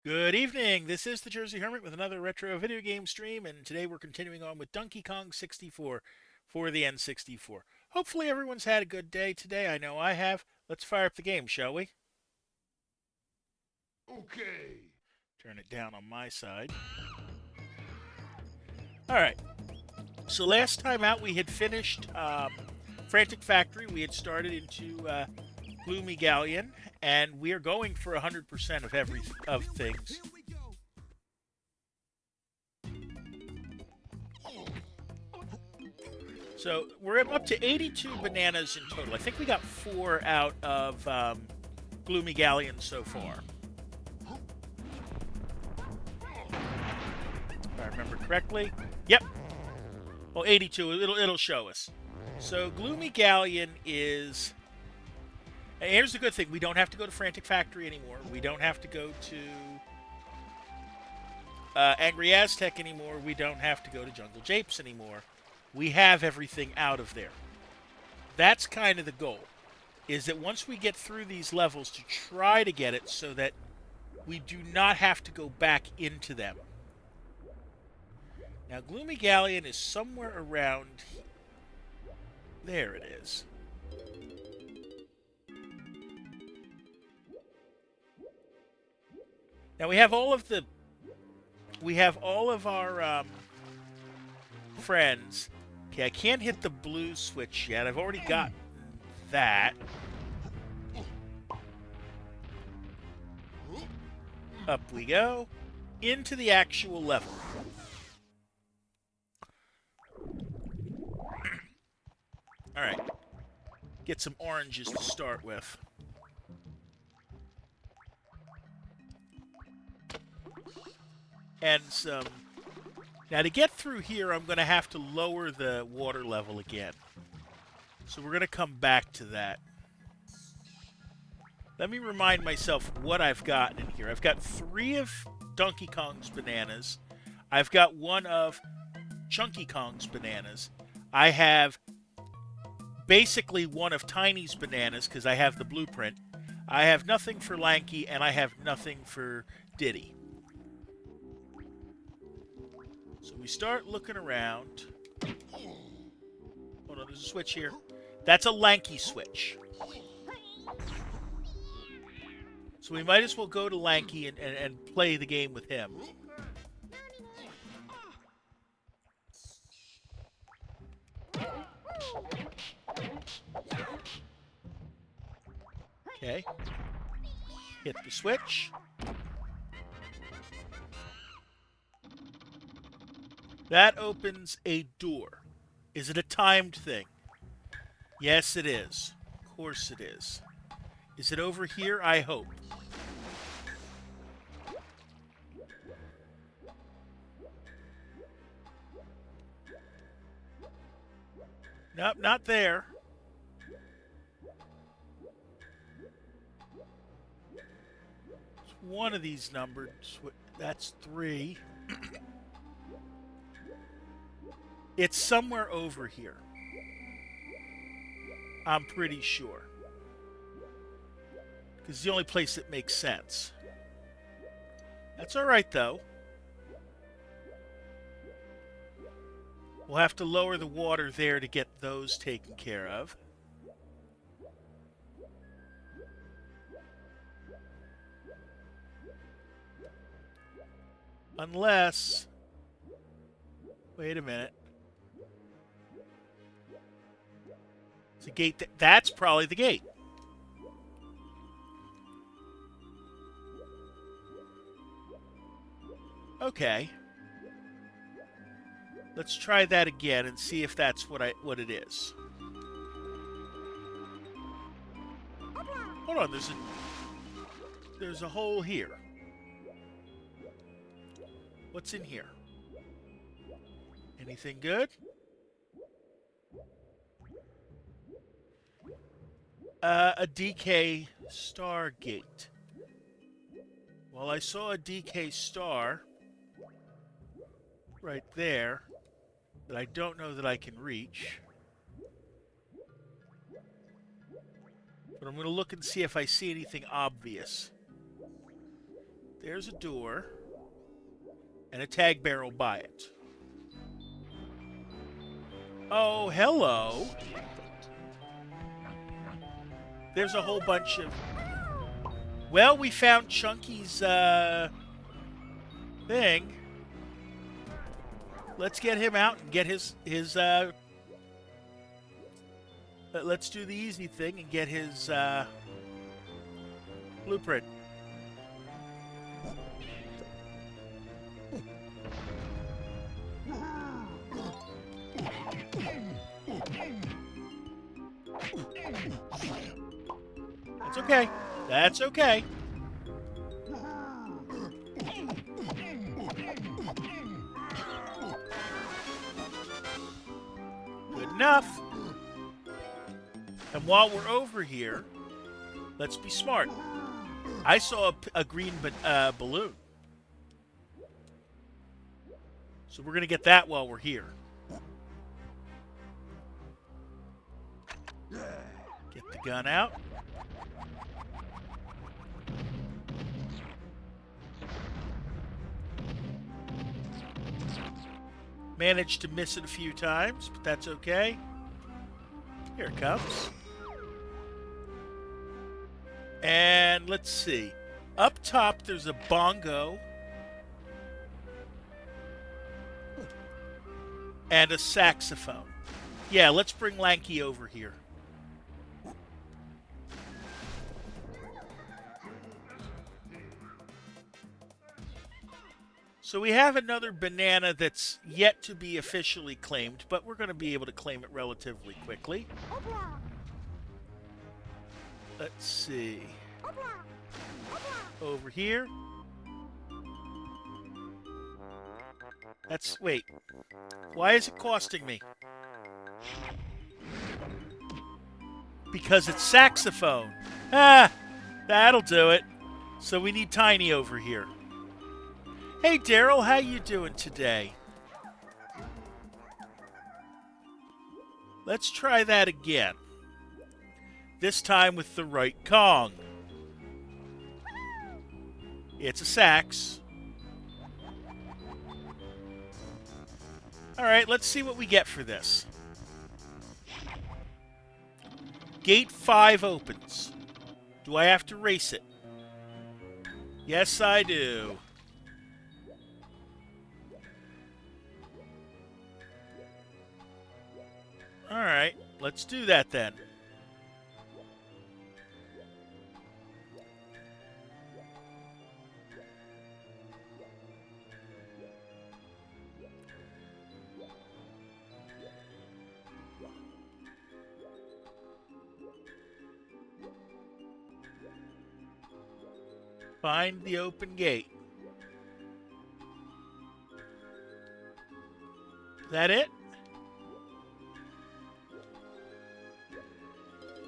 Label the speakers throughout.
Speaker 1: Good evening. This is the Jersey Hermit with another retro video game stream, and today we're continuing on with Donkey Kong 64 for the N64. Hopefully, everyone's had a good day today. I know I have. Let's fire up the game, shall we?
Speaker 2: Okay.
Speaker 1: Turn it down on my side. All right. So last time out, we had finished Frantic Factory. We had started into Gloomy Galleon, and we are going for 100% of things. So we're up to 82 bananas in total. I think we got 4 out of Gloomy Galleon so far. If I remember correctly. Yep. Well, 82. It'll show us. So Gloomy Galleon is. And here's the good thing: we don't have to go to Frantic Factory anymore. We don't have to go to Angry Aztec anymore. We don't have to go to Jungle Japes anymore. We have everything out of there. That's kind of the goal, is that once we get through these levels to try to get it so that we do not have to go back into them. Now, Gloomy Galleon is somewhere around... There it is. Now, we have all of the... We have all of our friends. Okay, I can't hit the blue switch yet. I've already got that. Up we go. Into the actual level. Alright. Get some oranges to start with. And some... Now, to get through here, I'm going to have to lower the water level again. So we're going to come back to that. Let me remind myself what I've gotten in here. I've got 3 of Donkey Kong's bananas. I've got 1 of Chunky Kong's bananas. I have basically 1 of Tiny's bananas because I have the blueprint. I have nothing for Lanky, and I have nothing for Diddy. So we start looking around. Hold on, there's a switch here. That's a Lanky switch. So we might as well go to Lanky and play the game with him. Okay. Hit the switch. That opens a door. Is it a timed thing? Yes, it is. Of course it is. Is it over here? I hope. Nope, not there. It's one of these numbered. That's 3. It's somewhere over here. I'm pretty sure. Because it's the only place that makes sense. That's alright, though. We'll have to lower the water there to get those taken care of. Unless... Wait a minute. It's a gate. That's probably the gate. Okay. Let's try that again and see if that's what it is. Hold on, there's a hole here. What's in here? Anything good? A DK star gate. Well, I saw a DK star right there that I don't know that I can reach. But I'm going to look and see if I see anything obvious. There's a door. And a tag barrel by it. Oh, hello. There's a whole bunch of... Well, we found Chunky's thing. Let's get him out and get his let's do the easy thing and get his blueprint. That's okay. That's okay. Good enough. And while we're over here, let's be smart. I saw a green balloon. So we're going to get that while we're here. Get the gun out. Managed to miss it a few times, but that's okay. Here it comes. And let's see. Up top, there's a bongo. And a saxophone. Yeah, let's bring Lanky over here. So we have another banana that's yet to be officially claimed, but we're going to be able to claim it relatively quickly. Let's see. Over here. Wait. Why is it costing me? Because it's saxophone. Ah, that'll do it. So we need Tiny over here. Hey, Daryl, how you doing today? Let's try that again. This time with the right Kong. It's a sax. Alright, let's see what we get for this. Gate 5 opens. Do I have to race it? Yes, I do. Alright, let's do that then. Find the open gate. Is that it?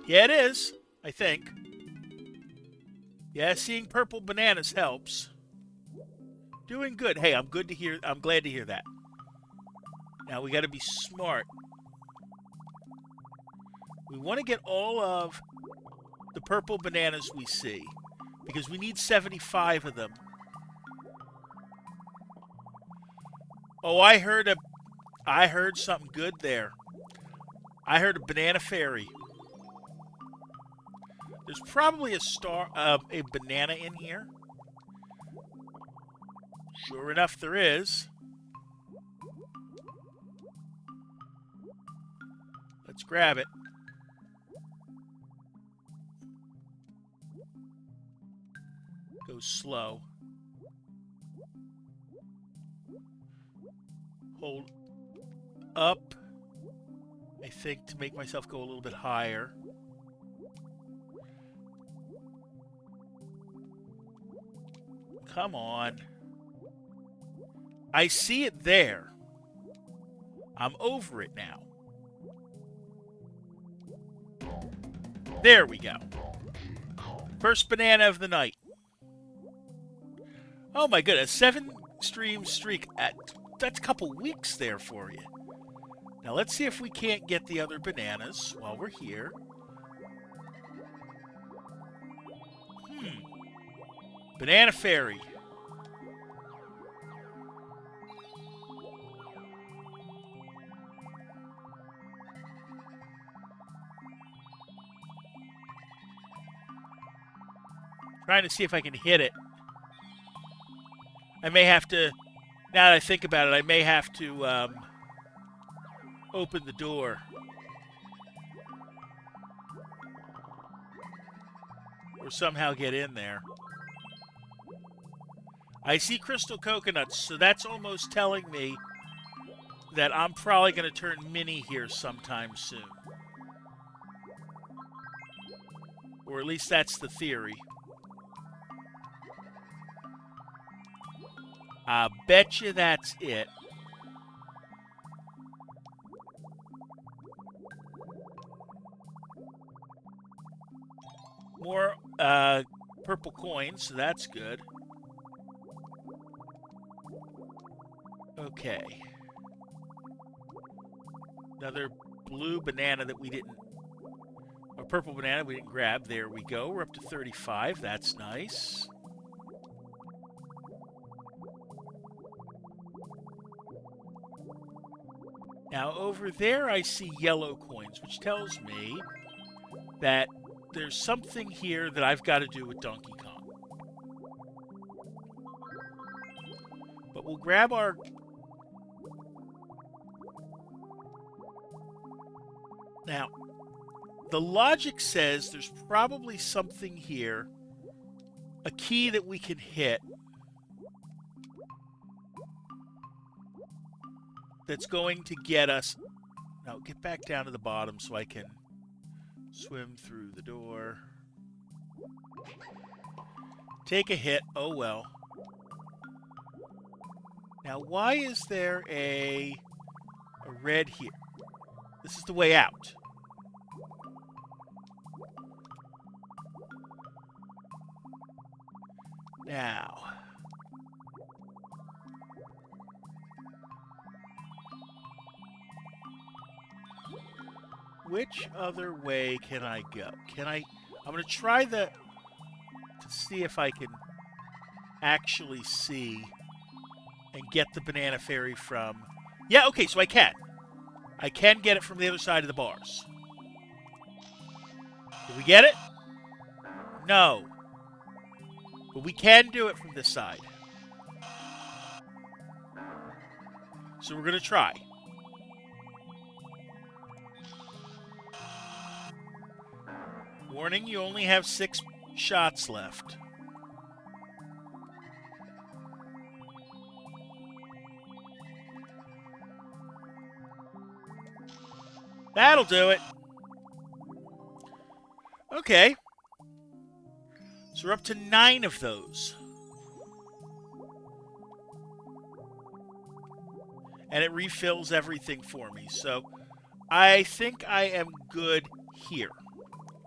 Speaker 1: Yeah, it is, I think. Yeah, seeing purple bananas helps. Doing good. Hey, I'm glad to hear that. Now we got to be smart. We want to get all of the purple bananas we see because we need 75 of them. Oh, I heard something good there. I heard a banana fairy. There's probably a banana in here. Sure enough, there is. Let's grab it. Go slow. Hold up, I think, to make myself go a little bit higher. Come on. I see it there. I'm over it now. There we go. First banana of the night. Oh my goodness, 7-stream streak. That's a couple weeks there for you. Now let's see if we can't get the other bananas while we're here. Banana Fairy. Trying to see if I can hit it. I may have to, now that I think about it, I may have to open the door. Or somehow get in there. I see crystal coconuts, so that's almost telling me that I'm probably going to turn mini here sometime soon. Or at least that's the theory. I bet you that's it. More purple coins, so that's good. Okay. Another blue banana that we didn't... A purple banana we didn't grab. There we go. We're up to 35. That's nice. Now over there I see yellow coins, which tells me that there's something here that I've got to do with Donkey Kong. But we'll grab our... Now, the logic says there's probably something here, a key that we can hit, that's going to get us... Now, get back down to the bottom so I can swim through the door. Take a hit. Oh, well. Now, why is there a red here? This is the way out. Now... Which other way can I go? I'm going to try to see if I can actually see and get the banana fairy from... Yeah, okay, so I can. I can get it from the other side of the bars. Did we get it? No. But we can do it from this side. So we're going to try. Warning, you only have 6 shots left. That'll do it. Okay. So we're up to 9 of those. And it refills everything for me. So I think I am good here.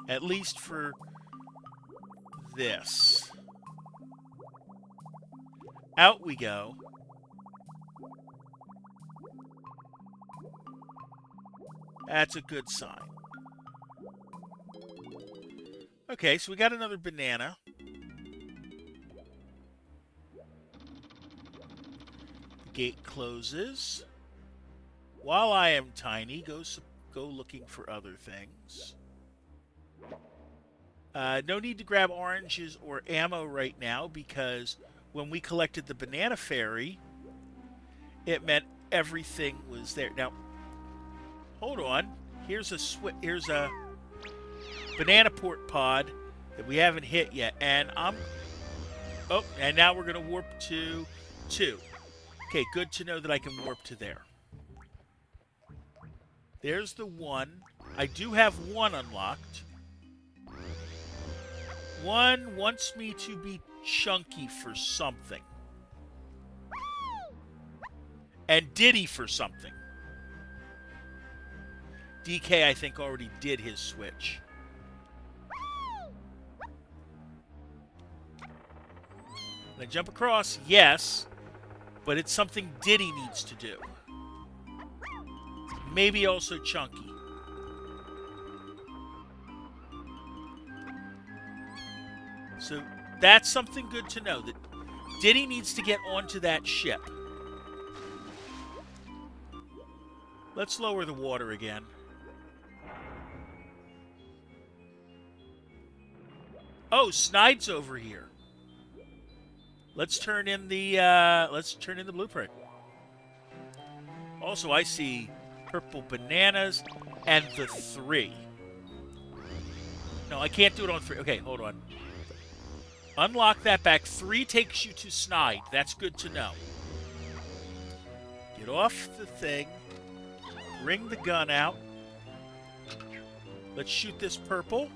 Speaker 1: At least for this. Out we go. That's a good sign. Okay, so we got another banana. The gate closes. While I am tiny, go looking for other things. No need to grab oranges or ammo right now because when we collected the banana fairy, it meant everything was there. Now, hold on. Here's a banana port pod that we haven't hit yet, and and now we're gonna warp to 2. Okay, good to know that I can warp to there. There's the 1. I do have 1 unlocked. 1 wants me to be chunky for something. And Diddy for something. DK, I think, already did his switch. Can I jump across? Yes. But it's something Diddy needs to do. Maybe also Chunky. So that's something good to know, that Diddy needs to get onto that ship. Let's lower the water again. Oh, Snide's over here. Let's turn in the blueprint. Also, I see purple bananas and the 3. No, I can't do it on 3. Okay, hold on. Unlock that back. 3 takes you to Snide. That's good to know. Get off the thing. Bring the gun out. Let's shoot this purple.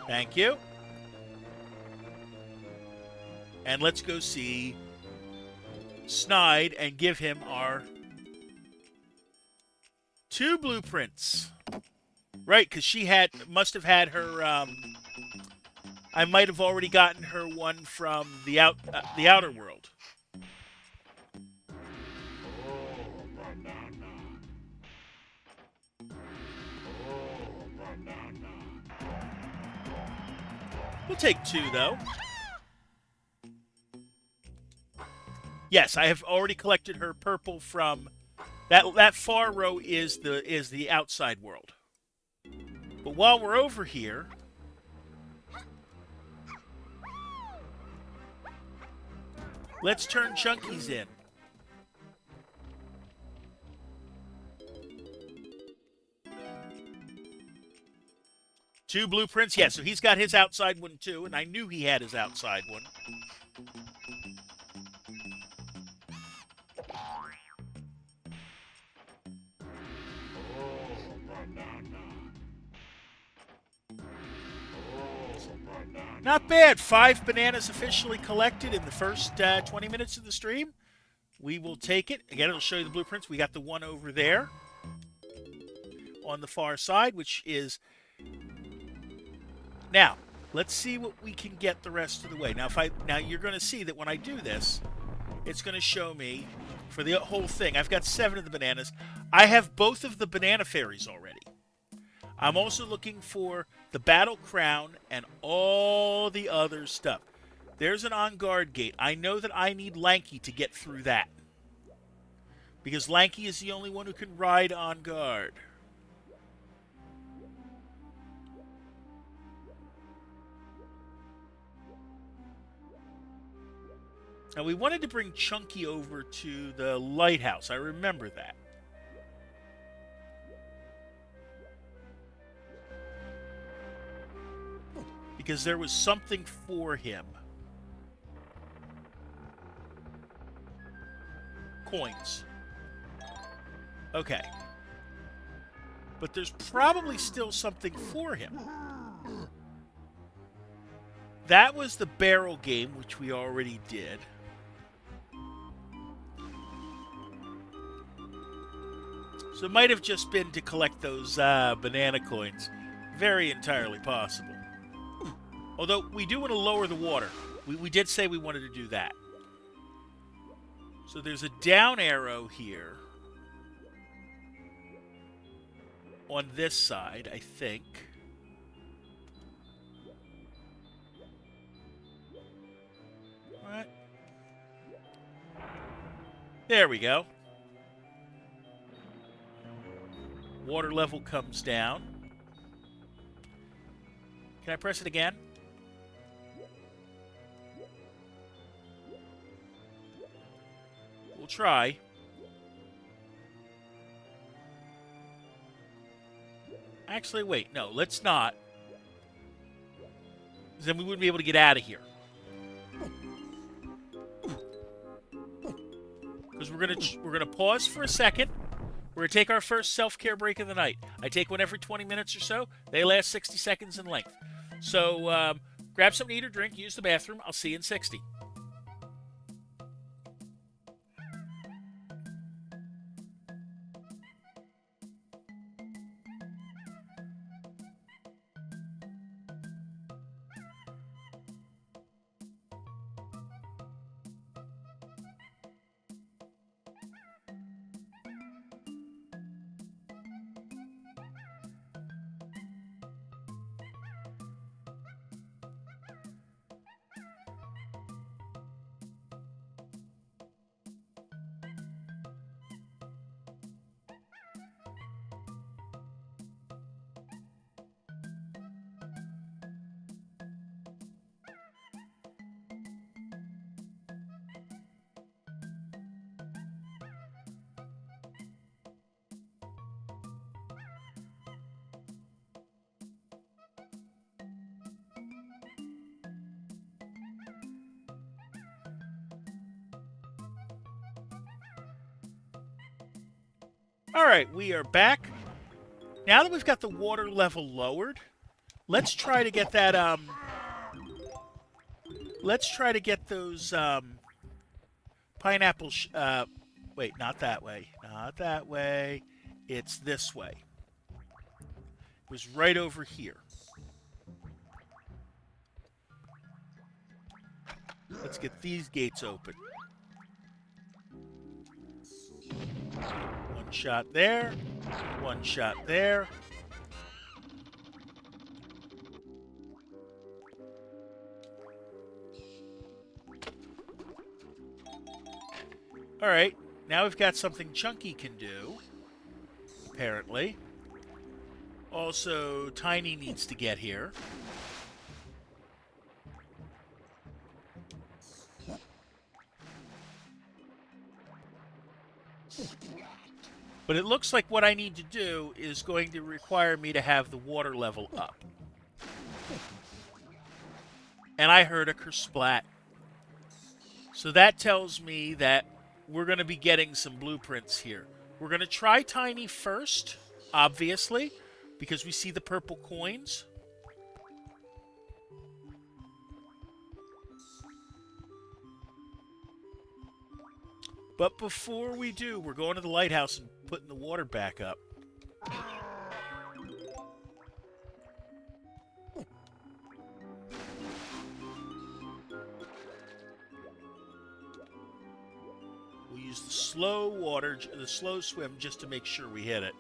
Speaker 1: Thank you. And let's go see Snide and give him our 2 blueprints. Right, because she must have had her. I might have already gotten her one from the outer world. We'll take 2 though. Yes, I have already collected her purple from that far row is the outside world. But while we're over here, let's turn Chunky's in. Two blueprints, yeah, so he's got his outside one too, and I knew he had his outside one. Not bad. 5 bananas officially collected in the first 20 minutes of the stream. We will take it. Again, it'll show you the blueprints. We got the one over there on the far side, which is... Now, let's see what we can get the rest of the way. Now you're going to see that when I do this, it's going to show me for the whole thing. I've got 7 of the bananas. I have both of the banana fairies already. I'm also looking for the battle crown and all the other stuff. There's an on-guard gate. I know that I need Lanky to get through that. Because Lanky is the only one who can ride on guard. Now, we wanted to bring Chunky over to the lighthouse. I remember that. Because there was something for him. Coins. Okay. But there's probably still something for him. That was the barrel game, which we already did. So it might have just been to collect those banana coins. Very entirely possible. Although, we do want to lower the water. We did say we wanted to do that. So there's a down arrow here. On this side, I think. All right. There we go. Water level comes down. Can I press it again? We'll try. Actually, wait. No, let's not. Then we wouldn't be able to get out of here. Because we're gonna pause for a second. We're gonna take our first self-care break of the night. I take one every 20 minutes or so. They last 60 seconds in length. So grab something to eat or drink. Use the bathroom. I'll see you in 60. Alright, we are back. Now that we've got the water level lowered, let's try to get that, let's try to get those, pineapple, wait, not that way. Not that way. It's this way. It was right over here. Let's get these gates open. One shot there. One shot there. Alright, now we've got something Chunky can do, apparently. Also, Tiny needs to get here. But it looks like what I need to do is going to require me to have the water level up. And I heard a kersplat. So that tells me that we're going to be getting some blueprints here. We're going to try Tiny first, obviously, because we see the purple coins. But before we do, we're going to the lighthouse and putting the water back up. We'll use the slow water, the slow swim, just to make sure we hit it.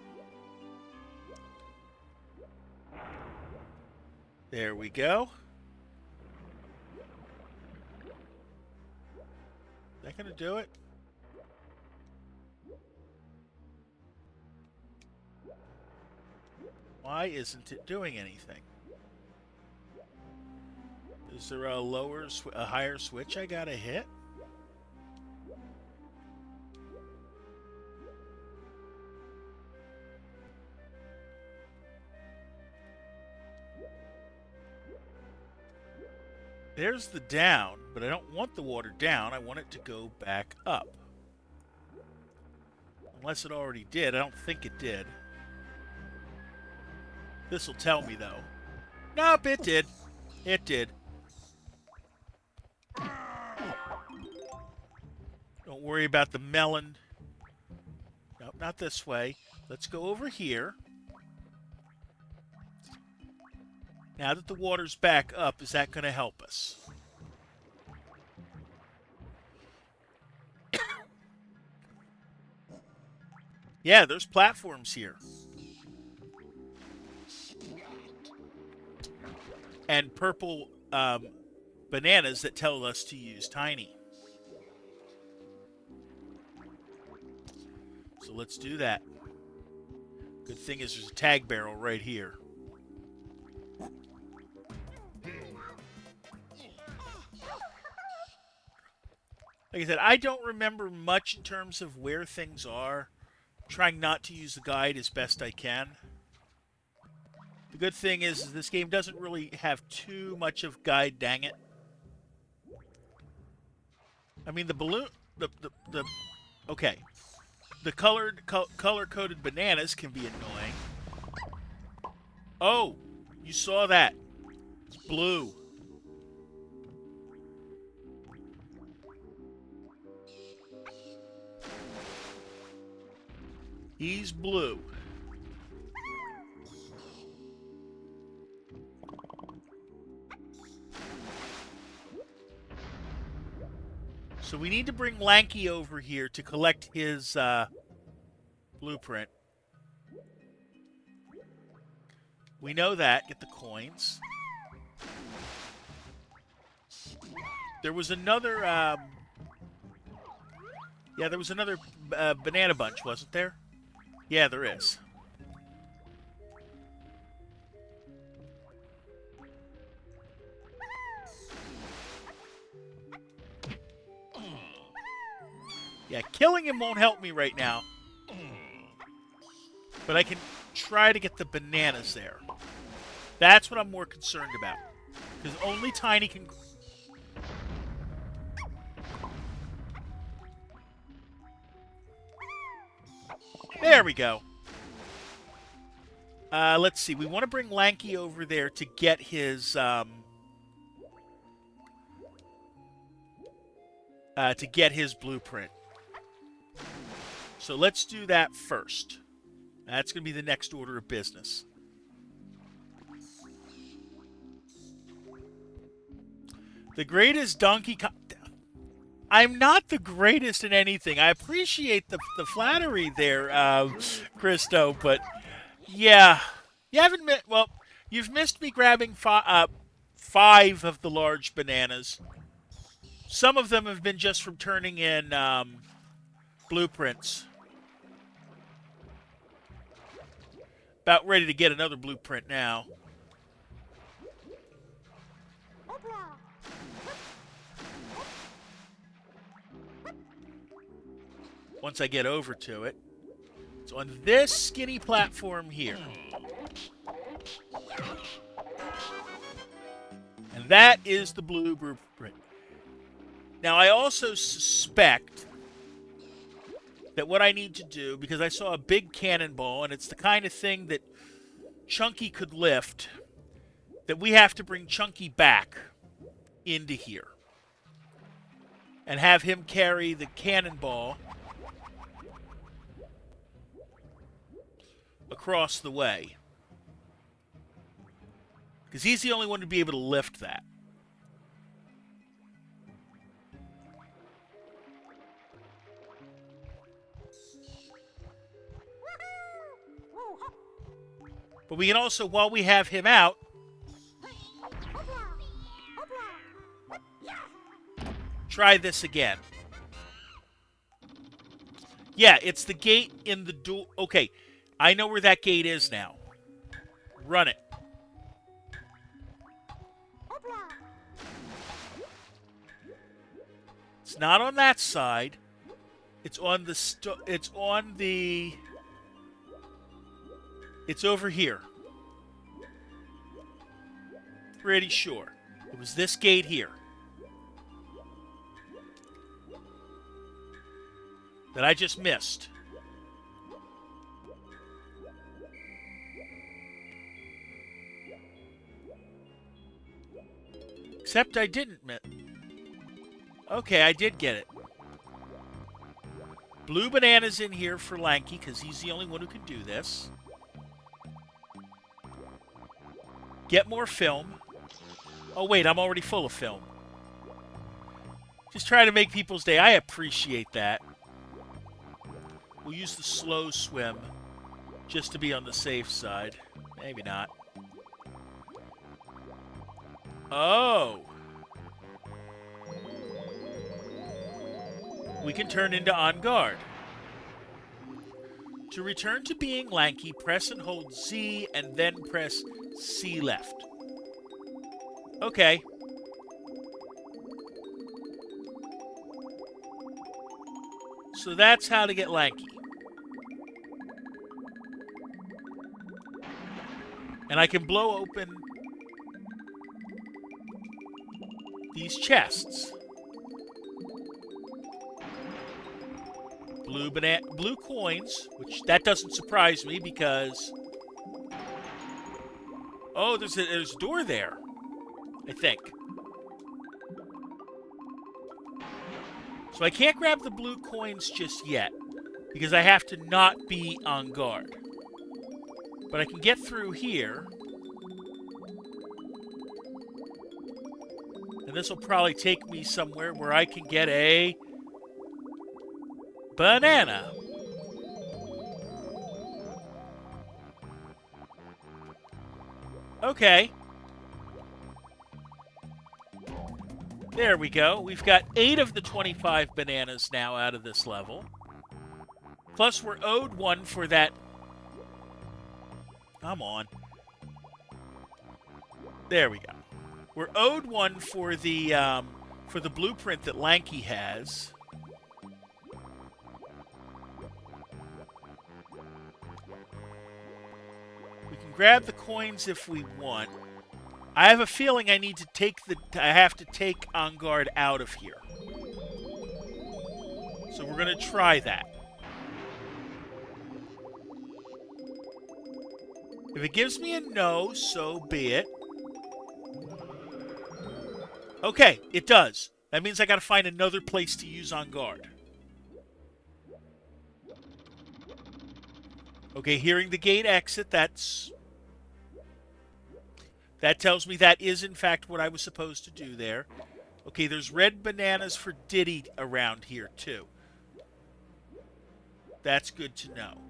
Speaker 1: There we go. Is that going to do it? Why isn't it doing anything? Is there a higher switch I gotta hit? There's the down, but I don't want the water down. I want it to go back up. Unless it already did. I don't think it did. This will tell me, though. Nope, it did. It did. Don't worry about the melon. Nope, not this way. Let's go over here. Now that the water's back up, is that going to help us? Yeah, there's platforms here. And purple bananas that tell us to use Tiny. So let's do that. Good thing is there's a tag barrel right here. Like I said, I don't remember much in terms of where things are. I'm trying not to use the guide as best I can. The good thing is this game doesn't really have too much of guide, dang it. I mean, the balloon... Okay. The color-coded bananas can be annoying. Oh! You saw that. It's blue. He's blue. So we need to bring Lanky over here to collect his blueprint. We know that. Get the coins. There was another... yeah, there was another banana bunch, wasn't there? Yeah, there is. Yeah, killing him won't help me right now. But I can try to get the bananas there. That's what I'm more concerned about. Because only Tiny can... There we go. Let's see. We want to bring Lanky over there to get his blueprint. So let's do that first. That's going to be the next order of business. The greatest Donkey Kong... I'm not the greatest in anything. I appreciate the flattery there, Christo, but yeah. You haven't met... Well, you've missed me grabbing 5 of the large bananas. Some of them have been just from turning in blueprints. About ready to get another blueprint now. Once I get over to it. It's on this skinny platform here. And that is the blue blueprint. Now, I also suspect that what I need to do, because I saw a big cannonball, and it's the kind of thing that Chunky could lift, that we have to bring Chunky back into here and have him carry the cannonball across the way. Because he's the only one to be able to lift that. But we can also, while we have him out, try this again. Yeah, it's the gate in the door. Okay, I know where that gate is now. Run it. It's not on that side. It's on the It's over here. Pretty sure. It was this gate here. That I just missed. Except I didn't miss. Okay, I did get it. Blue banana's in here for Lanky, because he's the only one who can do this. Get more film. Oh, wait, I'm already full of film. Just trying to make people's day. I appreciate that. We'll use the slow swim just to be on the safe side. Maybe not. Oh. We can turn into On Guard. To return to being Lanky, press and hold Z and then press C left. Okay. So that's how to get Lanky. And I can blow open these chests. Blue coins, which that doesn't surprise me because... Oh, there's a door there, I think. So I can't grab the blue coins just yet because I have to not be on guard. But I can get through here. And this will probably take me somewhere where I can get a banana. Okay. There we go. We've got 8 of the 25 bananas now out of this level. Plus we're owed one for that. Come on. There we go. We're owed one for the blueprint that Lanky has. We can grab the coins if we want. I have a feeling I have to take On Guard out of here. So we're going to try that. If it gives me a no, so be it. Okay, it does. That means I got to find another place to use on guard. Okay, hearing the gate exit, that tells me that is in fact what I was supposed to do there. Okay, there's red bananas for Diddy around here too. That's good to know.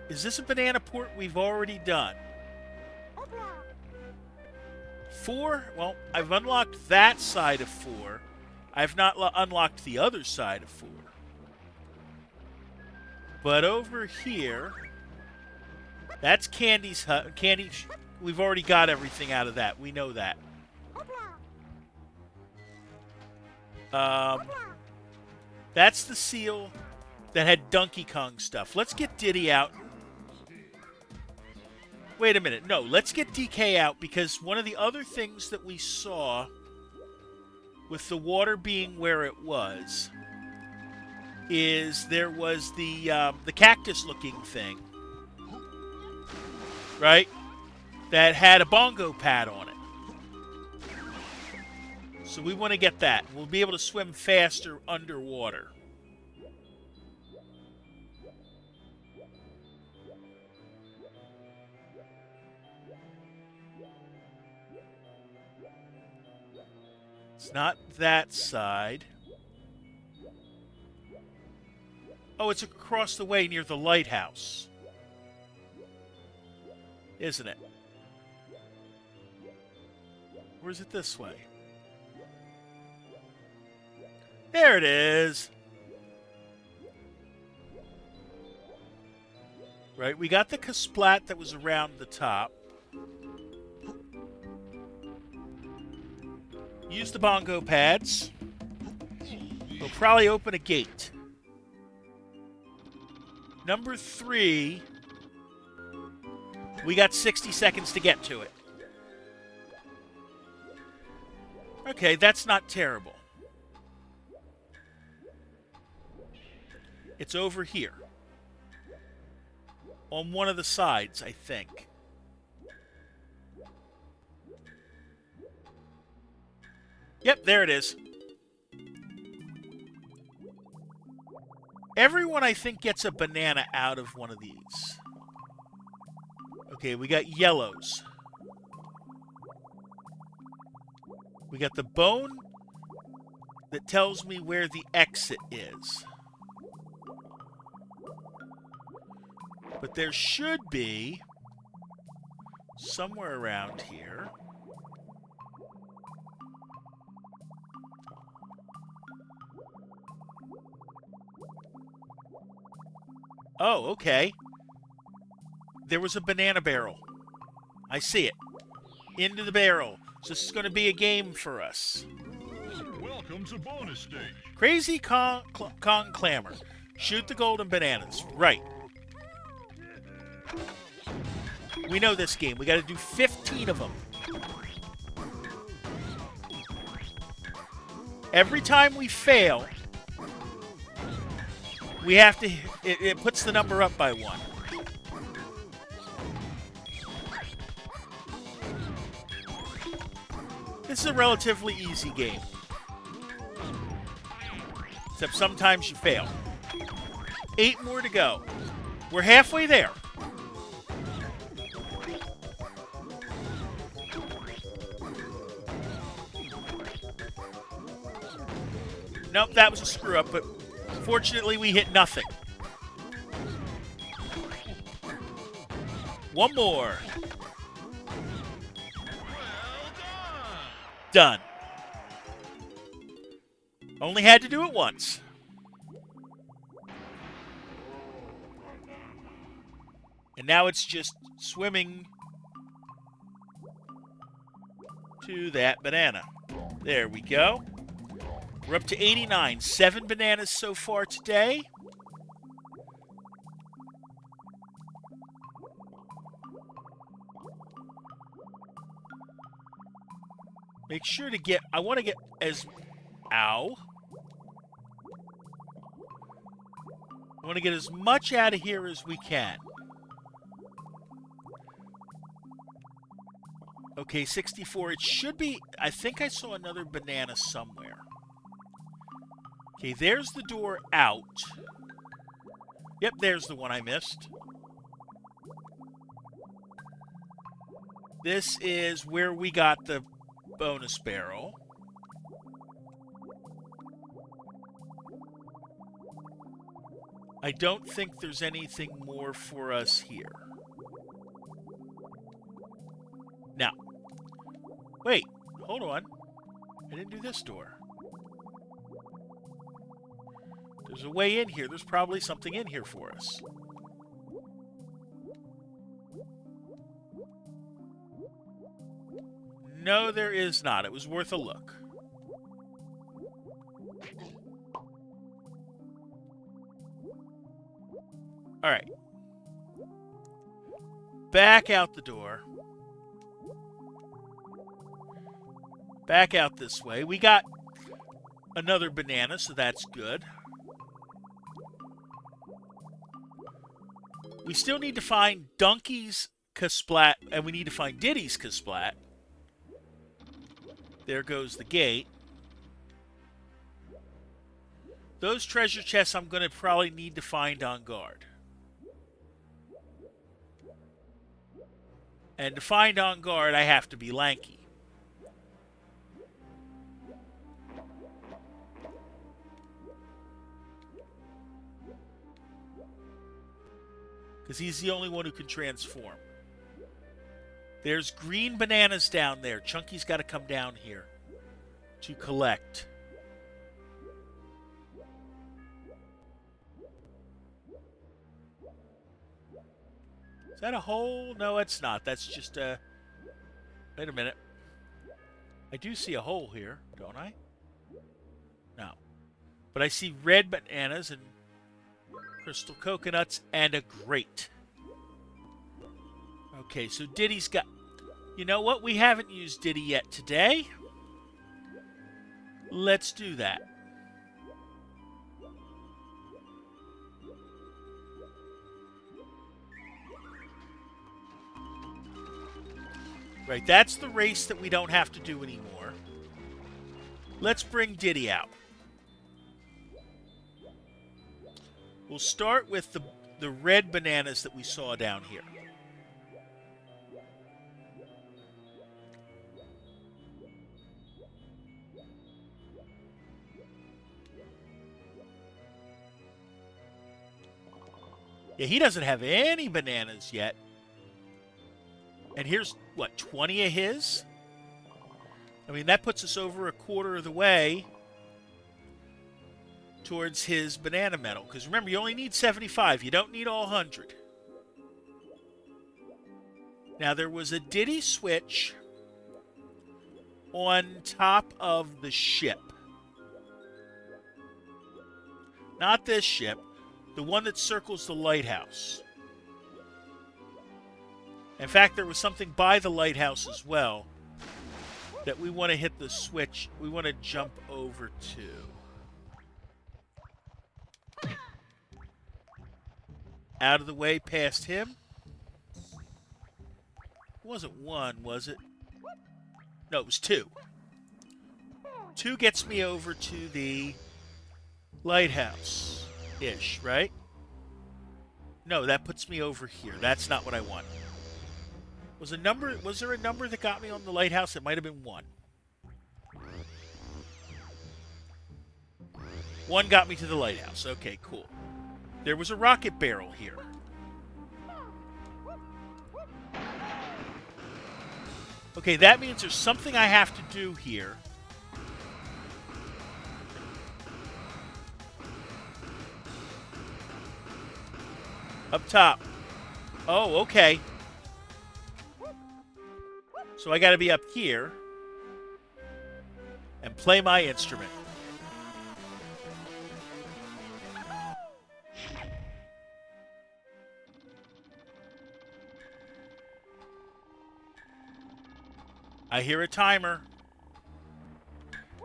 Speaker 1: Is this a banana port we've already done? 4? Well, I've unlocked that side of 4. I've not unlocked the other side of 4. But over here, that's Candy's hut. Candy, we've already got everything out of that. We know that. That's the seal that had Donkey Kong stuff. Let's get Diddy out. Wait a minute. No, let's get DK out because one of the other things that we saw with the water being where it was is there was the cactus-looking thing, right? That had a bongo pad on it. So we want to get that. We'll be able to swim faster underwater. It's not that side. Oh, it's across the way near the lighthouse. Isn't it? Or is it this way? There it is. Right, we got the Kasplat that was around the top. Use the bongo pads. We'll probably open a gate. Number 3. We got 60 seconds to get to it. Okay, that's not terrible. It's over here. On one of the sides, I think. Yep, there it is. Everyone, I think, gets a banana out of one of these. Okay, we got yellows. We got the bone that tells me where the exit is. But there should be somewhere around here. Oh, okay. There was a banana barrel. I see it. Into the barrel. So this is going to be a game for us.
Speaker 2: Welcome to bonus stage.
Speaker 1: Crazy Kong Clamor. Shoot the golden bananas. Right. We know this game. We got to do 15 of them. Every time we fail, we have to... It puts the number up by 1. This is a relatively easy game. Except sometimes you fail. 8 more to go. We're halfway there. Nope, that was a screw-up, but fortunately we hit nothing. One more. Done. Only had to do it once. And now it's just swimming to that banana. There we go. We're up to 89. 7 bananas so far today. Make sure to get... I want to get as... Ow. I want to get as much out of here as we can. Okay, 64. It should be... I think I saw another banana somewhere. Okay, there's the door out. Yep, there's the one I missed. This is where we got the bonus barrel. I don't think there's anything more for us here. Now, wait, hold on. I didn't do this door. There's a way in here. There's probably something in here for us. No, there is not. It was worth a look. All right. Back out the door. Back out this way. We got another banana, so that's good. We still need to find Donkey's Kasplat, and we need to find Diddy's Kasplat. There goes the gate. Those treasure chests I'm going to probably need to find on guard. And to find on guard, I have to be lanky. Because he's the only one who can transform. There's green bananas down there. Chunky's got to come down here to collect. Is that a hole? No, it's not. That's just a... Wait a minute. I do see a hole here, don't I? No. But I see red bananas and crystal coconuts and a grate. Okay, so Diddy's got... You know what? We haven't used Diddy yet today. Let's do that. Right, that's the race that we don't have to do anymore. Let's bring Diddy out. We'll start with the red bananas that we saw down here. Yeah, he doesn't have any bananas yet. And here's, what, 20 of his? I mean, that puts us over a quarter of the way towards his banana medal. Because remember, you only need 75. You don't need all 100. Now, there was a Diddy switch on top of the ship. Not this ship. The one that circles the lighthouse. In fact, there was something by the lighthouse as well that we want to hit the switch. We want to jump over to. Out of the way past him. It wasn't one, was it? No, it was two. Two gets me over to the lighthouse-ish, right? No, that puts me over here. That's not what I want. Was there a number that got me on the lighthouse? It might have been one. One got me to the lighthouse. Okay, cool. There was a rocket barrel here. Okay, that means there's something I have to do here. Up top. Oh, okay. So I got to be up here and play my instrument. I hear a timer.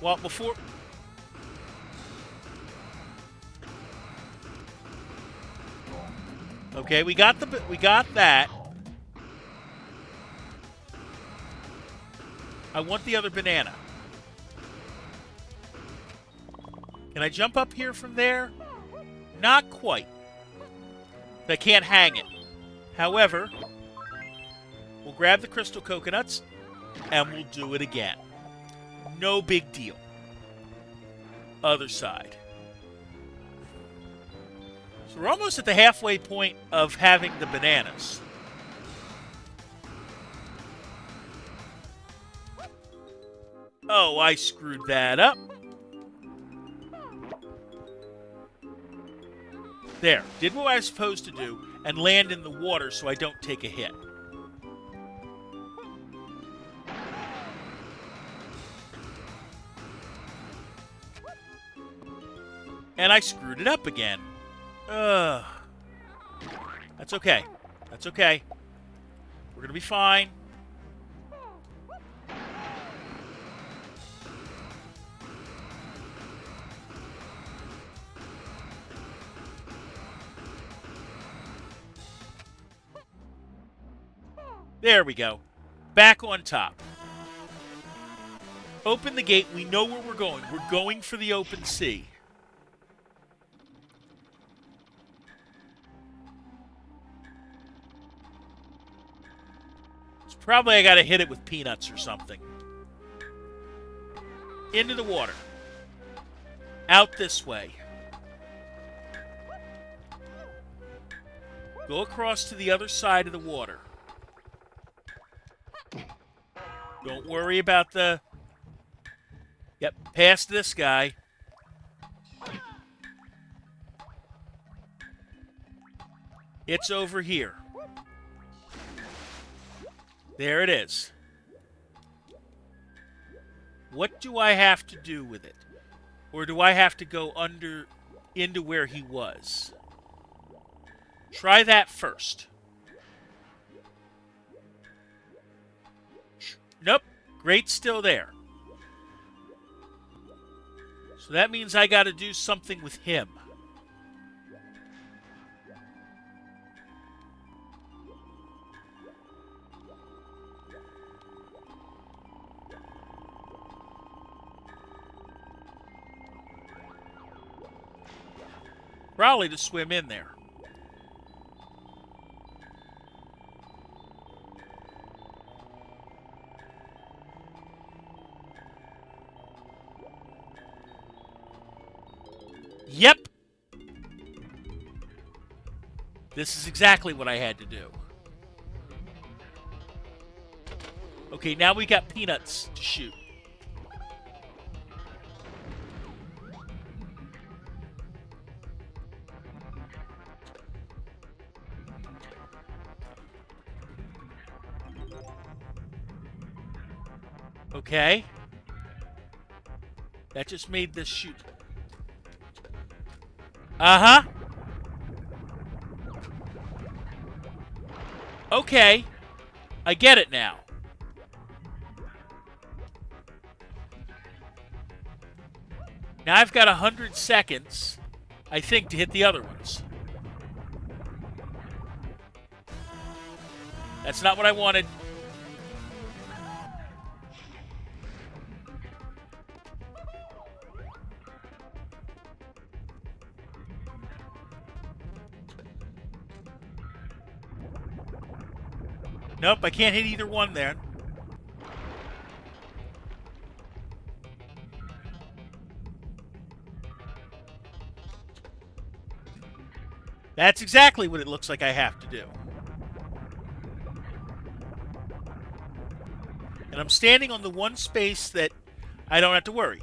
Speaker 1: Well, before... Okay, we got that. I want the other banana. Can I jump up here from there? Not quite. I can't hang it. However, we'll grab the crystal coconuts and we'll do it again. No big deal. Other side. So we're almost at the halfway point of having the bananas. Oh, I screwed that up. There. Did what I was supposed to do and land in the water so I don't take a hit. And I screwed it up again. Ugh. That's okay. That's okay. We're going to be fine. There we go. Back on top. Open the gate. We know where we're going. We're going for the open sea. It's probably I got to hit it with peanuts or something. Into the water. Out this way. Go across to the other side of the water. Don't worry about the... Yep, past this guy. It's over here. There it is. What do I have to do with it? Or do I have to go into where he was? Try that first. Nope. Grate's still there. So that means I got to do something with him. Probably to swim in there. Yep. This is exactly what I had to do. Okay, now we got peanuts to shoot. Okay. That just made this shoot. Uh-huh. Okay. I get it now. Now I've got 100 seconds, I think, to hit the other ones. That's not what I wanted. Nope, I can't hit either one there. That's exactly what it looks like I have to do. And I'm standing on the one space that I don't have to worry.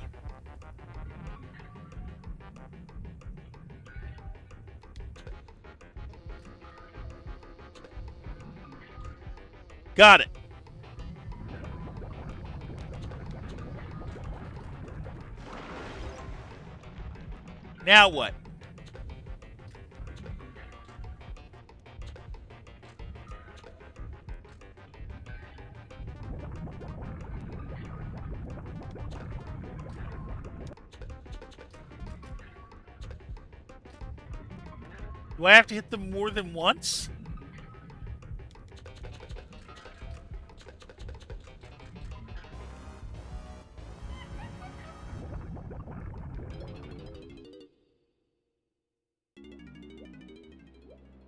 Speaker 1: Got it. Now what? Do I have to hit them more than once?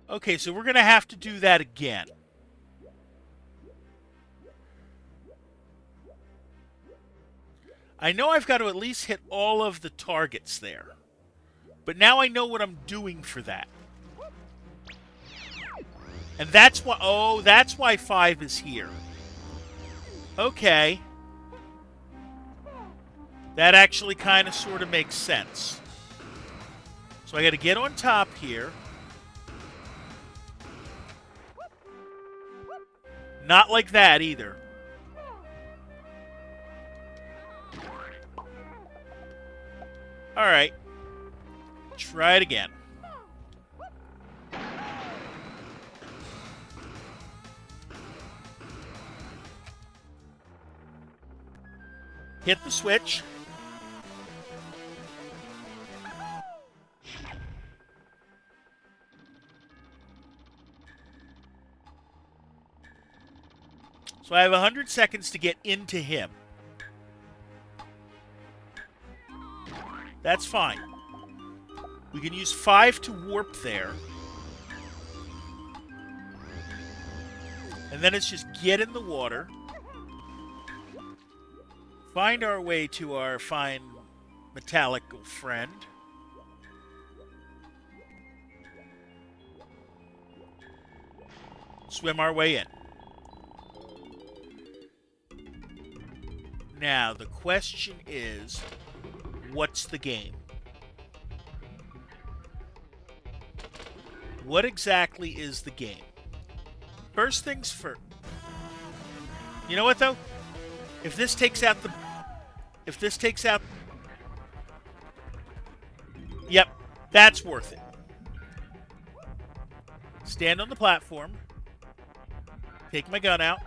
Speaker 1: Okay, so we're going to have to do that again. I know I've got to at least hit all of the targets there. But now I know what I'm doing for that. And that's why... Oh, that's why 5 is here. Okay. That actually kind of sort of makes sense. So I got to get on top here. Not like that either. Alright. Try it again. Hit the switch. So I have 100 seconds to get into him. That's fine. We can use 5 to warp there. And then it's just get in the water. Find our way to our fine metallic friend. Swim our way in. Now, the question is, what's the game? What exactly is the game? First things first. You know what, though? If this takes out the... Yep, that's worth it. Stand on the platform. Take my gun out.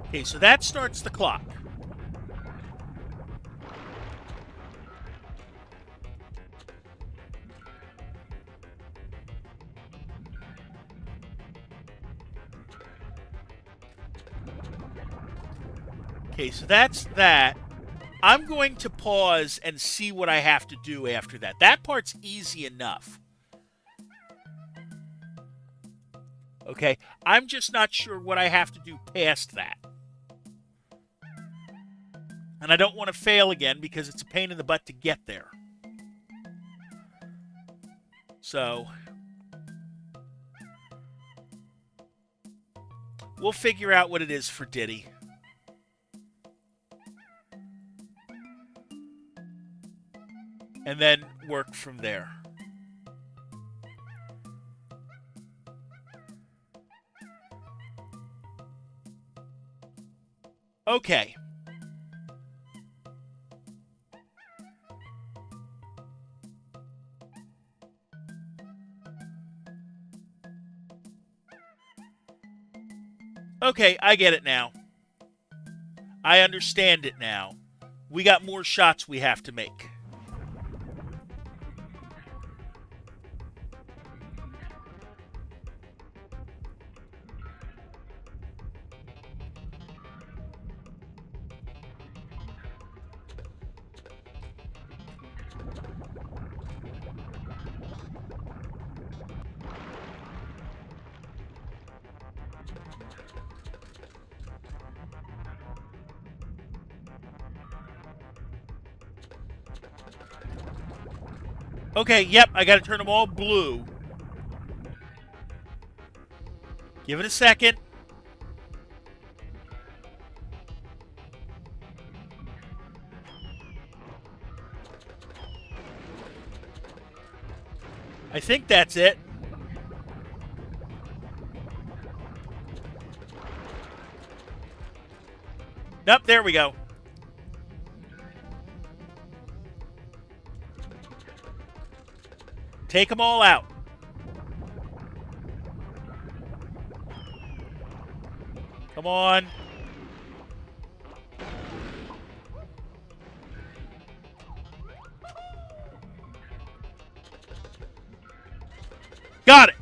Speaker 1: Okay, so that starts the clock. Okay, so that's that. I'm going to pause and see what I have to do after that. That part's easy enough. Okay, I'm just not sure what I have to do past that. And I don't want to fail again because it's a pain in the butt to get there. So, we'll figure out what it is for Diddy. And then work from there. Okay. Okay, I get it now. I understand it now. We got more shots we have to make. Okay, yep, I got to turn them all blue. Give it a second. I think that's it. Nope, there we go. Take them all out. Come on. Got it.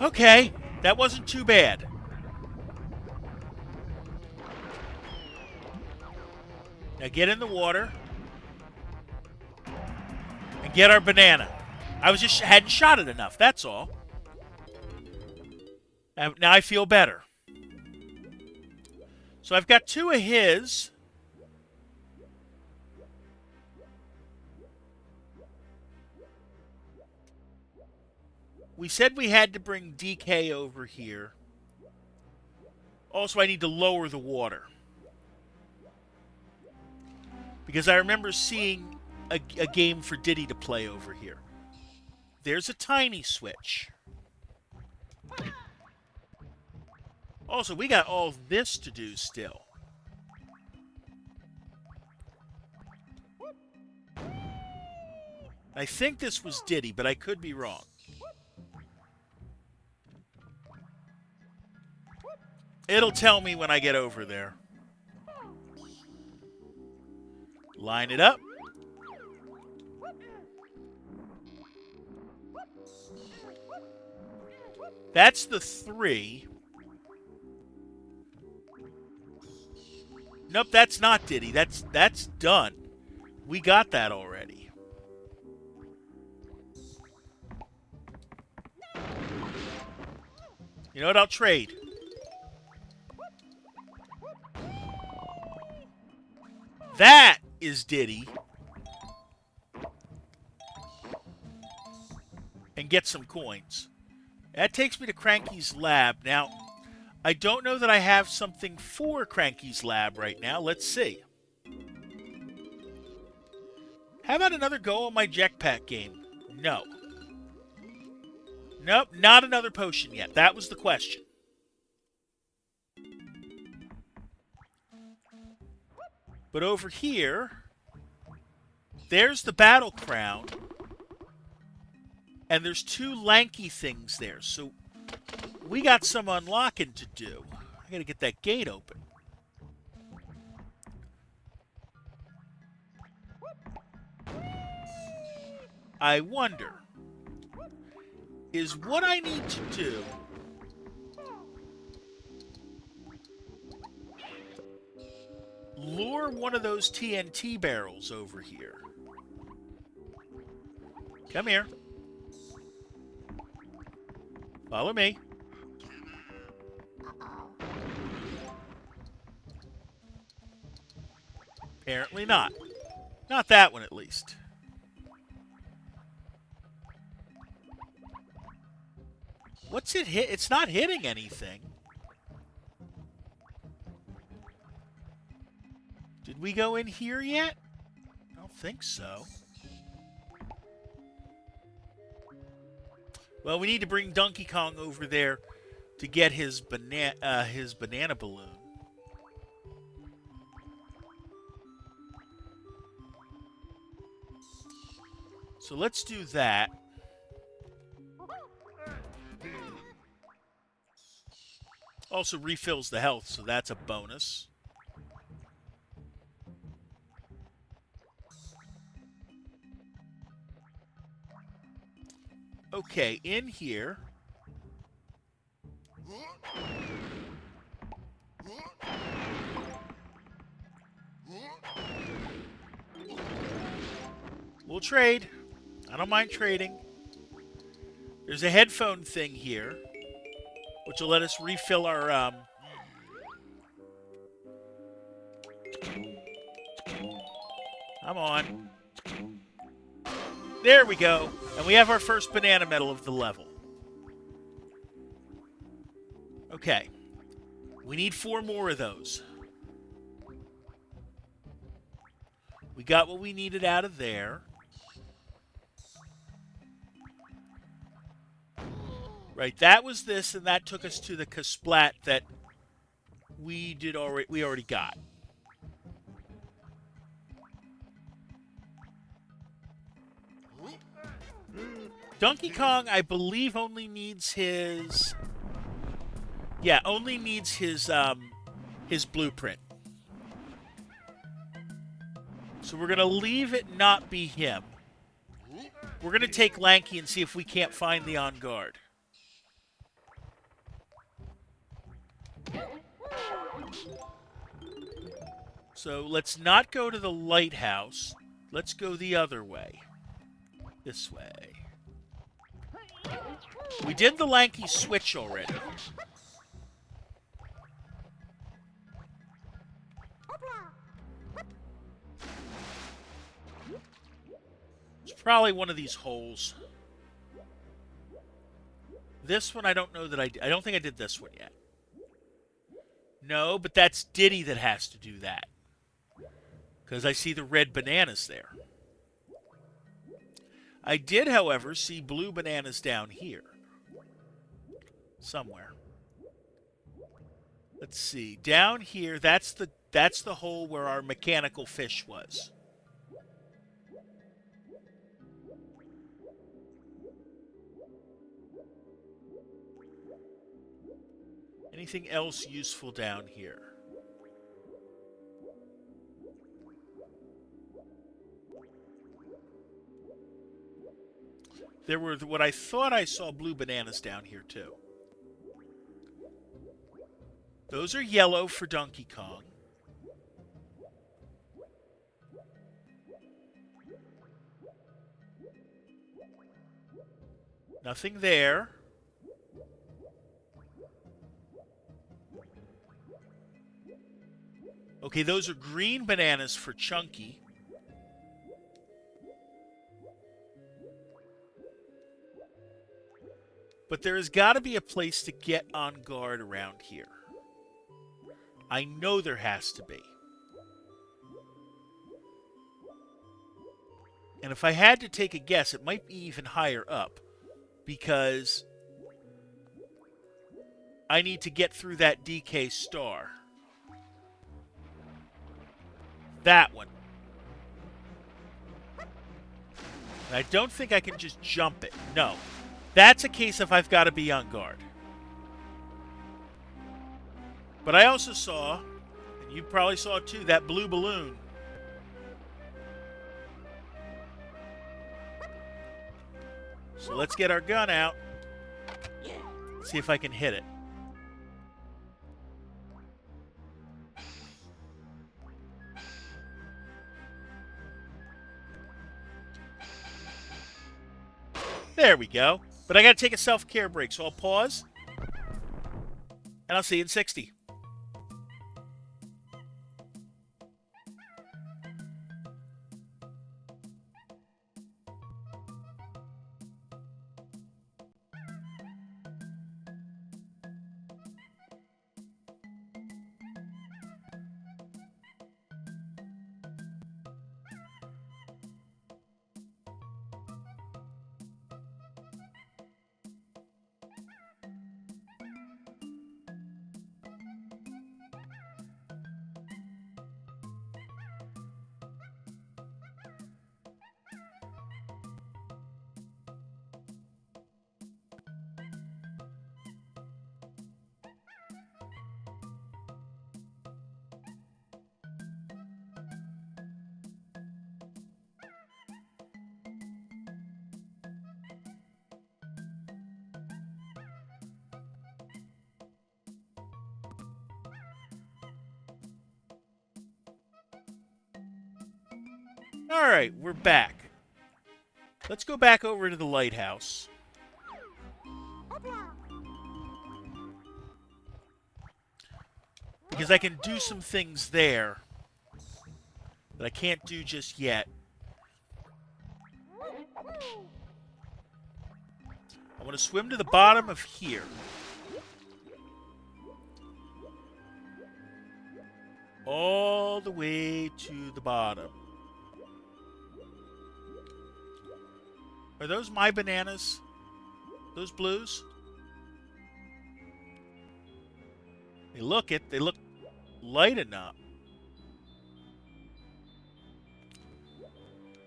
Speaker 1: Okay, that wasn't too bad. Now get in the water and get our banana. I hadn't shot it enough, that's all. Now I feel better. So I've got 2 of his. We said we had to bring DK over here. Also, I need to lower the water. Because I remember seeing a game for Diddy to play over here. There's a tiny switch. Also, we got all this to do still. I think this was Diddy, but I could be wrong. It'll tell me when I get over there. Line it up. That's the 3. Nope, that's not Diddy. That's done. We got that already. You know what? I'll trade. That is Diddy. And get some coins. That takes me to Cranky's lab. Now, I don't know that I have something for Cranky's lab right now. Let's see. How about another go on my jetpack game? No. Nope, not another potion yet. That was the question. But over here, there's the battle crown. And there's 2 lanky things there. So we got some unlocking to do. I gotta get that gate open. I wonder, is what I need to do lure one of those TNT barrels over here? Come here. Follow me. Apparently not. Not that one, at least. What's it hit? It's not hitting anything. Did we go in here yet? I don't think so. Well, we need to bring Donkey Kong over there to get his banana balloon. So let's do that. Also refills the health, so that's a bonus. Okay, in here. We'll trade. I don't mind trading. There's a headphone thing here, which will let us refill our, Come on. There we go. And we have our first banana medal of the level. Okay. We need 4 more of those. We got what we needed out of there. Right, that was this, and that took us to the Kasplat that we already got. Donkey Kong, I believe, only needs his... Yeah, only needs his blueprint. So we're going to leave it not be him. We're going to take Lanky and see if we can't find the on guard. So let's not go to the lighthouse. Let's go the other way. This way. We did the Lanky switch already. It's probably one of these holes. This one, I don't know that I did. I don't think I did this one yet. No, but that's Diddy that has to do that. Because I see the red bananas there. I did, however, see blue bananas down here. Somewhere. Let's see. Down here, that's the hole where our mechanical fish was. Anything else useful down here? There were what I thought I saw blue bananas down here too. Those are yellow for Donkey Kong. Nothing there. Okay, those are green bananas for Chunky. But there has got to be a place to get on guard around here. I know there has to be. And if I had to take a guess, it might be even higher up. Because I need to get through that DK star. That one. And I don't think I can just jump it. No. That's a case of I've got to be on guard. But I also saw, and you probably saw it too, that blue balloon. So let's get our gun out. See if I can hit it. There we go. But I got to take a self-care break, so I'll pause. And I'll see you in 60. All right, we're back. Let's go back over to the lighthouse. Because I can do some things there that I can't do just yet. I want to swim to the bottom of here. All the way to the bottom. Are those my bananas? Those blues? They look light enough.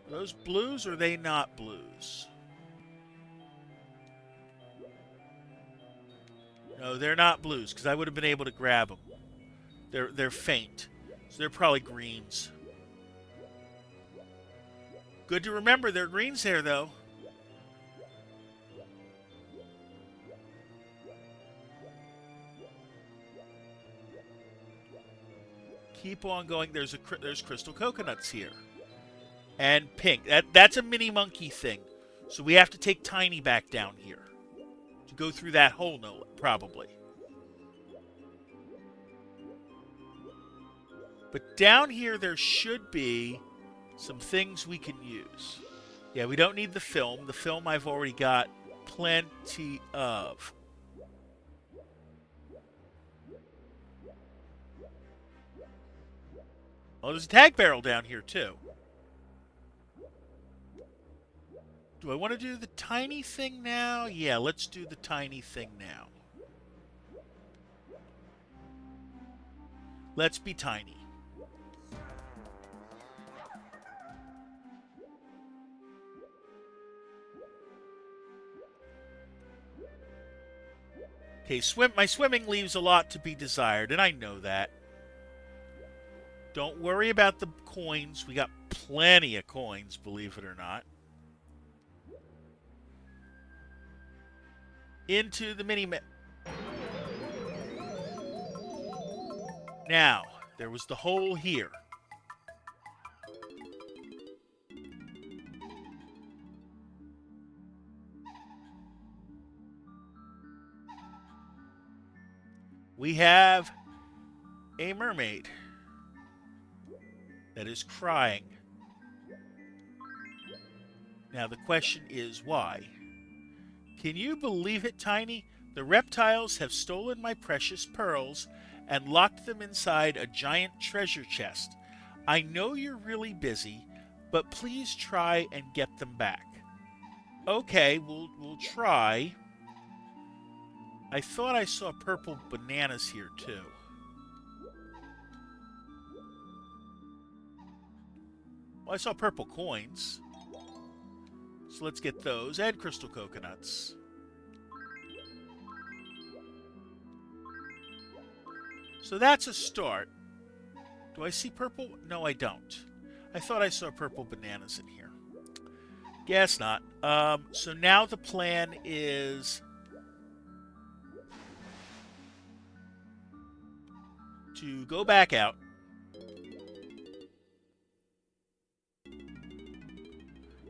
Speaker 1: Are those blues or are they not blues? No, they're not blues because I would have been able to grab them. They're faint. So they're probably greens. Good to remember they're greens here though. keep on going. There's crystal coconuts here. And pink. That's a mini monkey thing. So we have to take Tiny back down here. To go through that hole, no, probably. But down here there should be some things we can use. Yeah, we don't need the film. The film I've already got plenty of. Oh, there's a tag barrel down here, too. Do I want to do the tiny thing now? Yeah, let's do the tiny thing now. Let's be tiny. Okay, my swimming leaves a lot to be desired, and I know that. Don't worry about the coins. We got plenty of coins, believe it or not. Into the mini-map. Now, there was the hole here. We have a mermaid that is crying. Now the question is why? Can you believe it, Tiny? The reptiles have stolen my precious pearls and locked them inside a giant treasure chest. I know you're really busy, but please try and get them back. Okay, we'll try. I thought I saw purple bananas here too. Well, I saw purple coins. So let's get those. And crystal coconuts. So that's a start. Do I see purple? No, I don't. I thought I saw purple bananas in here. Guess not. So now the plan is to go back out.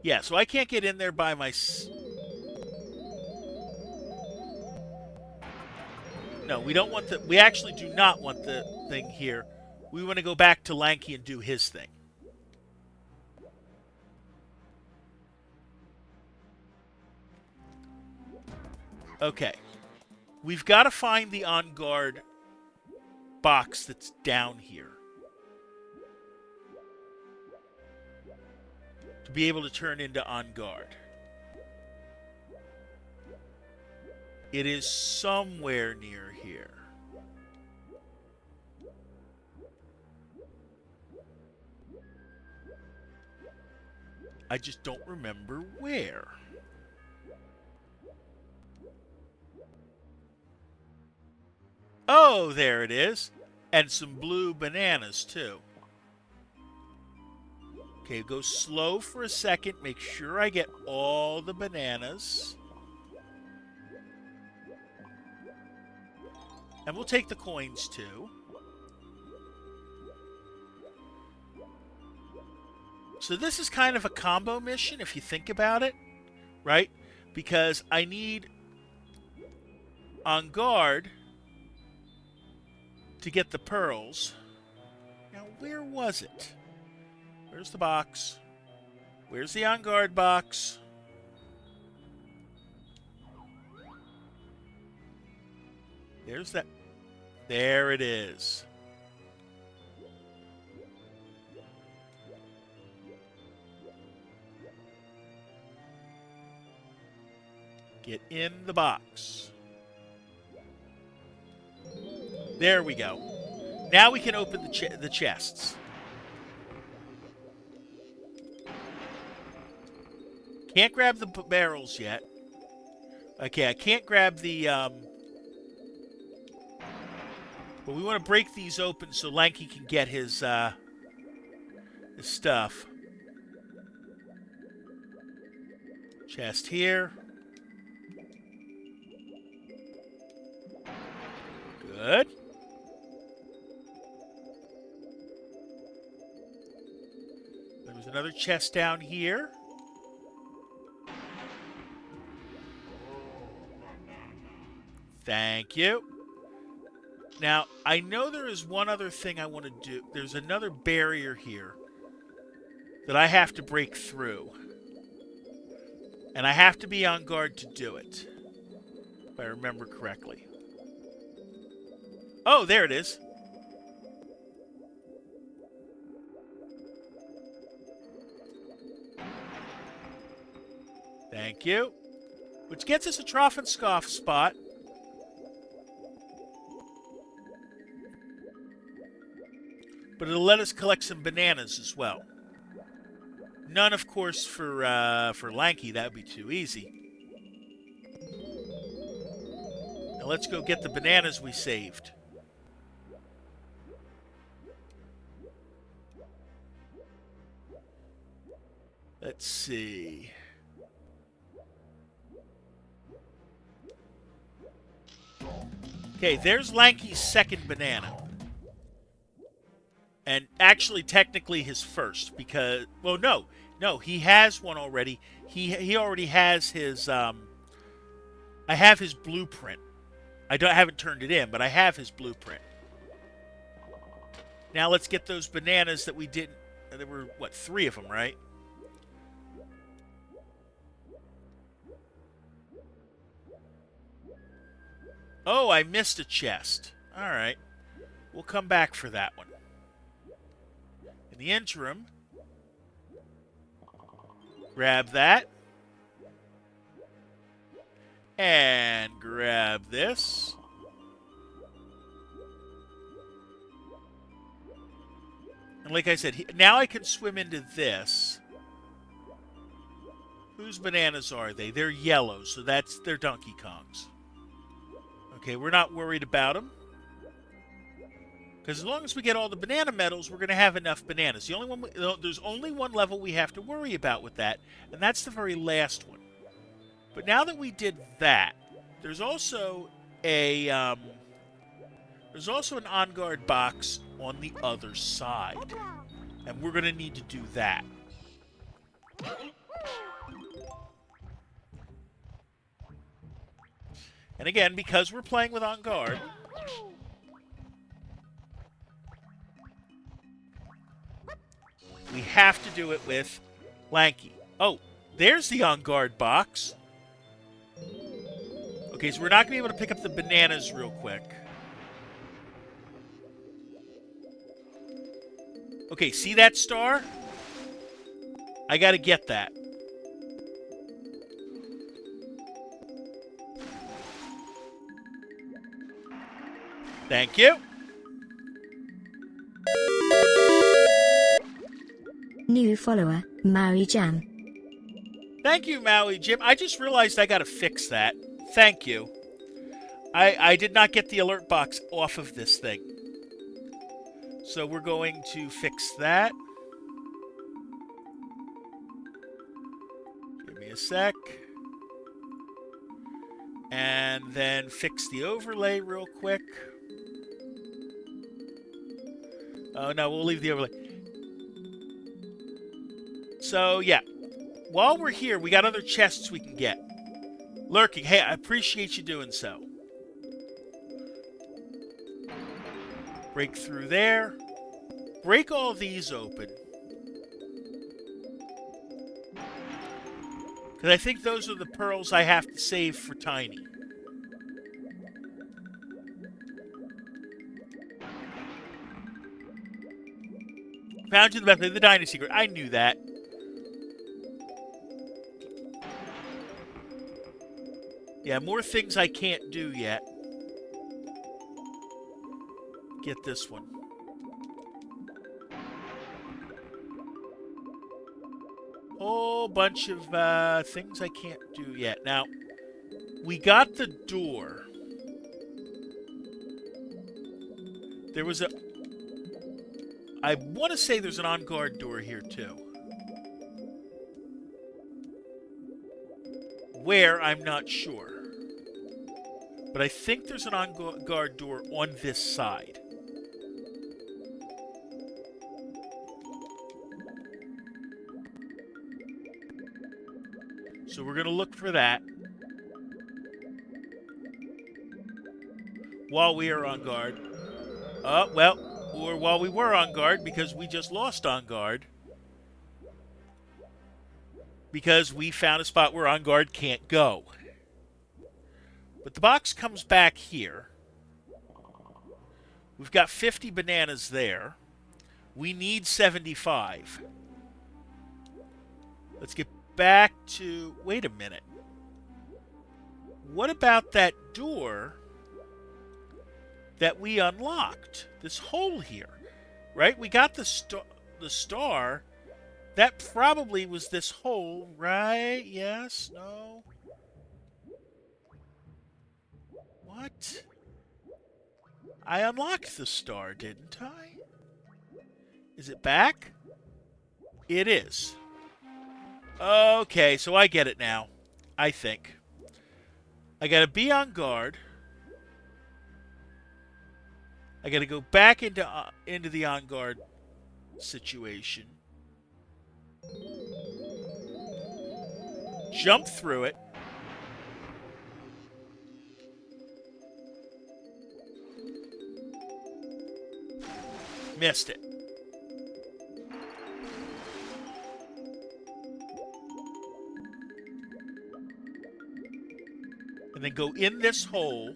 Speaker 1: Yeah, so I can't get in there by No, we don't want the... We actually do not want the thing here. We want to go back to Lanky and do his thing. Okay. We've got to find the on-guard box that's down here. To be able to turn into on-guard. It is somewhere near here. I just don't remember where. Oh, there it is. And some blue bananas, too. Okay, go slow for a second. Make sure I get all the bananas. And we'll take the coins, too. So this is kind of a combo mission, if you think about it. Right? Because I need on guard to get the pearls. Now, where was it? Where's the box? Where's the on guard box? There's that. There it is. Get in the box. There we go. Now we can open the chests. Can't grab the barrels yet. Okay, I can't grab the... But we want to break these open so Lanky can get his stuff. Chest here. Good. There was another chest down here. Thank you. Now, I know there is one other thing I want to do. There's another barrier here that I have to break through. And I have to be on guard to do it, if I remember correctly. Oh, there it is. Thank you. Which gets us a Trough and Scoff spot. But it'll let us collect some bananas as well. None, of course, for Lanky. That would be too easy. Now let's go get the bananas we saved. Let's see. Okay, there's Lanky's second banana. And actually, technically, his first, because... Well, no, he has one already. He already has his... I have his blueprint. I haven't turned it in, but I have his blueprint. Now let's get those bananas that we didn't... There were, what, 3 of them, right? Oh, I missed a chest. All right. We'll come back for that one. In the interim, grab that. And grab this. And like I said, now I can swim into this. Whose bananas are they? They're yellow, so they're Donkey Kong's. Okay, we're not worried about them. Because as long as we get all the banana medals, we're going to have enough bananas. There's only one level we have to worry about with that, and that's the very last one. But now that we did that, there's also an on-guard box on the other side. And we're going to need to do that. And again, because we're playing with on guard, we have to do it with Lanky. Oh, there's the on guard box. Okay, so we're not going to be able to pick up the bananas real quick. Okay, see that star? I got to get that. Thank you.
Speaker 3: New follower, Maui Jam.
Speaker 1: Thank you, Maui Jim. I just realized I got to fix that. Thank you. I did not get the alert box off of this thing. So we're going to fix that. Give me a sec. And then fix the overlay real quick. Oh, no, we'll leave the overlay. So, yeah. While we're here, we got other chests we can get. Lurking. Hey, I appreciate you doing so. Break through there. Break all these open. Because I think those are the pearls I have to save for Tiny. Found you the method of the Dynasty Secret. I knew that. Yeah, more things I can't do yet. Get this one. Whole bunch of things I can't do yet. Now, we got the door. There was I want to say there's an on-guard door here, too. Where, I'm not sure. But I think there's an on-guard door on this side. So we're going to look for that while we are on guard. Well, or while we were on guard, because we just lost on guard. Because we found a spot where on guard can't go. But the box comes back here. We've got 50 bananas there. We need 75. Let's get back to... Wait a minute. What about that door that we unlocked? This hole here, right? We got the star. That probably was this hole, right? Yes? No? What? I unlocked the star, didn't I? Is it back? It is. Okay, so I get it now. I think. I gotta be on guard. I gotta go back into the on guard situation. Jump through it. Missed it. And then go in this hole.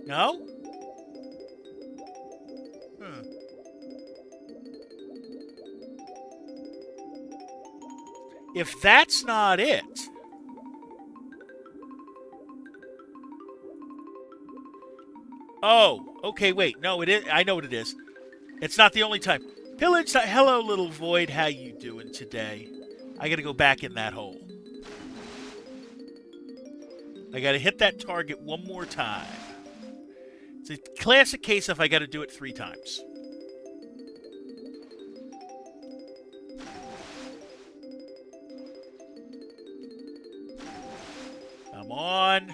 Speaker 1: No? If that's not it... Oh, okay, wait. No, it is. I know what it is. It's not the only time. Pillage, hello, little void. How you doing today? I gotta go back in that hole. I gotta hit that target one more time. It's a classic case if I gotta do it 3 times. Come on.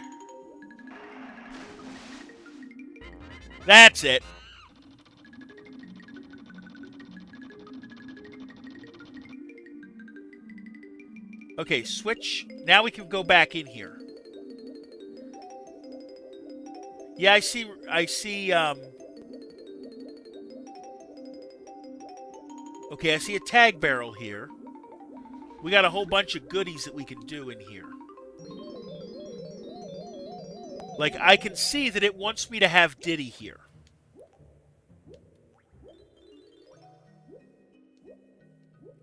Speaker 1: That's it. Okay, switch. Now we can go back in here. Yeah, I see, okay, I see a tag barrel here. We got a whole bunch of goodies that we can do in here. Like, I can see that it wants me to have Diddy here.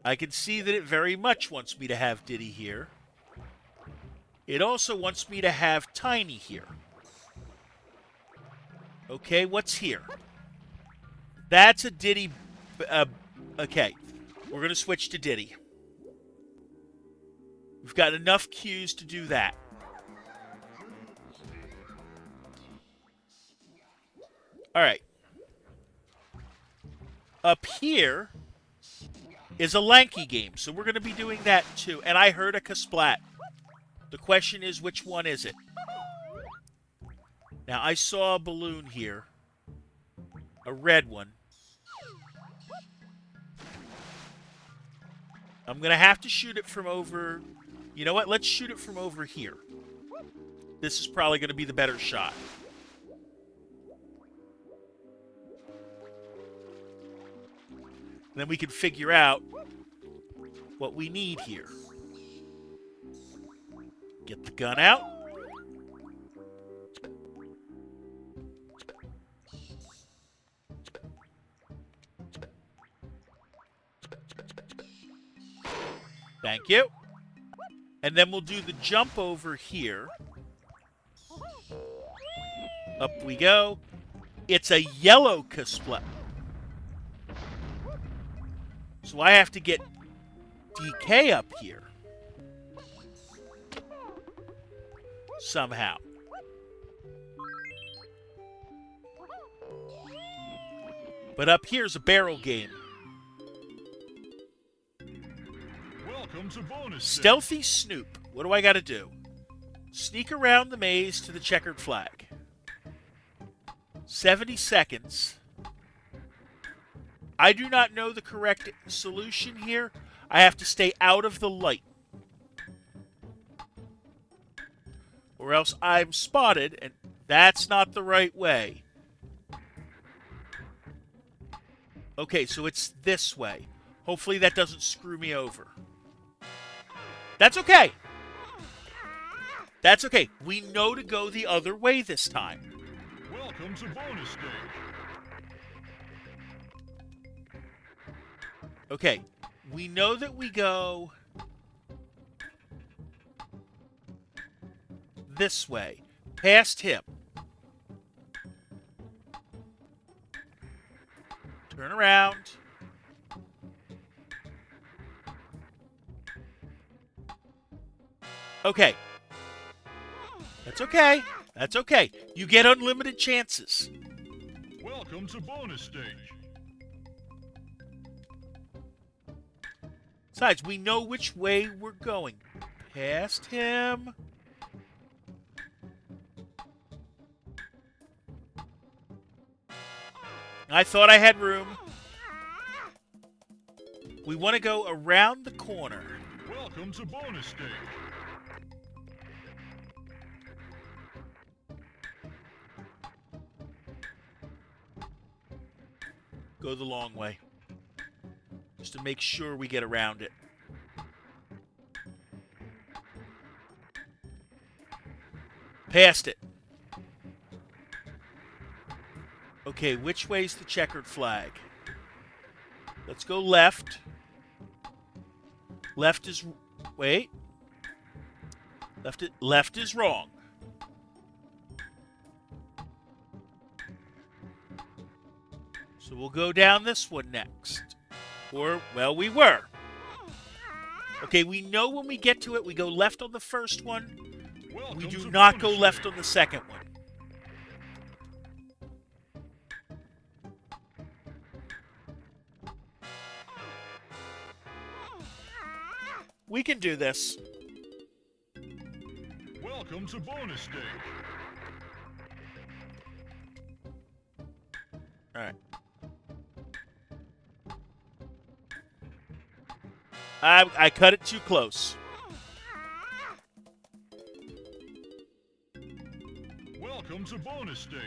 Speaker 1: I can see that it very much wants me to have Diddy here. It also wants me to have Tiny here. Okay, what's here? That's a Diddy... okay, we're going to switch to Diddy. We've got enough cues to do that. Alright. Up here is a lanky game, so we're going to be doing that too. And I heard a kasplat. The question is, which one is it? Now, I saw a balloon here. A red one. I'm going to have to shoot it from over... You know what? Let's shoot it from over here. This is probably going to be the better shot. Then we can figure out what we need here. Get the gun out. Thank you. And then we'll do the jump over here. Up we go. It's a yellow kasplat. So I have to get DK up here. Somehow. But up here's a barrel game.
Speaker 2: Welcome to bonus
Speaker 1: Stealthy Snoop. What do I got to do? Sneak around the maze to the checkered flag. 70 seconds. I do not know the correct solution here. I have to stay out of the light. Or else I'm spotted, and that's not the right way. Okay, so it's this way. Hopefully that doesn't screw me over. That's okay. That's okay. We know to go the other way this time.
Speaker 2: Welcome to bonus stage.
Speaker 1: Okay, we know that we go this way, past him. Turn around. Okay. That's okay. That's okay. You get unlimited chances.
Speaker 2: Welcome to bonus stage.
Speaker 1: Besides, we know which way we're going. Past him. I thought I had room. We want to go around the corner.
Speaker 2: Welcome to bonus stage.
Speaker 1: Go the long way. Just to make sure we get around it. Past it. Okay, which way's the checkered flag? Let's go left. Left is... Wait. Left is wrong. So we'll go down this one next. Or, well, we were. Okay, we know when we get to it, we go left on the first one. We do not go left on the second one. We can do this.
Speaker 2: Welcome to bonus stage.
Speaker 1: All right. I cut it too close.
Speaker 2: Welcome to bonus stage.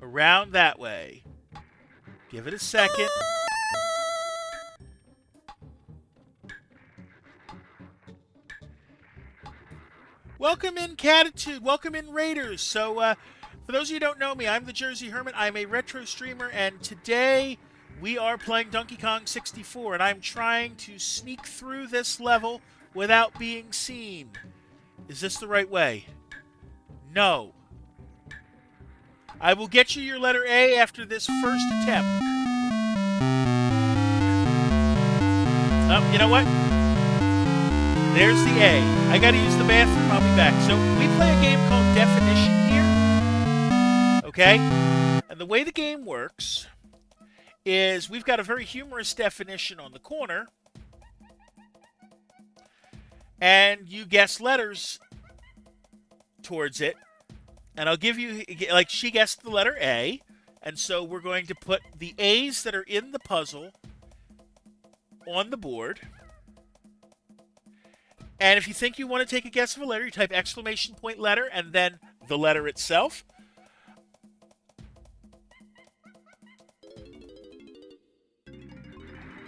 Speaker 1: Around that way. Give it a second. Welcome in, Catitude. Welcome in, Raiders. So, for those of you who don't know me, I'm the Jersey Hermit. I'm a retro streamer, and today we are playing Donkey Kong 64, and I'm trying to sneak through this level without being seen. Is this the right way? No. I will get you your letter A after this first attempt. You know what? There's the A. I gotta use the bathroom. I'll be back. So, we play a game called Definition here. Okay? And the way the game works is we've got a very humorous definition on the corner. And you guess letters towards it. And I'll give you, like, she guessed the letter A. And so we're going to put the A's that are in the puzzle on the board. And if you think you want to take a guess of a letter, you type exclamation point letter and then the letter itself.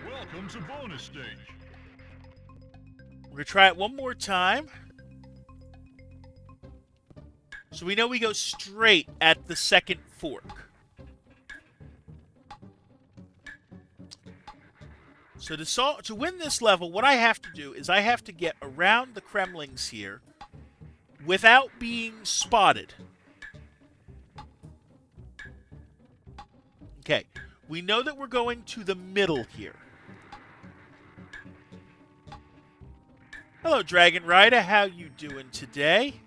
Speaker 2: Welcome to bonus stage.
Speaker 1: We're going to try it one more time. So we know we go straight at the second fork. So to win this level, what I have to do is I have to get around the Kremlings here without being spotted. Okay, we know that we're going to the middle here. Hello, Dragon Rider. How you doing today?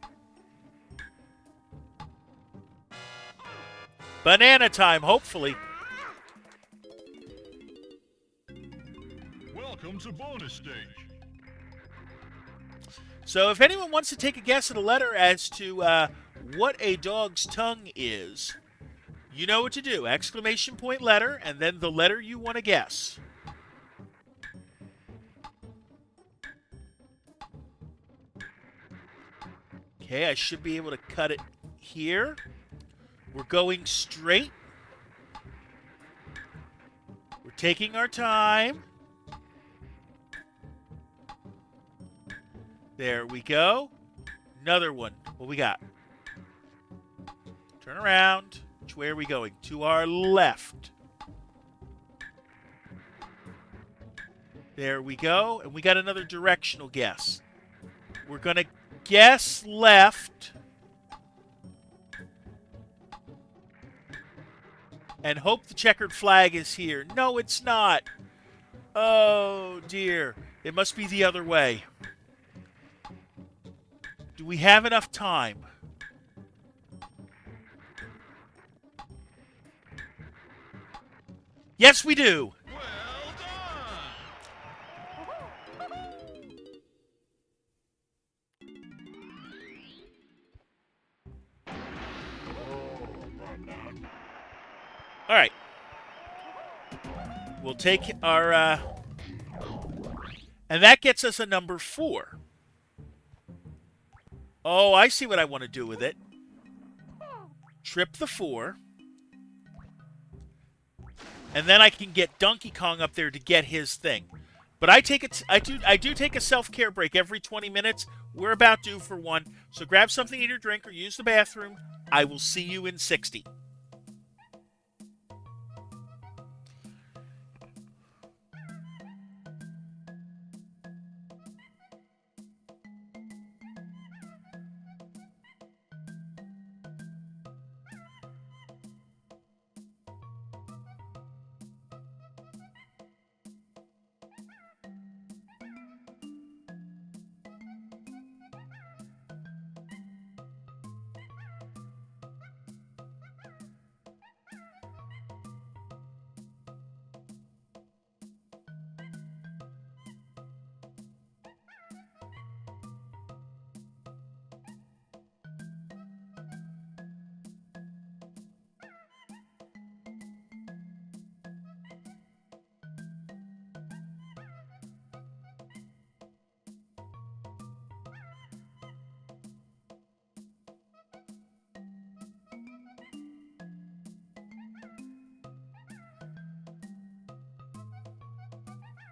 Speaker 1: Banana time, hopefully.
Speaker 2: Welcome to bonus stage.
Speaker 1: So if anyone wants to take a guess at a letter as to what a dog's tongue is, you know what to do. Exclamation point letter, and then the letter you want to guess. Okay, I should be able to cut it here. We're going straight. We're taking our time. There we go. Another one. What we got? Turn around. Which way are we going? To our left. There we go. And we got another directional guess. We're going to guess left. And hope the checkered flag is here. No, it's not. Oh, dear. It must be the other way. Do we have enough time? Yes, we do.
Speaker 2: Well done.
Speaker 1: All right. We'll take our... and that gets us a number 4. Oh, I see what I want to do with it. Trip the 4. And then I can get Donkey Kong up there to get his thing. But I do take a self-care break every 20 minutes. We're about due for one. So grab something to eat or drink or use the bathroom. I will see you in 60.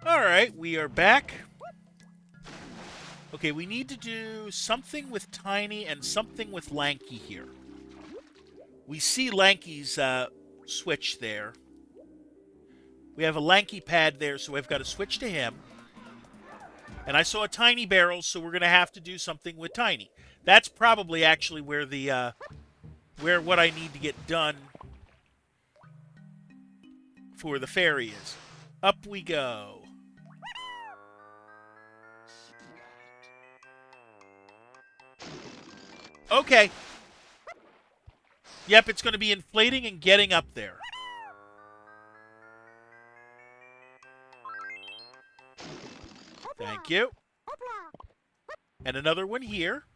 Speaker 1: All right, we are back. Okay, we need to do something with Tiny and something with Lanky here. We see Lanky's switch there. We have a Lanky pad there, so we've got to switch to him. And I saw a Tiny barrel, so we're going to have to do something with Tiny. That's probably actually where the where what I need to get done for the fairy is. Up we go. Okay. Yep, it's going to be inflating and getting up there. Thank you. And another one here.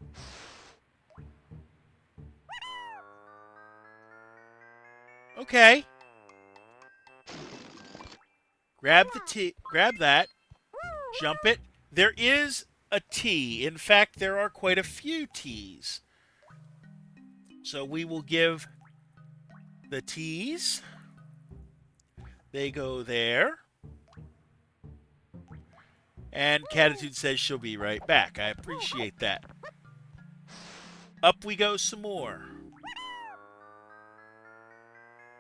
Speaker 1: Okay. Grab the T. Grab that. Jump it. There is a T. In fact, there are quite a few T's. So we will give the T's. They go there. And Catitude says she'll be right back. I appreciate that. Up we go some more.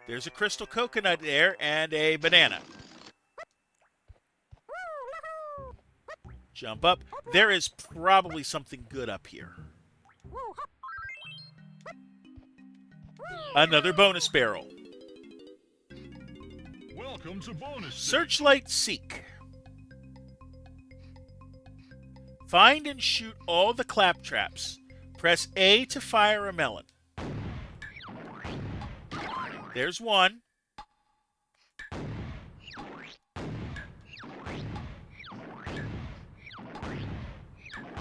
Speaker 1: There's a crystal coconut there and a banana. Jump up. There is probably something good up here. Another bonus barrel.
Speaker 2: Welcome to bonus.
Speaker 1: Searchlight Seek. Find and shoot all the claptraps. Press A to fire a melon. There's one.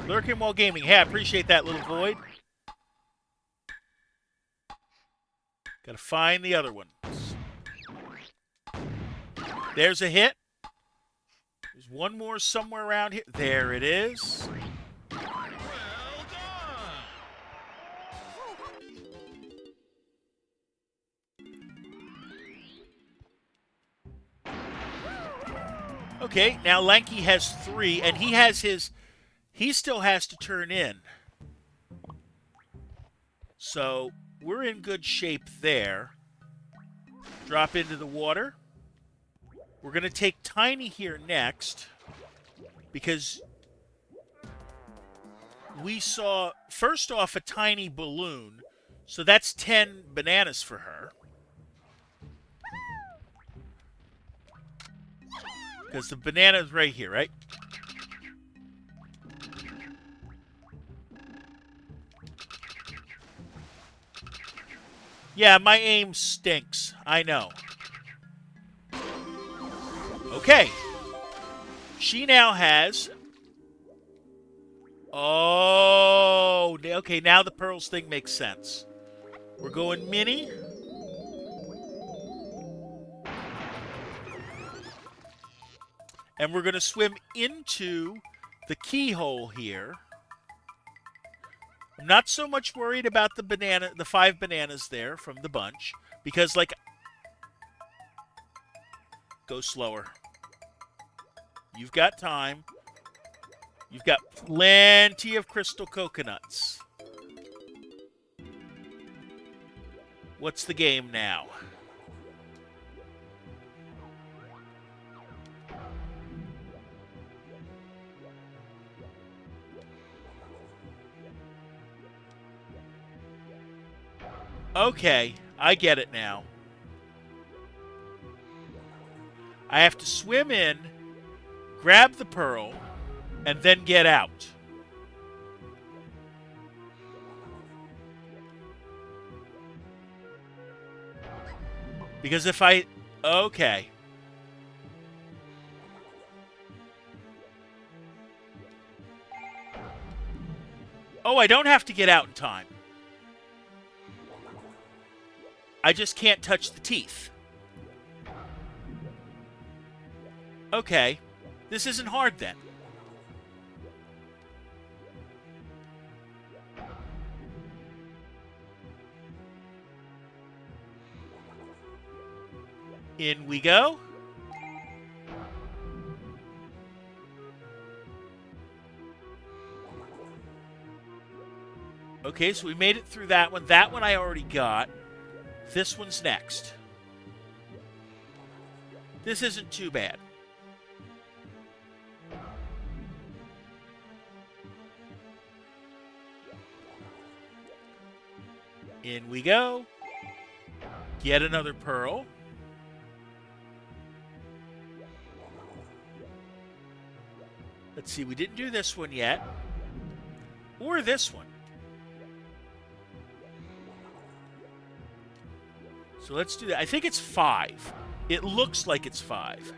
Speaker 1: Lurking while gaming. Hey, I appreciate that, little void. Gotta find the other ones. There's a hit. There's one more somewhere around here. There it is. Okay, now Lanky has 3, and he has his... He still has to turn in. So, we're in good shape there. Drop into the water. We're going to take Tiny here next. Because we saw, first off, a tiny balloon. So that's 10 bananas for her. Because the banana's right here, right? Yeah, my aim stinks. I know. Okay. She now has... Oh, okay, now the pearls thing makes sense. We're going mini. And we're going to swim into the keyhole here. I'm not so much worried about the 5 bananas there from the bunch. Because, like... Go slower. You've got time. You've got plenty of crystal coconuts. What's the game now? Okay, I get it now. I have to swim in, grab the pearl, and then get out. Because if I... Okay. Oh, I don't have to get out in time. I just can't touch the teeth. Okay. This isn't hard then. In we go. Okay, so we made it through that one. That one I already got. This one's next. This isn't too bad. In we go. Get another pearl. Let's see, we didn't do this one yet. Or this one. So let's do that. I think it's 5. It looks like it's 5.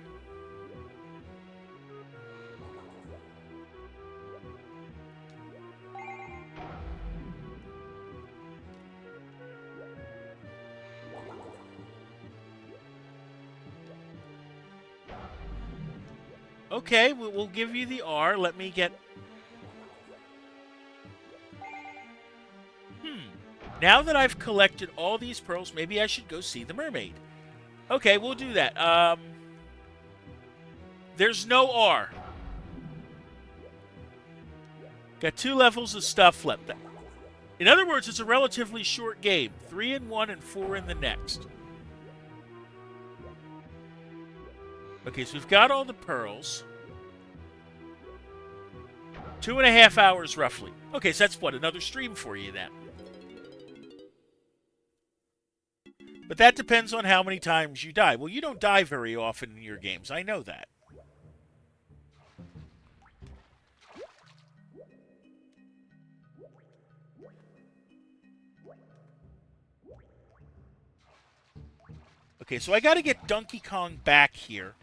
Speaker 1: Okay, we'll give you the R. Let me get... Now that I've collected all these pearls, maybe I should go see the mermaid. Okay, we'll do that. There's no R. Got 2 levels of stuff left. In other words, it's a relatively short game. 3 in one and 4 in the next. Okay, so we've got all the pearls. 2.5 hours, roughly. Okay, so that's what? Another stream for you, then. But that depends on how many times you die. Well, you don't die very often in your games. I know that. Okay, so I got to get Donkey Kong back here.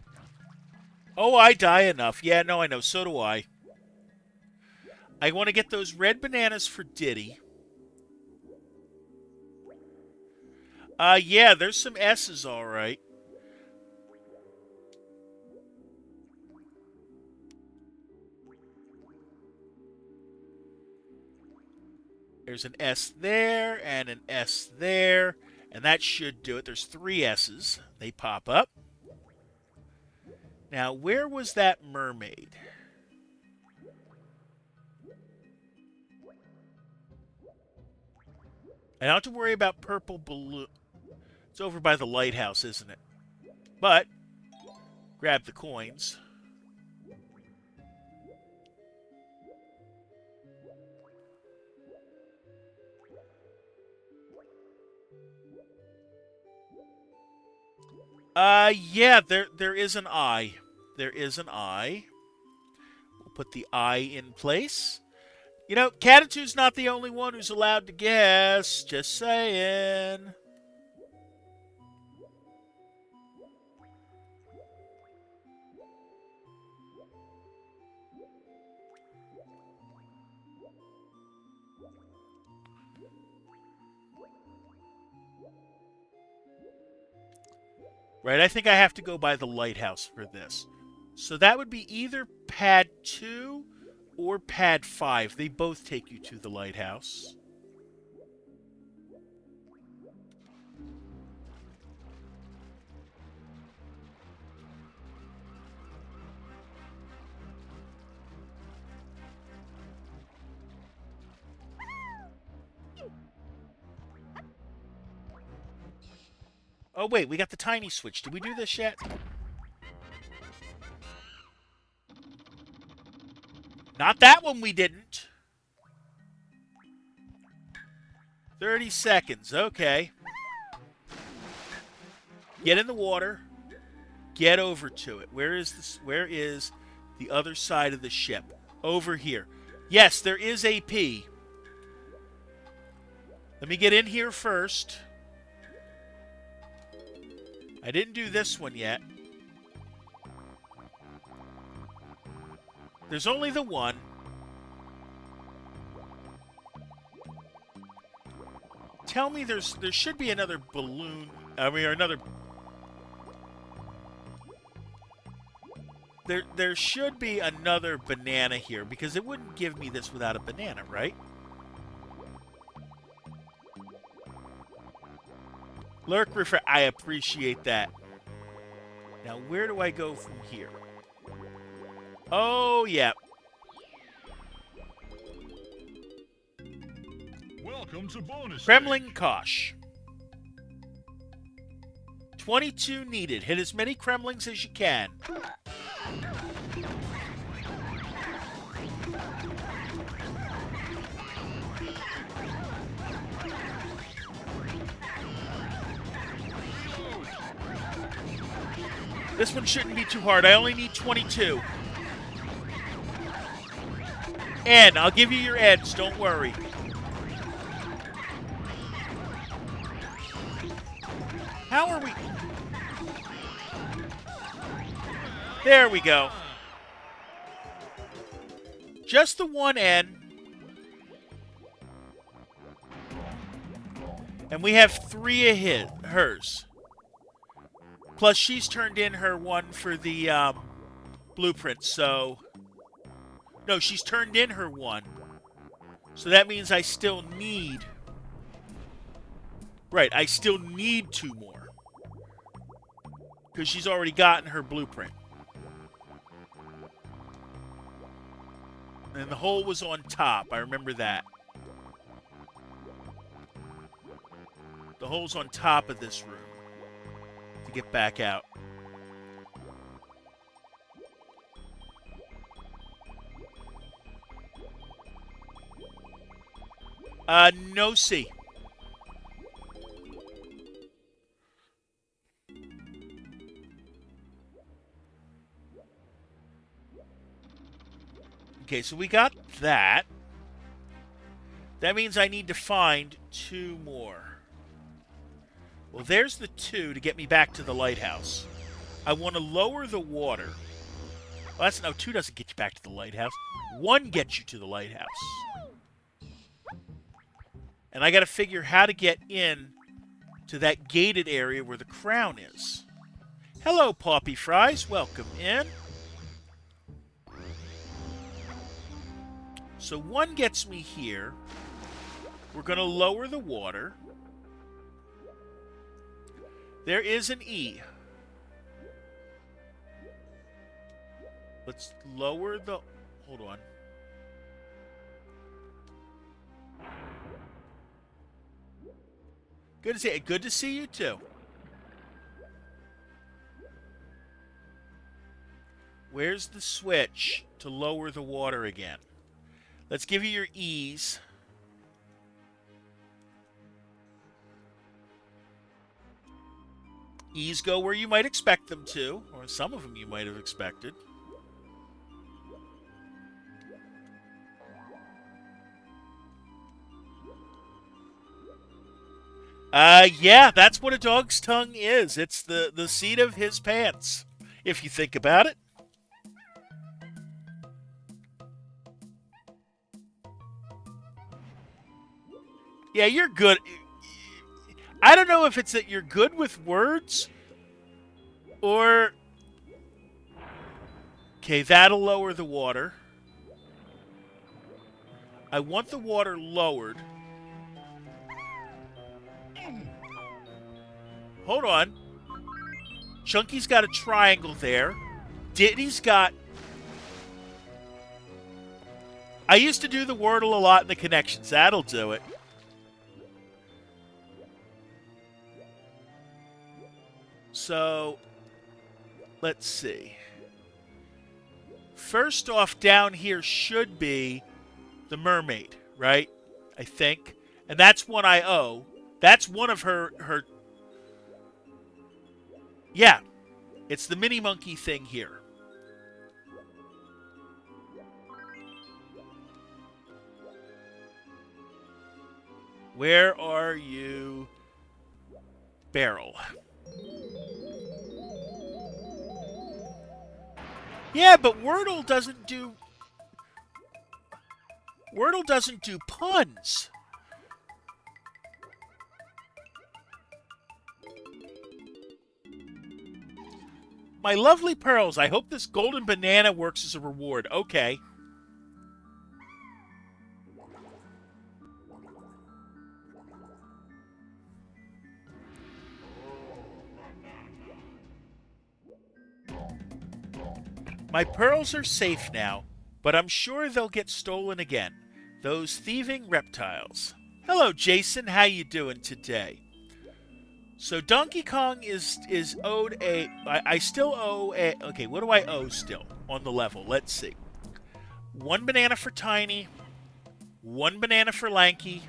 Speaker 1: Oh, I die enough. Yeah, no, I know. So do I. I want to get those red bananas for Diddy. Yeah, there's some S's, all right. There's an S there and an S there, and that should do it. There's 3 S's. They pop up. Now, where was that mermaid? I don't have to worry about purple balloon. It's over by the lighthouse, isn't it? But, grab the coins. Yeah, there is an I. There is an I. We'll put the I in place. You know, Catitude's not the only one who's allowed to guess. Just saying. Right, I think I have to go by the lighthouse for this. So that would be either pad 2 or pad 5. They both take you to the lighthouse. Oh, wait, we got the tiny switch. Did we do this yet? Not that one we didn't. 30 seconds. Okay. Get in the water. Get over to it. Where is this? Where is the other side of the ship? Over here. Yes, there is AP. Let me get in here first. I didn't do this one yet. There's only the one. Tell me there should be another balloon. Or another. There should be another banana here because it wouldn't give me this without a banana, right? Lurk Refer, I appreciate that. Now, where do I go from here? Oh, yeah.
Speaker 2: Welcome to bonus.
Speaker 1: Kremling Kosh. 22 needed. Hit as many Kremlings as you can. This one shouldn't be too hard. I only need 22. N, I'll give you your N's. Don't worry. How are we? There we go. Just the one N. And we have 3 of hers. Plus, she's turned in her one for the blueprint, so... No, she's turned in her one. So that means I still need... Right, I still need 2 more. Because she's already gotten her blueprint. And the hole was on top. I remember that. The hole's on top of this room. To get back out. No C. Okay, so we got that. That means I need to find 2 more. Well, there's the 2 to get me back to the lighthouse. I want to lower the water. Well, that's no, 2 doesn't get you back to the lighthouse. 1 gets you to the lighthouse. And I got to figure how to get in to that gated area where the crown is. Hello, Poppy Fries. Welcome in. So 1 gets me here. We're going to lower the water. There is an E. Let's lower the... Hold on. Good to see you too. Where's the switch to lower the water again? Let's give you your E's. E's go where you might expect them to, or some of them you might have expected. Yeah, that's what a dog's tongue is. It's the seat of his pants, if you think about it. Yeah, you're good. I don't know if it's that you're good with words or... Okay, that'll lower the water. I want the water lowered. Hold on. Chunky's got a triangle there. Diddy's got... I used to do the Wordle a lot in the connections. That'll do it. So, let's see. First off, down here should be the mermaid, right? I think. And that's one I owe. That's one of her... Yeah. It's the mini monkey thing here. Where are you? Barrel. Yeah, but Wordle doesn't do puns. My lovely pearls, I hope this golden banana works as a reward. Okay. My pearls are safe now, but I'm sure they'll get stolen again. Those thieving reptiles. Hello, Jason. How you doing today? So Donkey Kong is owed a... I still owe a... Okay, what do I owe still on the level? Let's see. 1 banana for Tiny. 1 banana for Lanky.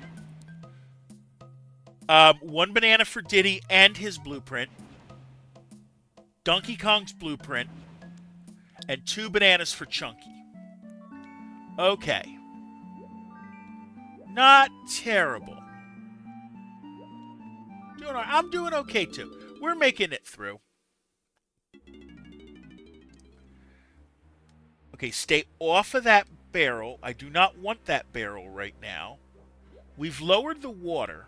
Speaker 1: 1 banana for Diddy and his blueprint. Donkey Kong's blueprint. And 2 bananas for Chunky. Okay. Not terrible. I'm doing okay too. We're making it through. Okay, stay off of that barrel. I do not want that barrel right now. We've lowered the water.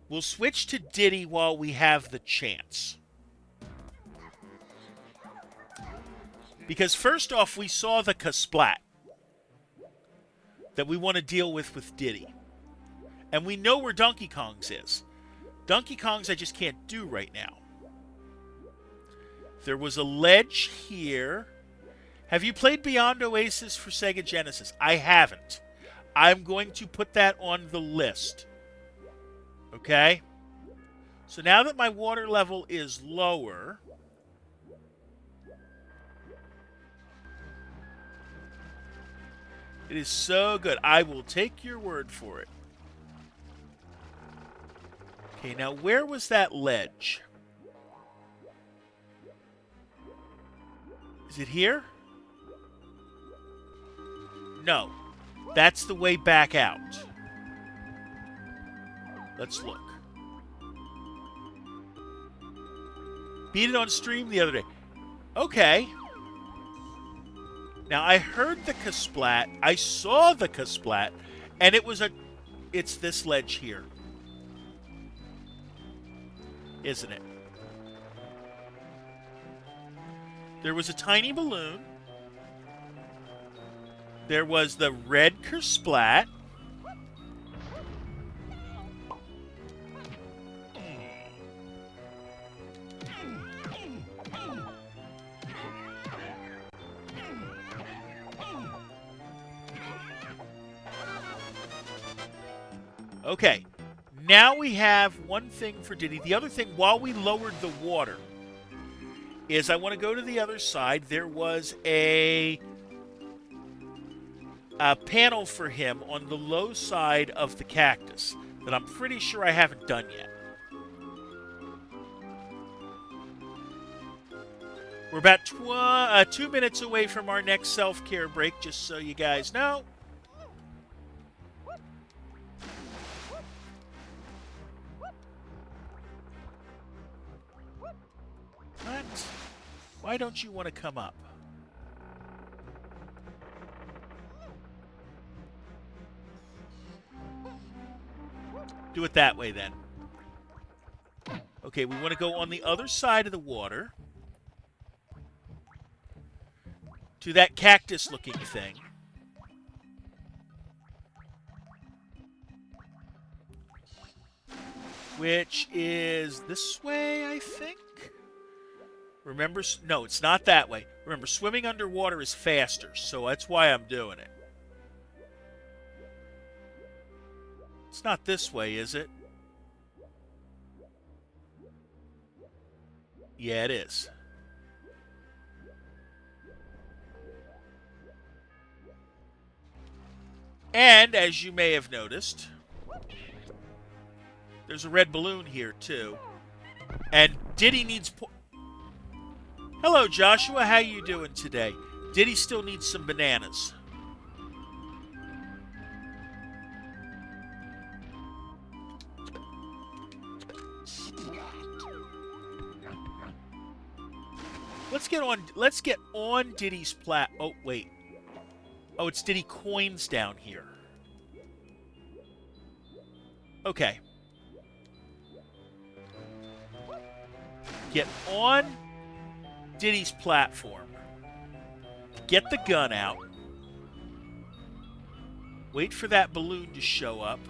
Speaker 1: We'll switch to Diddy while we have the chance. Because first off, we saw the Kasplat that we want to deal with Diddy. And we know where Donkey Kong's is. Donkey Kong's I just can't do right now. There was a ledge here. Have you played Beyond Oasis for Sega Genesis? I haven't. I'm going to put that on the list. Okay? So now that my water level is lower... It is so good. I will take your word for it. Okay, now where was that ledge? Is it here? No. That's the way back out. Let's look. Beat it on stream the other day. Okay. Now, I heard the kasplat. I saw the kasplat. And it's this ledge here. Isn't it? There was a tiny balloon. There was the red kersplat. Okay. Now we have one thing for Diddy. The other thing, while we lowered the water, is I want to go to the other side. There was a panel for him on the low side of the cactus that I'm pretty sure I haven't done yet. We're about 2 minutes away from our next self-care break, just so you guys know. What? Why don't you want to come up? Do it that way then. Okay, we want to go on the other side of the water to that cactus-looking thing. Which is this way, I think? Remember, no, it's not that way. Remember, swimming underwater is faster, so that's why I'm doing it. It's not this way, is it? Yeah, it is. And, as you may have noticed, there's a red balloon here, too. And Diddy needs... Hello, Joshua. How you doing today? Diddy still needs some bananas. Let's get on Diddy's plat. Oh, wait. Oh, it's Diddy coins down here. Okay. Get on Diddy's platform. Get the gun out. Wait for that balloon to show up.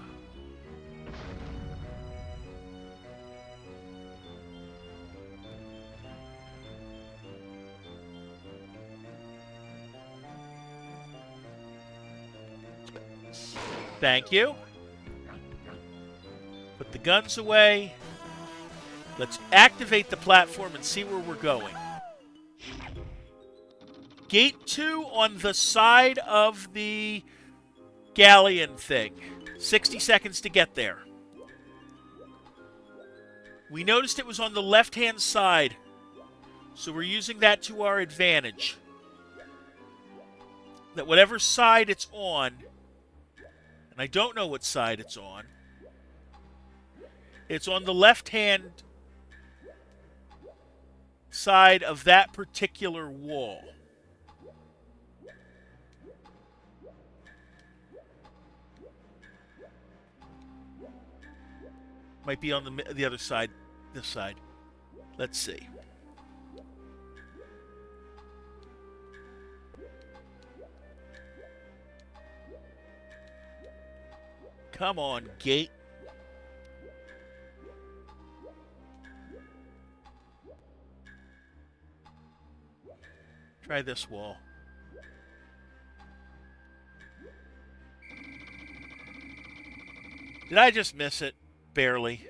Speaker 1: Thank you. Put the guns away. Let's activate the platform and see where we're going. Gate 2 on the side of the galleon thing. 60 seconds to get there. We noticed it was on the left-hand side, so we're using that to our advantage. That whatever side it's on, and I don't know what side it's on the left-hand side of that particular wall. Might be on the other side, this side. Let's see. Come on, gate. Try this wall. Did I just miss it? Barely.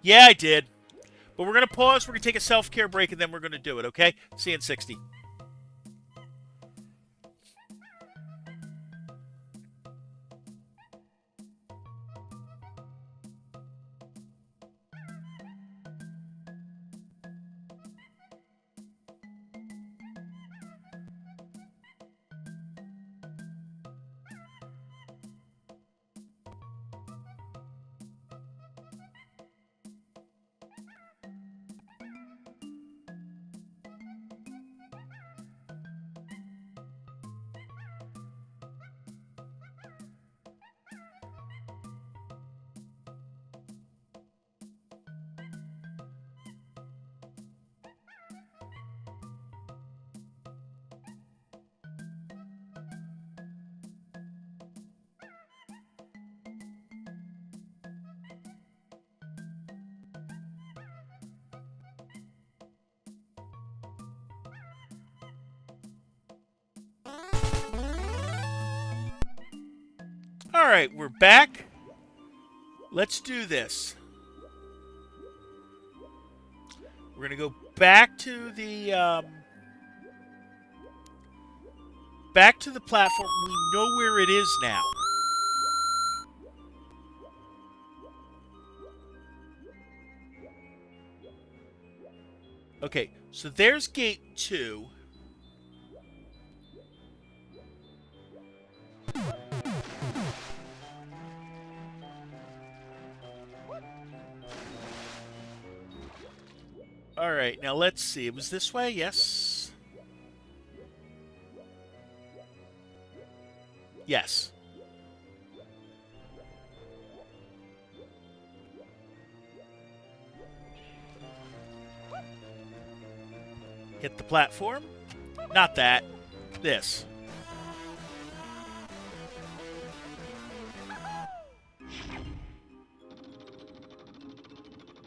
Speaker 1: Yeah, I did. But we're going to pause. We're going to take a self-care break, and then we're going to do it, okay? See you in 60. Alright, we're back. Let's do this. We're going to go back to the platform. We know where it is now. Okay, so there's gate 2. Alright, now let's see. It was this way? Yes. Yes. Hit the platform. Not that. This.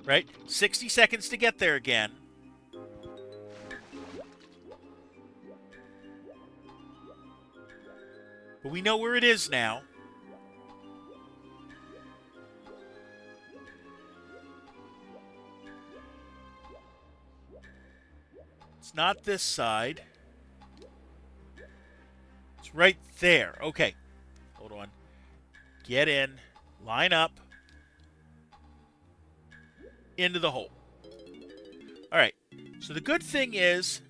Speaker 1: Right? 60 seconds to get there again. But we know where it is now. It's not this side. It's right there. Okay. Hold on. Get in. Line up. Into the hole. Alright. So the good thing is...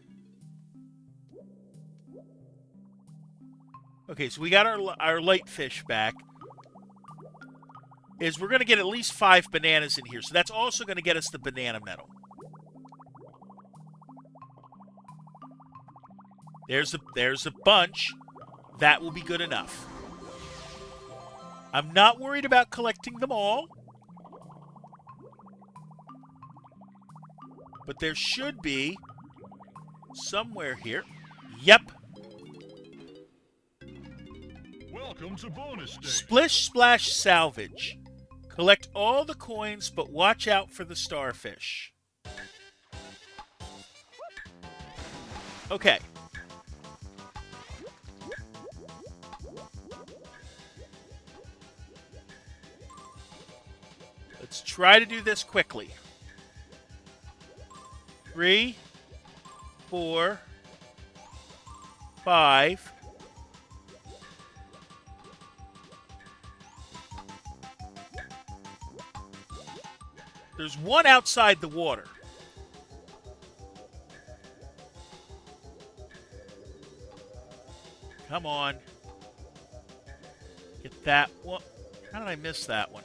Speaker 1: Okay, so we got our light fish back. Is we're going to get at least 5 bananas in here. So that's also going to get us the banana medal. There's a bunch. That will be good enough. I'm not worried about collecting them all. But there should be somewhere here. Yep.
Speaker 2: Welcome to bonus stage.
Speaker 1: Splish Splash Salvage. Collect all the coins, but watch out for the starfish. Okay. Let's try to do this quickly. 3, 4, 5. There's one outside the water. Come on. Get that one. How did I miss that one?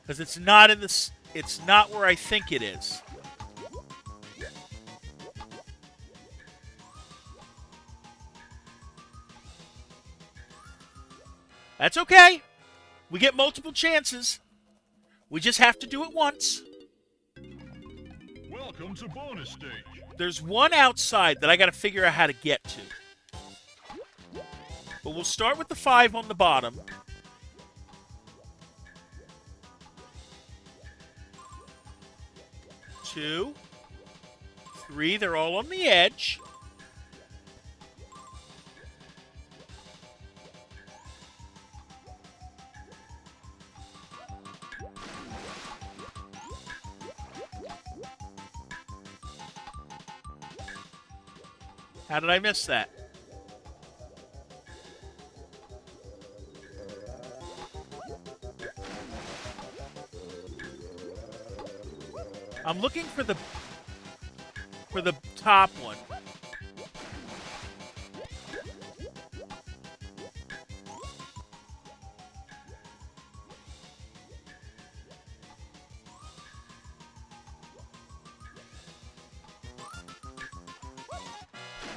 Speaker 1: Because it's not in this. It's not where I think it is. That's okay. We get multiple chances. We just have to do it once.
Speaker 2: Welcome to bonus stage.
Speaker 1: There's one outside that I got to figure out how to get to. But we'll start with the 5 on the bottom. Two, 3, they're all on the edge. How did I miss that? I'm looking for the top one.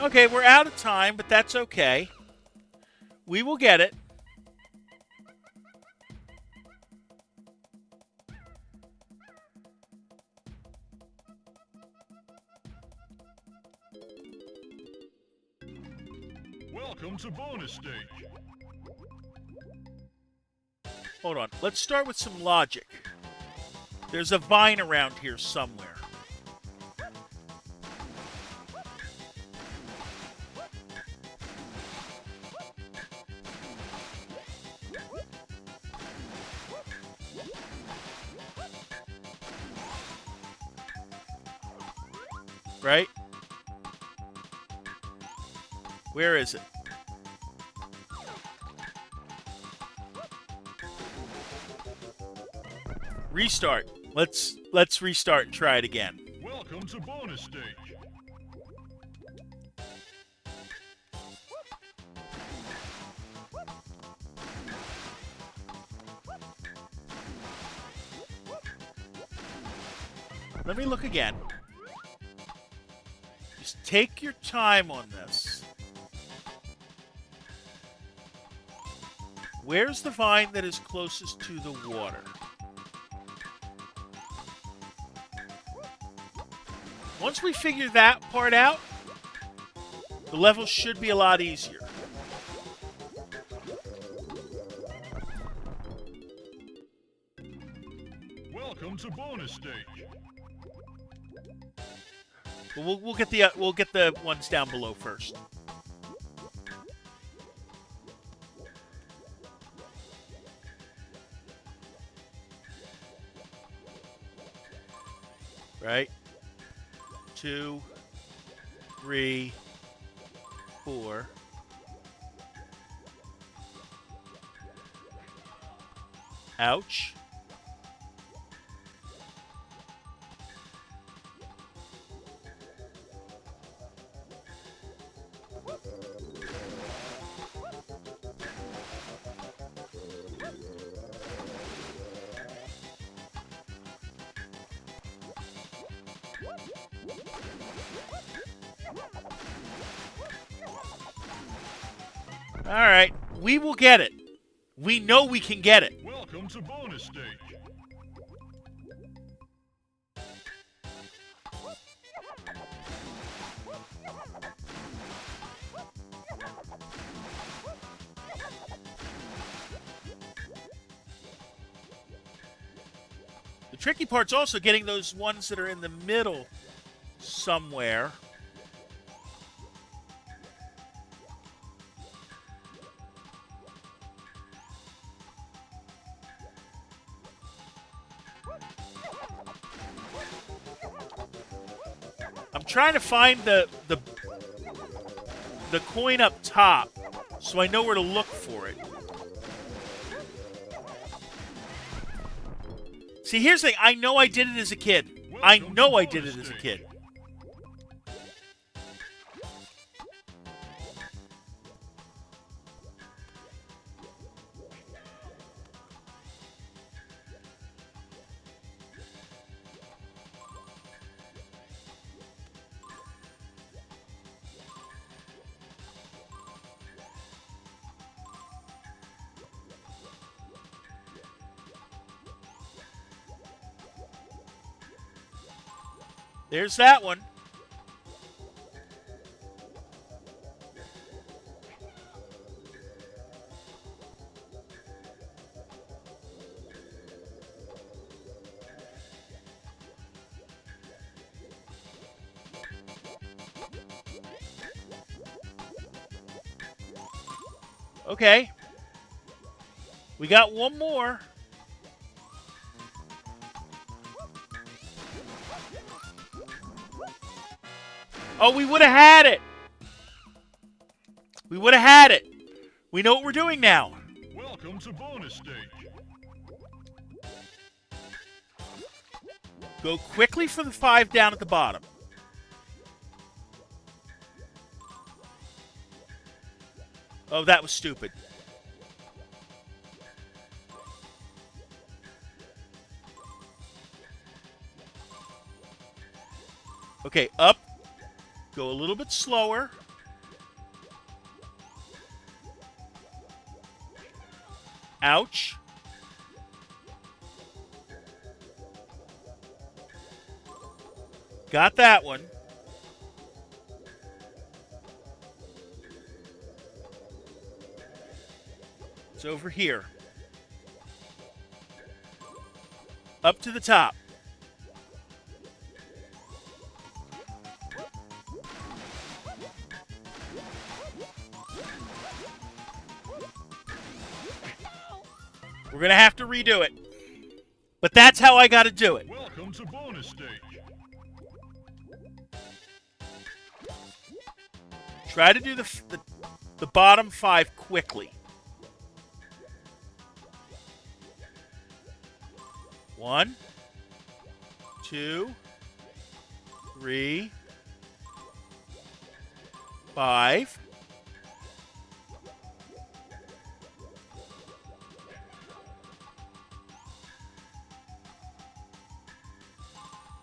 Speaker 1: Okay, we're out of time, but that's okay. We will get it.
Speaker 2: Welcome to bonus stage.
Speaker 1: Hold on. Let's start with some logic. There's a vine around here somewhere. Right? Where is it? Restart. Let's restart and try it again.
Speaker 2: Welcome to bonus stage.
Speaker 1: Let me look again. Just take your time on this. Where's the vine that is closest to the water? Once we figure that part out, the level should be a lot easier.
Speaker 2: Welcome to bonus stage.
Speaker 1: But we'll get the ones down below first. Right? 2, 3, 4. Ouch. All right, we will get it. We know we can get it.
Speaker 2: Welcome to bonus stage.
Speaker 1: The tricky part's also getting those ones that are in the middle somewhere. I'm trying to find the coin up top so I know where to look for it. See, here's the thing. I know I did it as a kid. I know I did it as a kid. There's that one. Okay. We got one more. Oh, we would have had it. We would have had it. We know what we're doing now.
Speaker 2: Welcome to bonus stage.
Speaker 1: Go quickly for the 5 down at the bottom. Oh, that was stupid. Okay, up. Go a little bit slower. Ouch. Got that one. It's over here. Up to the top. We're going to have to redo it. But that's how I got to do it.
Speaker 2: Welcome to bonus stage.
Speaker 1: Try to do the bottom 5 quickly. 1, 2, 3, 5.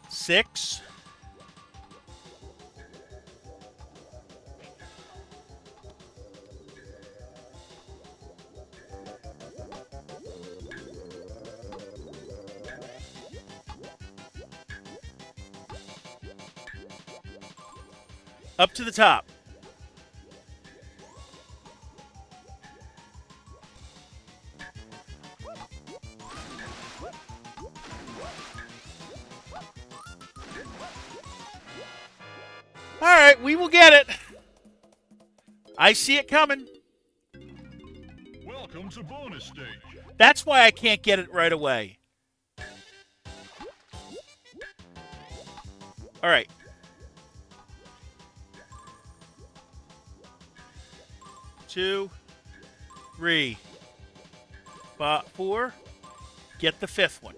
Speaker 1: 6. 'Up to the top. All right, we will get it. I see it coming.
Speaker 2: Welcome to bonus stage.
Speaker 1: That's why I can't get it right away. All right. Two, 3, 4. Get the 5th one.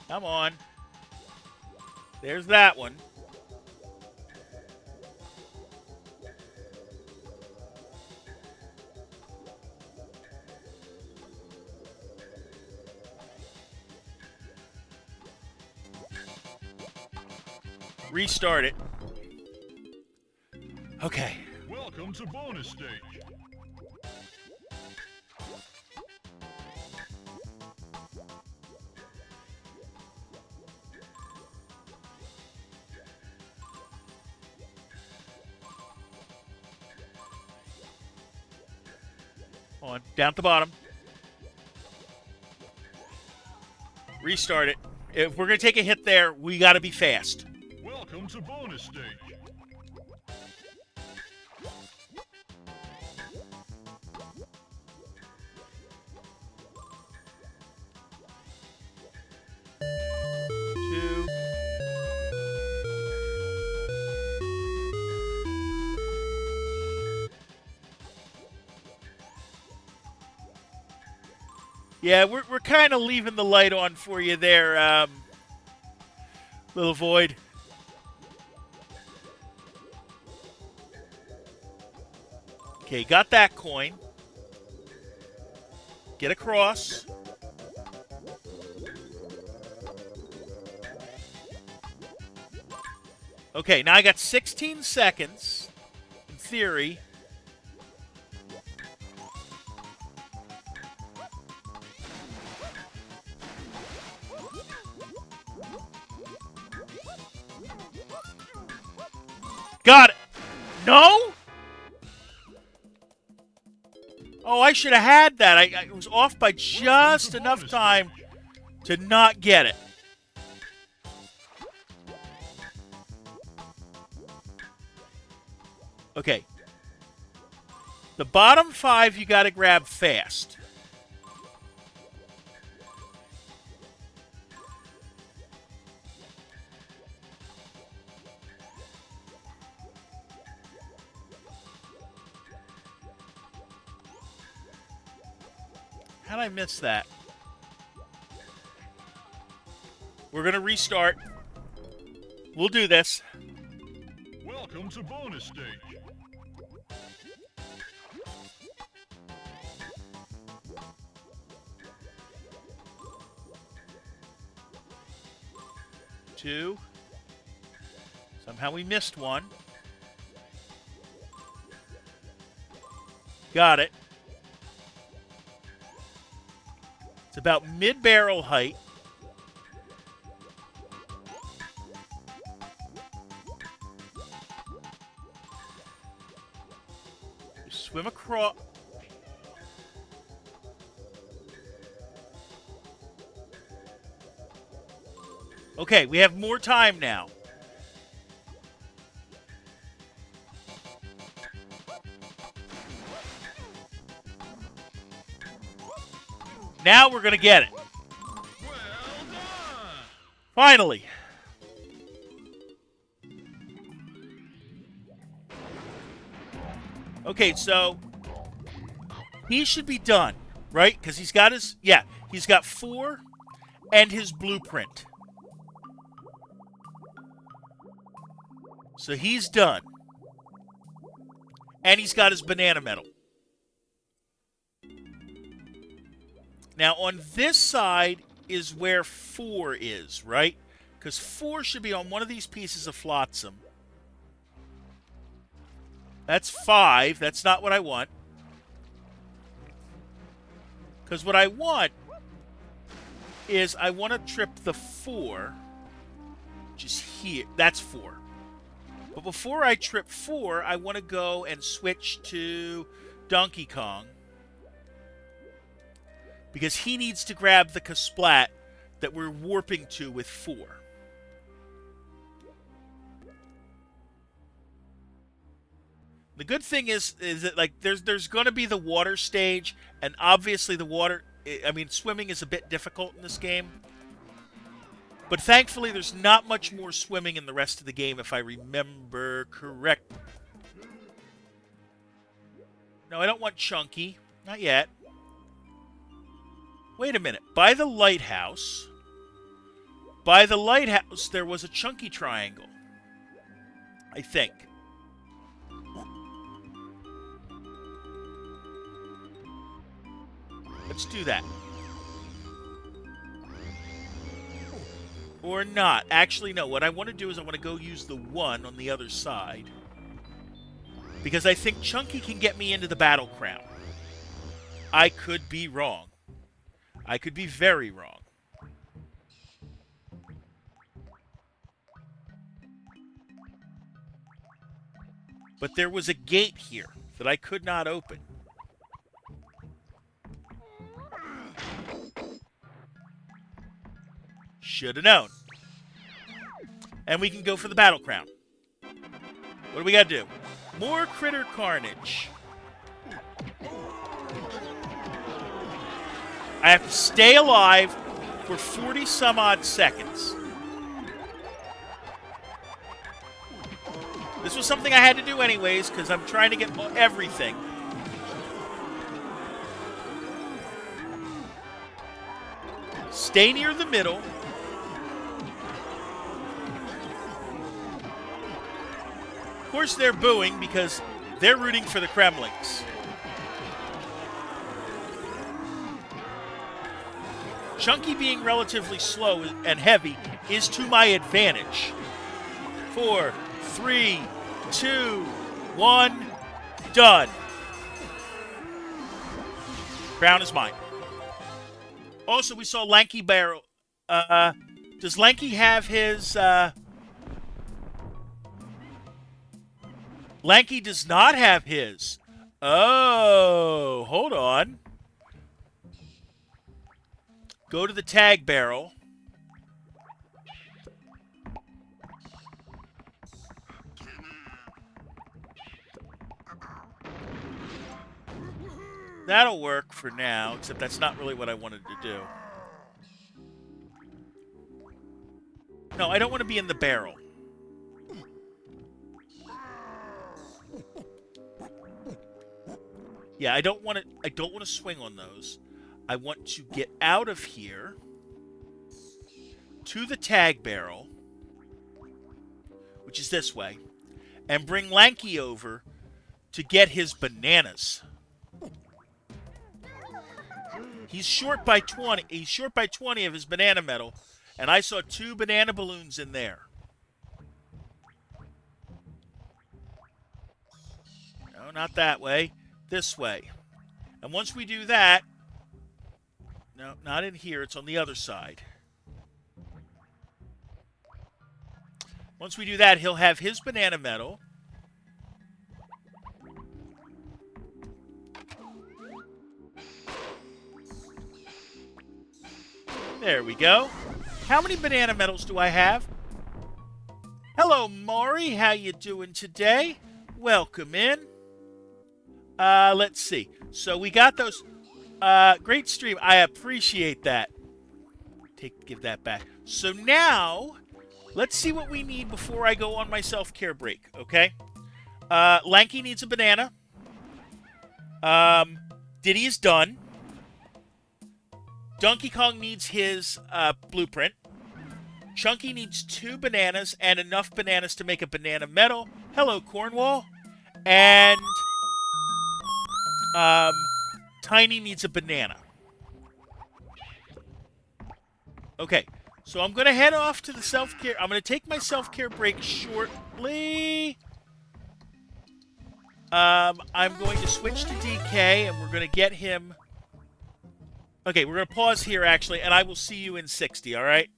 Speaker 1: Come on. There's that one. Restart it. Okay.
Speaker 2: Welcome to bonus stage.
Speaker 1: On. Down at the bottom. Restart it. If we're going to take a hit there, we got to be fast.
Speaker 2: Welcome to bonus stage.
Speaker 1: Two. Yeah, we're kind of leaving the light on for you there, Little Void. Okay, got that coin. Get across. Okay, now I got 16 seconds, in theory. Got it. No? Oh, I should have had that. I was off by just enough time to not get it. Okay. The bottom 5 you got to grab fast. How'd I miss that? We're going to restart. We'll do this.
Speaker 2: Welcome to bonus stage.
Speaker 1: Two. Somehow we missed one. Got it. It's about mid-barrel height. You swim across. Okay, we have more time now. Now we're going to get it.
Speaker 2: Well done!
Speaker 1: Finally. Okay, so he should be done, right? Because he's got his... Yeah, he's got 4 and his blueprint. So he's done. And he's got his banana medal. Now, on this side is where 4 is, right? Because 4 should be on one of these pieces of flotsam. That's 5. That's not what I want. Because what I want is I want to trip the 4, which is here. That's 4. But before I trip 4, I want to go and switch to Donkey Kong. Because he needs to grab the Kasplat that we're warping to with 4. The good thing is that like there's going to be the water stage, and obviously the water, I mean, swimming is a bit difficult in this game. But thankfully there's not much more swimming in the rest of the game if I remember correct. No, I don't want Chunky. Not yet. Wait a minute. By the lighthouse, there was a Chunky triangle. I think. Let's do that. Or not. Actually, no. What I want to do is I want to go use the 1 on the other side. Because I think Chunky can get me into the Battle Crown. I could be wrong. I could be very wrong. But there was a gate here that I could not open. Should have known. And we can go for the Battle Crown. What do we got to do? More critter carnage. I have to stay alive for 40 some odd seconds. This was something I had to do anyways because I'm trying to get everything. Stay near the middle. Of course they're booing because they're rooting for the Kremlings. Chunky being relatively slow and heavy is to my advantage. 4, 3, 2, 1, done. Crown is mine. Also, we saw Lanky Barrel. Does Lanky have his... Lanky does not have his. Oh, hold on. Go to the tag barrel. That'll work for now, except that's not really what I wanted to do. No, I don't want to be in the barrel. Yeah, I don't want to swing on those. I want to get out of here to the tag barrel, which is this way, and bring Lanky over to get his bananas. He's short by 20. He's short by 20 of his banana medal, and I saw 2 banana balloons in there. No, not that way. This way. And once we do that, no, not in here. It's on the other side. Once we do that, he'll have his banana medal. There we go. How many banana medals do I have? Hello, Maury. How you doing today? Welcome in. Let's see. So we got those. Great stream. I appreciate that. Give that back. So now, let's see what we need before I go on my self-care break, okay? Lanky needs a banana. Diddy is done. Donkey Kong needs his blueprint. Chunky needs 2 bananas and enough bananas to make a banana medal. Hello, Cornwall. And Tiny needs a banana. Okay, so I'm going to head off to the self-care. I'm going to take my self-care break shortly. I'm going to switch to DK, and we're going to get him... Okay, we're going to pause here, actually, and I will see you in 60, all right?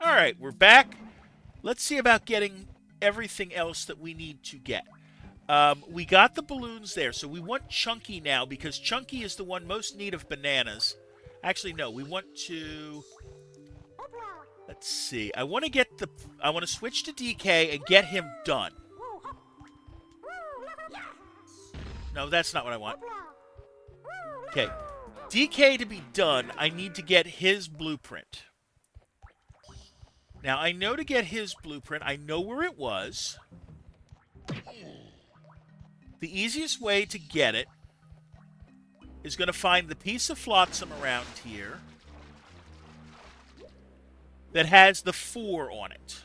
Speaker 1: All right, we're back. Let's see about getting everything else that we need to get. We got the balloons there, so we want Chunky now because Chunky is the one most in need of bananas. Actually, no, we want to... Let's see. I want to switch to DK and get him done. No, that's not what I want. Okay. DK to be done, I need to get his blueprint. Now, I know to get his blueprint, I know where it was. The easiest way to get it is going to find the piece of flotsam around here that has the 4 on it.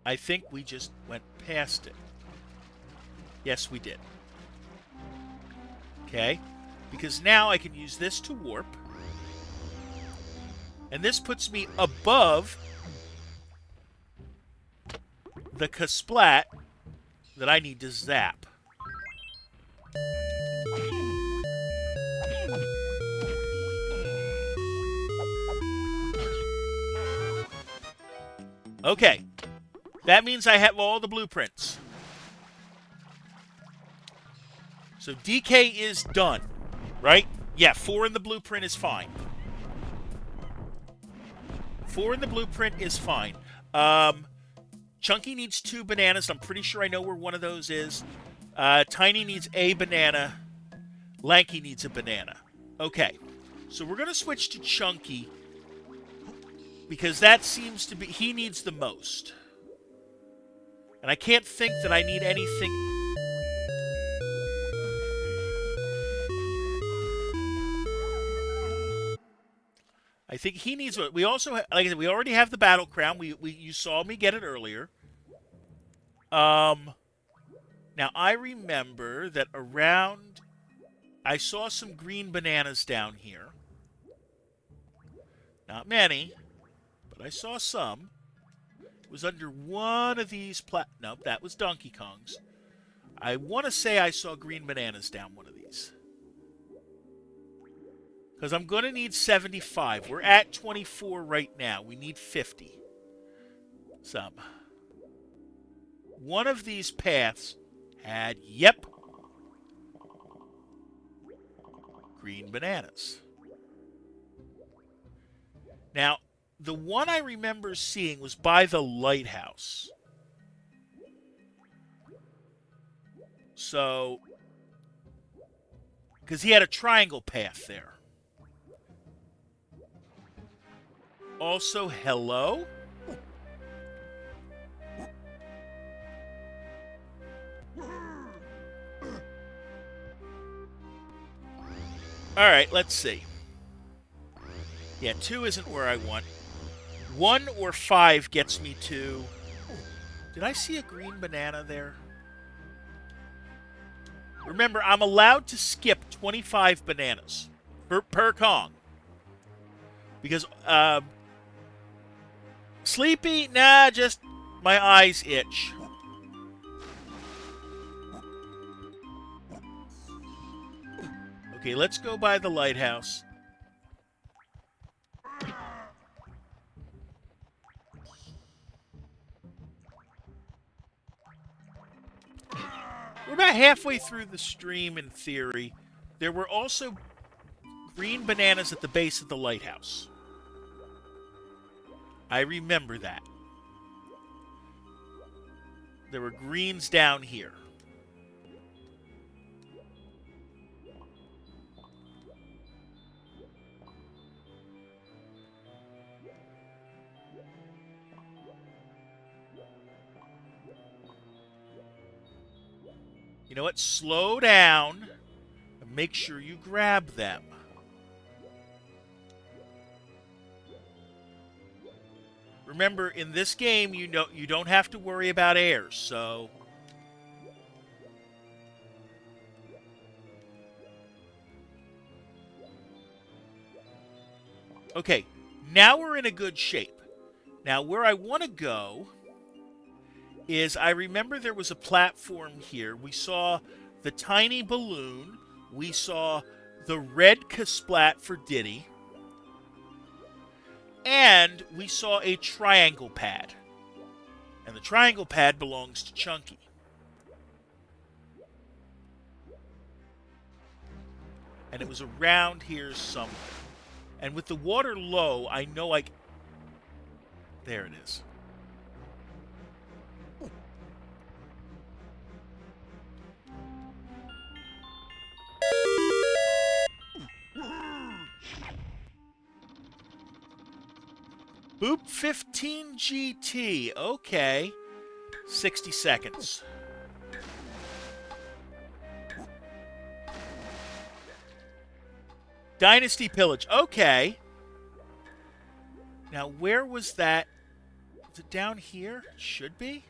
Speaker 1: I think we just went past it. Yes, we did. Okay. Because now I can use this to warp. And this puts me above the Kasplat that I need to zap. Okay. That means I have all the blueprints. So DK is done. Right? Yeah, 4 in the blueprint is fine. 4 in the blueprint is fine. Chunky needs 2 bananas. I'm pretty sure I know where one of those is. Tiny needs a banana. Lanky needs a banana. Okay. So we're going to switch to Chunky because that seems to be... He needs the most. And I can't think that I need anything... I think he needs... We also... Like I said, we already have the Battle Crown. You saw me get it earlier. Now, I remember that around... I saw some green bananas down here. Not many, but I saw some. It was under one of these... Nope, that was Donkey Kong's. I want to say I saw green bananas down one of these. Because I'm going to need 75. We're at 24 right now. We need 50. Some. One of these paths had, yep, green bananas. Now, the one I remember seeing was by the lighthouse. So, because he had a triangle path there. Also, hello? Alright, let's see. Yeah, 2 isn't where I want. 1 or 5 gets me to... Did I see a green banana there? Remember, I'm allowed to skip 25 bananas per Kong. Because, sleepy? Nah, just my eyes itch. Okay, let's go by the lighthouse. We're about halfway through the stream in theory. There were also green bananas at the base of the lighthouse. I remember that. There were greens down here. You know what? Slow down and make sure you grab them. Remember, in this game, you don't have to worry about airs, so... Okay, now we're in a good shape. Now, where I want to go is, I remember there was a platform here. We saw the tiny balloon. We saw the red Kasplat for Diddy. And we saw a triangle pad. And the triangle pad belongs to Chunky. And it was around here somewhere. And with the water low, I know I... There it is. Boop 15 GT. Okay. 60 seconds. Dynasty Pillage. Okay. Now, where was that? Is it down here? It should be.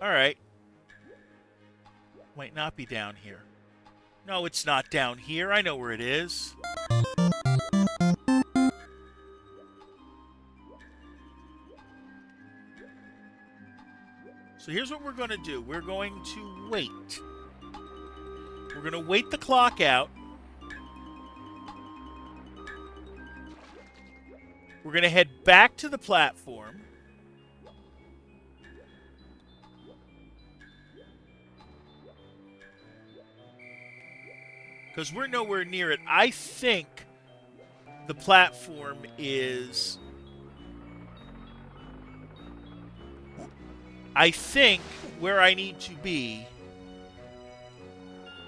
Speaker 1: All right. Might not be down here. No, it's not down here. I know where it is. So here's what we're going to do. We're going to wait. We're going to wait the clock out. We're going to head back to the platform. Because we're nowhere near it. I think the platform is... I think where I need to be...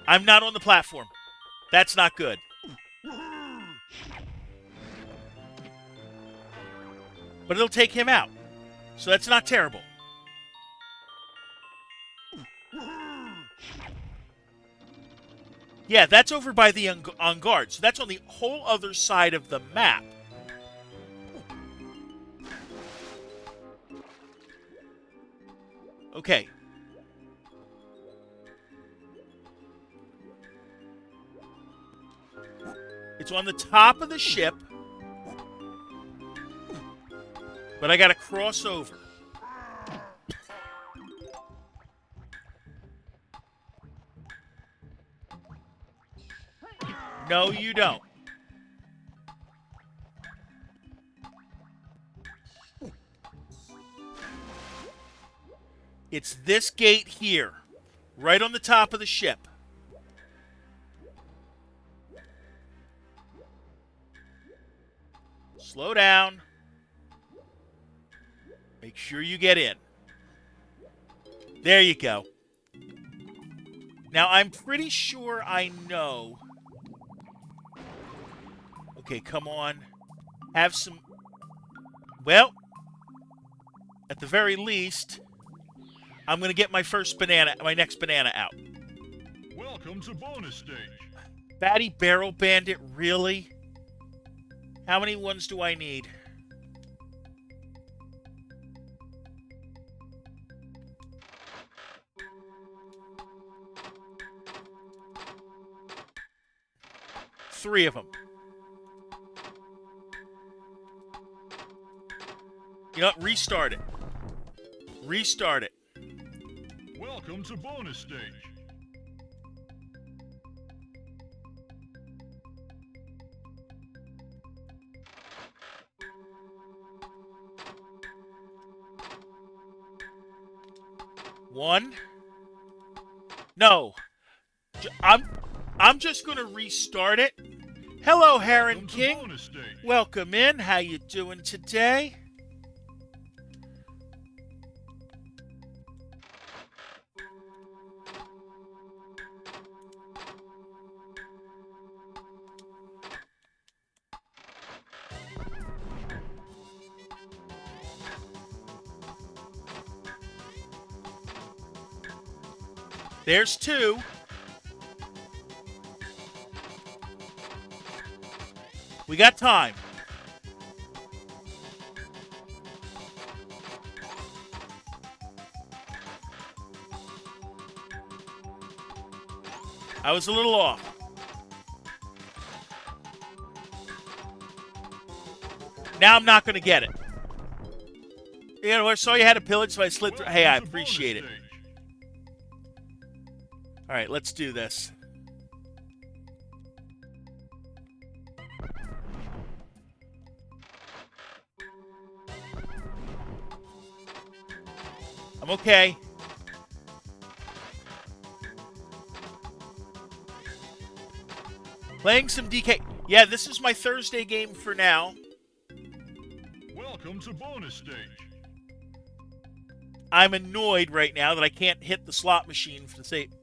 Speaker 1: I'm not on the platform. That's not good. But it'll take him out. So that's not terrible. Yeah, that's over by the on guard. So that's on the whole other side of the map. Okay. It's on the top of the ship. But I gotta cross over. No, you don't. It's this gate here. Right on the top of the ship. Slow down. Make sure you get in. There you go. Now, I'm pretty sure I know. Okay, come on. Have some... Well, at the very least, I'm going to get my next banana out.
Speaker 2: Welcome to bonus stage.
Speaker 1: Fatty Barrel Bandit, really? How many ones do I need? Three of them. You know what? Restart it. Restart it.
Speaker 2: Welcome to bonus stage.
Speaker 1: One. No. I'm just going to restart it. Hello, Heron
Speaker 2: Welcome to
Speaker 1: King.
Speaker 2: bonus stage.
Speaker 1: Welcome in. How you doing today? There's two. We got time. I was a little off. Now I'm not going to get it. You know, I saw you had a pillage, so I slid through. Hey, I
Speaker 2: Welcome to
Speaker 1: appreciate it.
Speaker 2: bonus stage.
Speaker 1: All right, let's do this. I'm okay. Playing some DK. Yeah, this is my Thursday game for now.
Speaker 2: Welcome to bonus stage.
Speaker 1: I'm annoyed right now that I can't hit the slot machine for the save.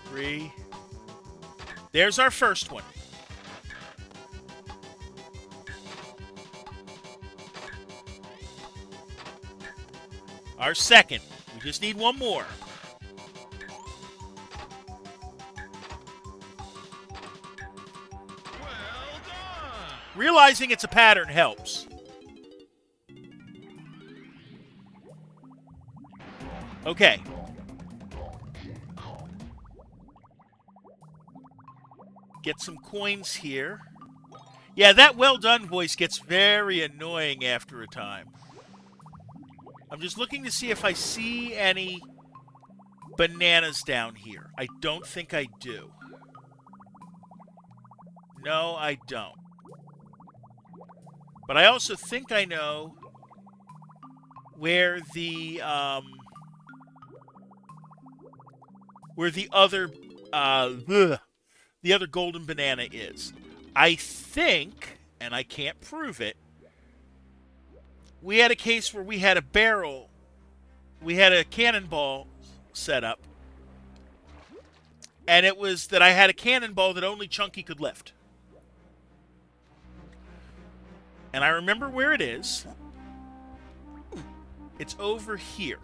Speaker 1: Three. There's our first one. Our second. We just need one more.
Speaker 2: Well done.
Speaker 1: Realizing it's a pattern helps. Okay. Get some coins here. Yeah, that well done voice gets very annoying after a time. I'm just looking to see if I see any bananas down here. I don't think I do. No, I don't. But I also think I know where the other the other golden banana is. I think, and I can't prove it, we had a case where we had a barrel, we had a cannonball set up, and it was that I had a cannonball that only Chunky could lift. And I remember where it is. It's over here.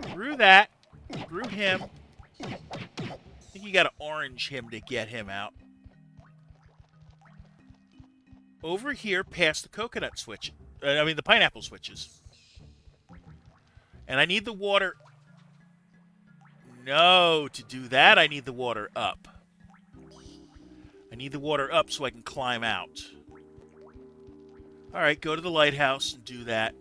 Speaker 1: Through that, through him. I think you got to orange him to get him out. Over here, past the coconut switch. The pineapple switches. And I need the water. No, to do that, I need the water up. I need the water up so I can climb out. All right, go to the lighthouse and do that.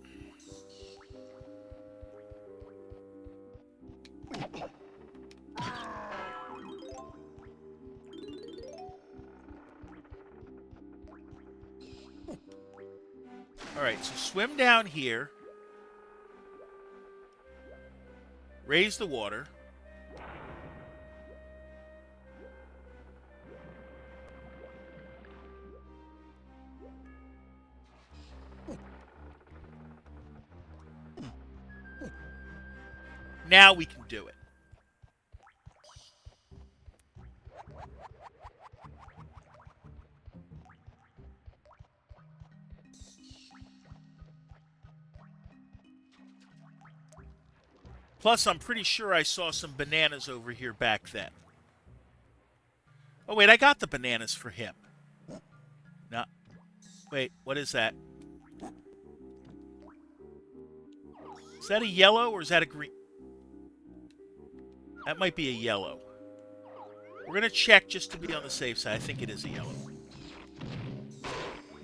Speaker 1: All right, so swim down here. Raise the water. Now we can do it. Plus, I'm pretty sure I saw some bananas over here back then. Oh, wait, I got the bananas for him. No. Wait, what is that? Is that a yellow or is that a green? That might be a yellow. We're going to check just to be on the safe side. I think it is a yellow.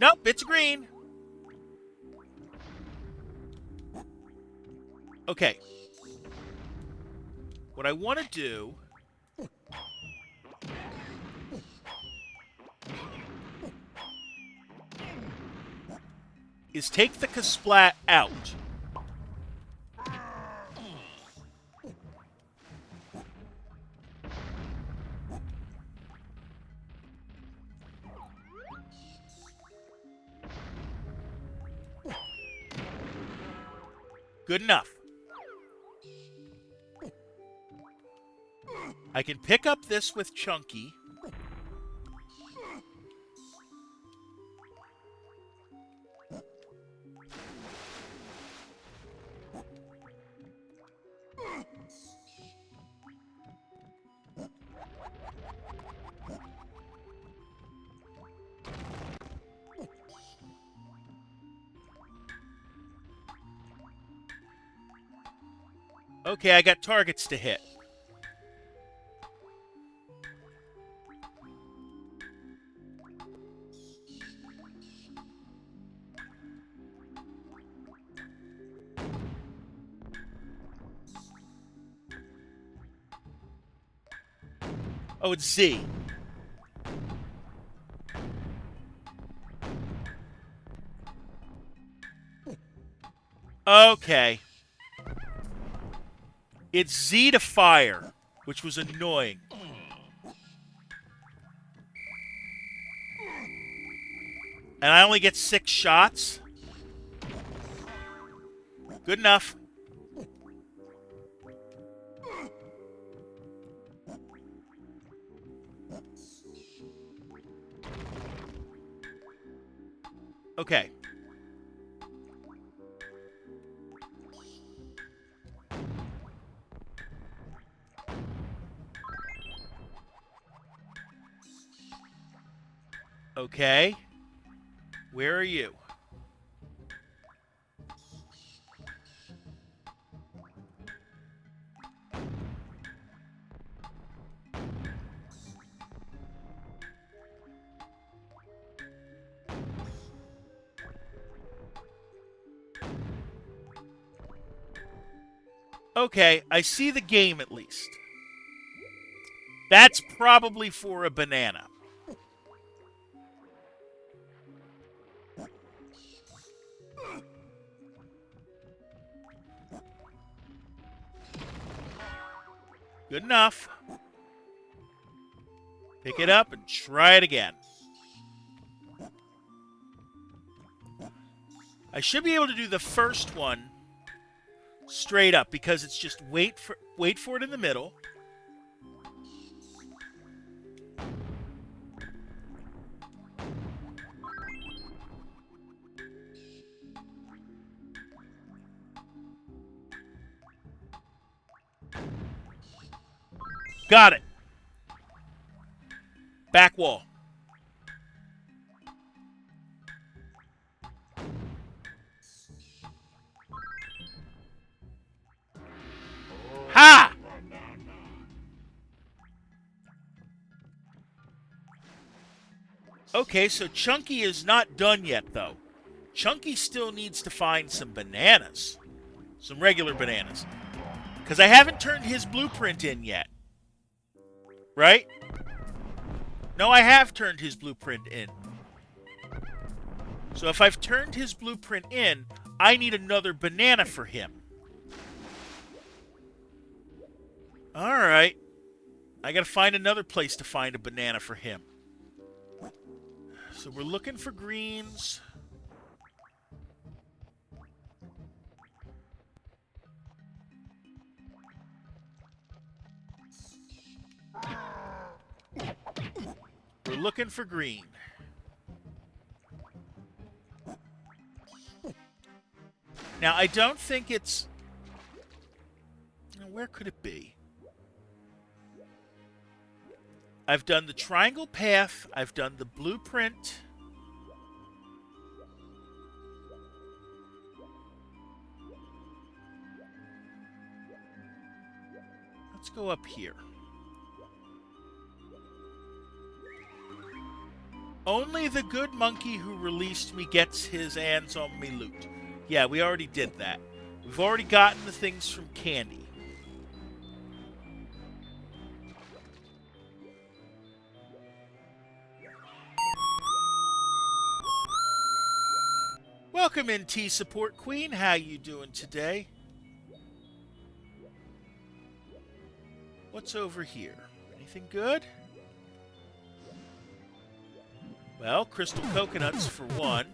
Speaker 1: Nope, it's green. Okay. What I want to do is take the Kasplat out. Good enough. I can pick up this with Chunky. Okay, I got targets to hit. Oh, it's Z. Okay. It's Z to fire, which was annoying. And I only get 6 shots. Good enough. Okay. Okay. Where are you? Okay, I see the game at least. That's probably for a banana. Good enough. Pick it up and try it again. I should be able to do the first one straight up because it's just wait for it in the middle. Got it. Back wall. Ha! Okay, so Chunky is not done yet, though. Chunky still needs to find some bananas. Some regular bananas. Because I haven't turned his blueprint in yet. Right? No, I have turned his blueprint in. So if I've turned his blueprint in, I need another banana for him. Alright. I gotta find another place to find a banana for him. So we're looking for greens. looking for green. Now, I don't think it's... Now, where could it be? I've done the triangle path. I've done the blueprint. Let's go up here. Only the good monkey who released me gets his hands on me loot. Yeah, we already did that. We've already gotten the things from Candy. Welcome in, T Support Queen. How you doing today? What's over here? Anything good? Well, crystal coconuts for one.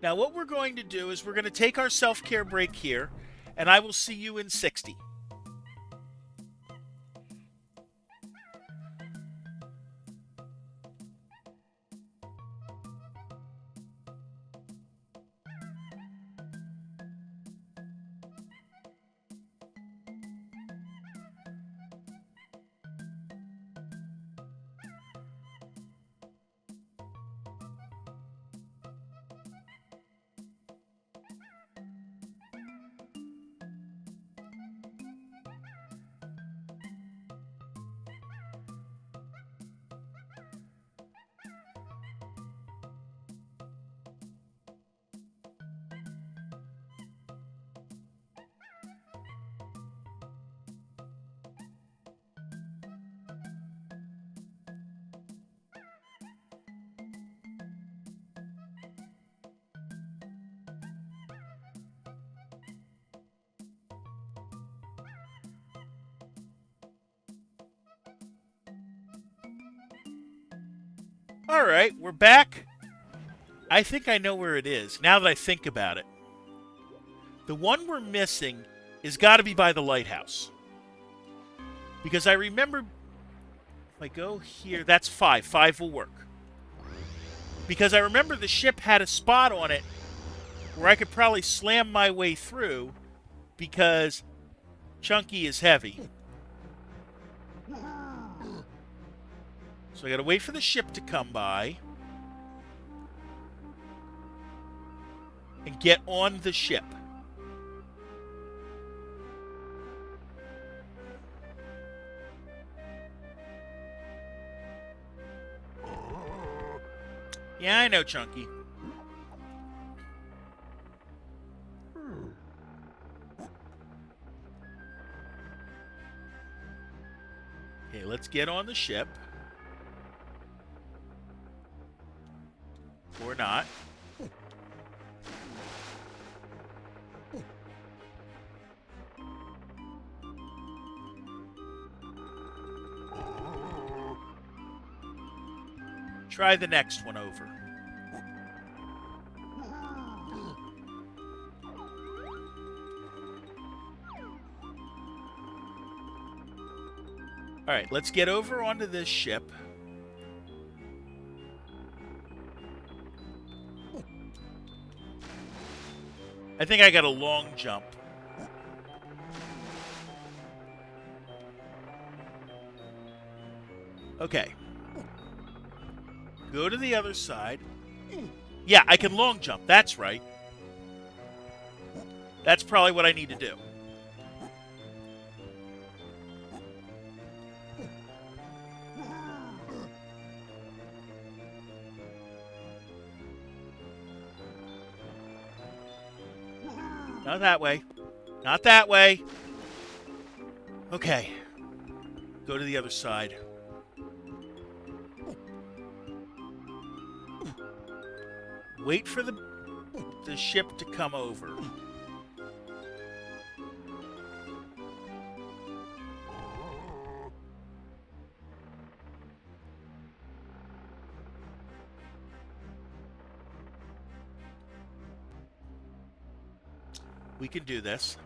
Speaker 1: Now, what we're going to do is we're going to take our self-care break here, and I will see you in 60. All right, we're back. I think I know where it is, now that I think about it. The one we're missing is got to be by the lighthouse. Because I remember, if I go here, that's 5. 5 will work. Because I remember the ship had a spot on it where I could probably slam my way through because Chunky is heavy. So I gotta wait for the ship to come by and get on the ship. Yeah, I know, Chunky. Okay, let's get on the ship. Or not. Try the next one over. All right, let's get over onto this ship. I think I got a long jump. Okay. Go to the other side. Yeah, I can long jump. That's right. That's probably what I need to do. Not that way. Not that way. Okay. Go to the other side. Wait for the ship to come over. We can do this.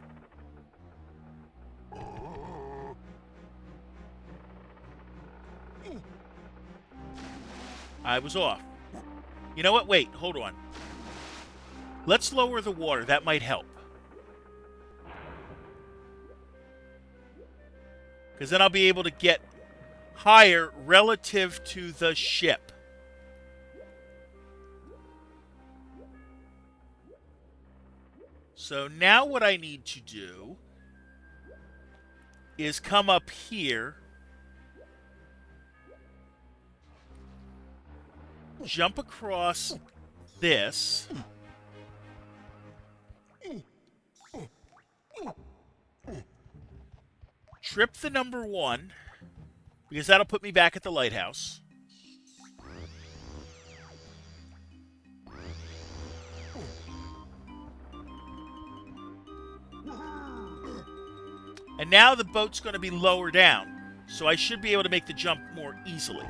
Speaker 1: I was off. You know what? Wait, hold on. Let's lower the water. That might help. Because then I'll be able to get higher relative to the ship. So now what I need to do is come up here, jump across this, trip the number 1, because that'll put me back at the lighthouse. And now the boat's going to be lower down, so I should be able to make the jump more easily.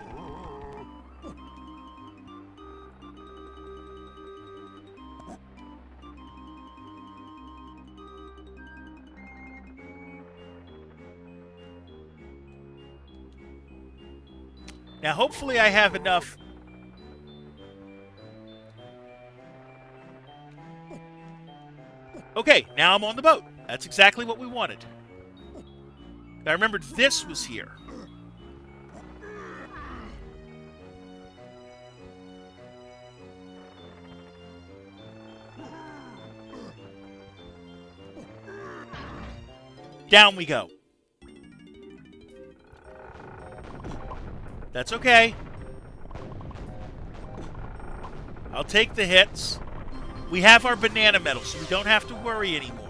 Speaker 1: Now, hopefully I have enough. Okay, now I'm on the boat. That's exactly what we wanted. I remembered this was here. Down we go. That's okay. I'll take the hits. We have our banana medal, so we don't have to worry anymore.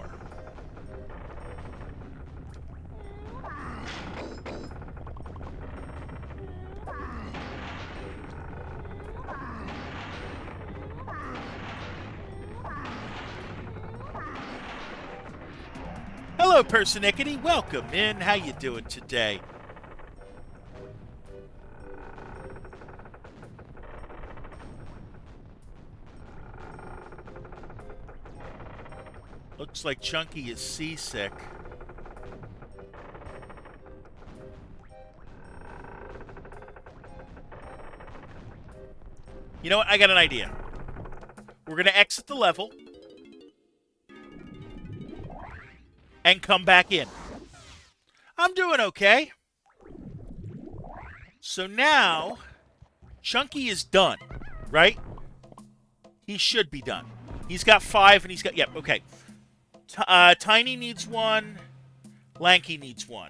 Speaker 1: Hello, Personickety. Welcome in. How you doing today? Looks like Chunky is seasick. You know what? I got an idea. We're going to exit the level and come back in. I'm doing okay. So now, Chunky is done, right? He should be done. He's got 5 and he's got... Yep, okay. Tiny needs 1. Lanky needs 1.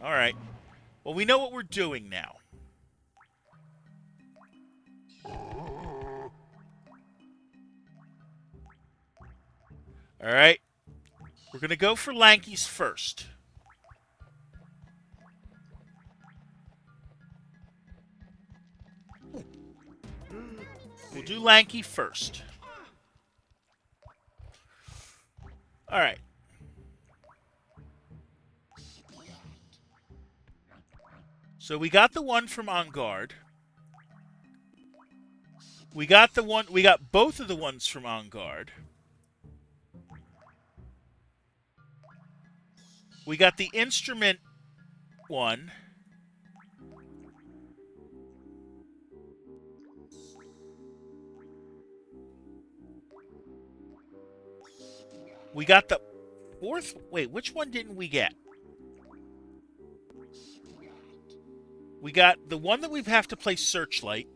Speaker 1: All right. Well, we know what we're doing now. All right. We're going to go for Lanky's first. We'll do Lanky first. All right. So we got the one from On Guard. We got both of the ones from On Guard. We got the instrument one. We got the 4th. Wait, which one didn't we get? We got the one that we have to play Searchlight.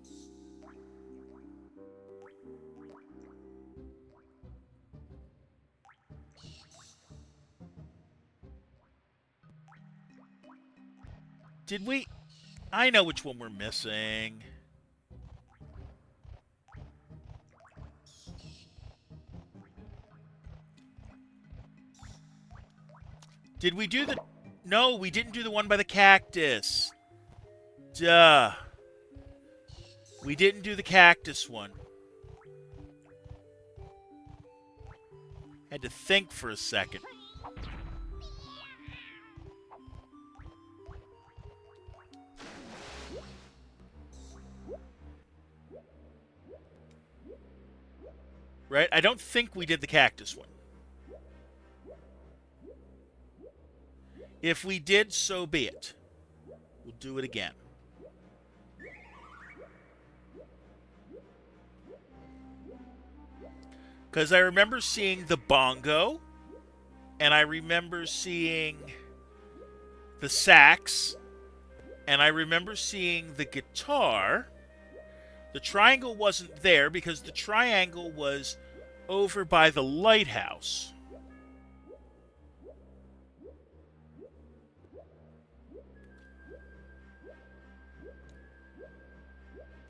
Speaker 1: Did we? I know which one we're missing. Did we do the... No, we didn't do the one by the cactus. Duh. We didn't do the cactus one. Had to think for a second. Right? I don't think we did the cactus one. If we did, so be it. We'll do it again. Because I remember seeing the bongo, and I remember seeing the sax, and I remember seeing the guitar. The triangle wasn't there because the triangle was over by the lighthouse.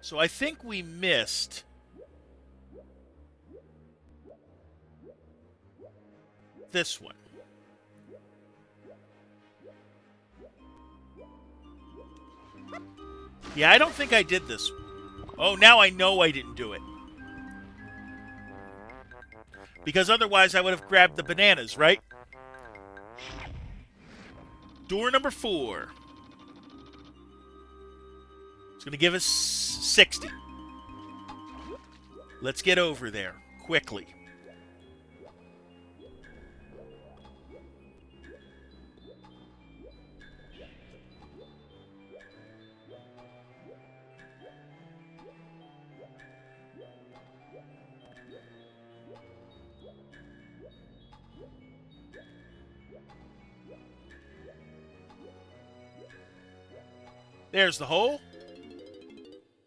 Speaker 1: So I think we missed this one. Yeah, I don't think I did this one. Oh, now I know I didn't do it. Because otherwise I would have grabbed the bananas, right? Door number 4. It's going to give us 60. Let's get over there quickly. There's the hole.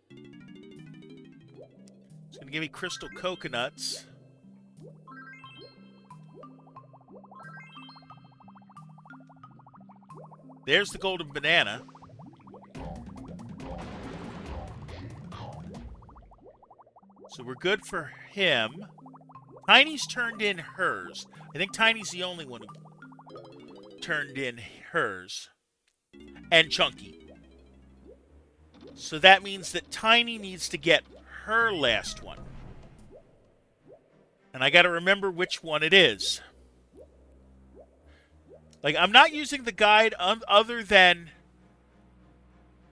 Speaker 1: It's going to give me crystal coconuts. There's the golden banana. So we're good for him. Tiny's turned in hers. I think Tiny's the only one who turned in hers. And Chunky. So that means that Tiny needs to get her last one. And I got to remember which one it is. Like, I'm not using the guide other than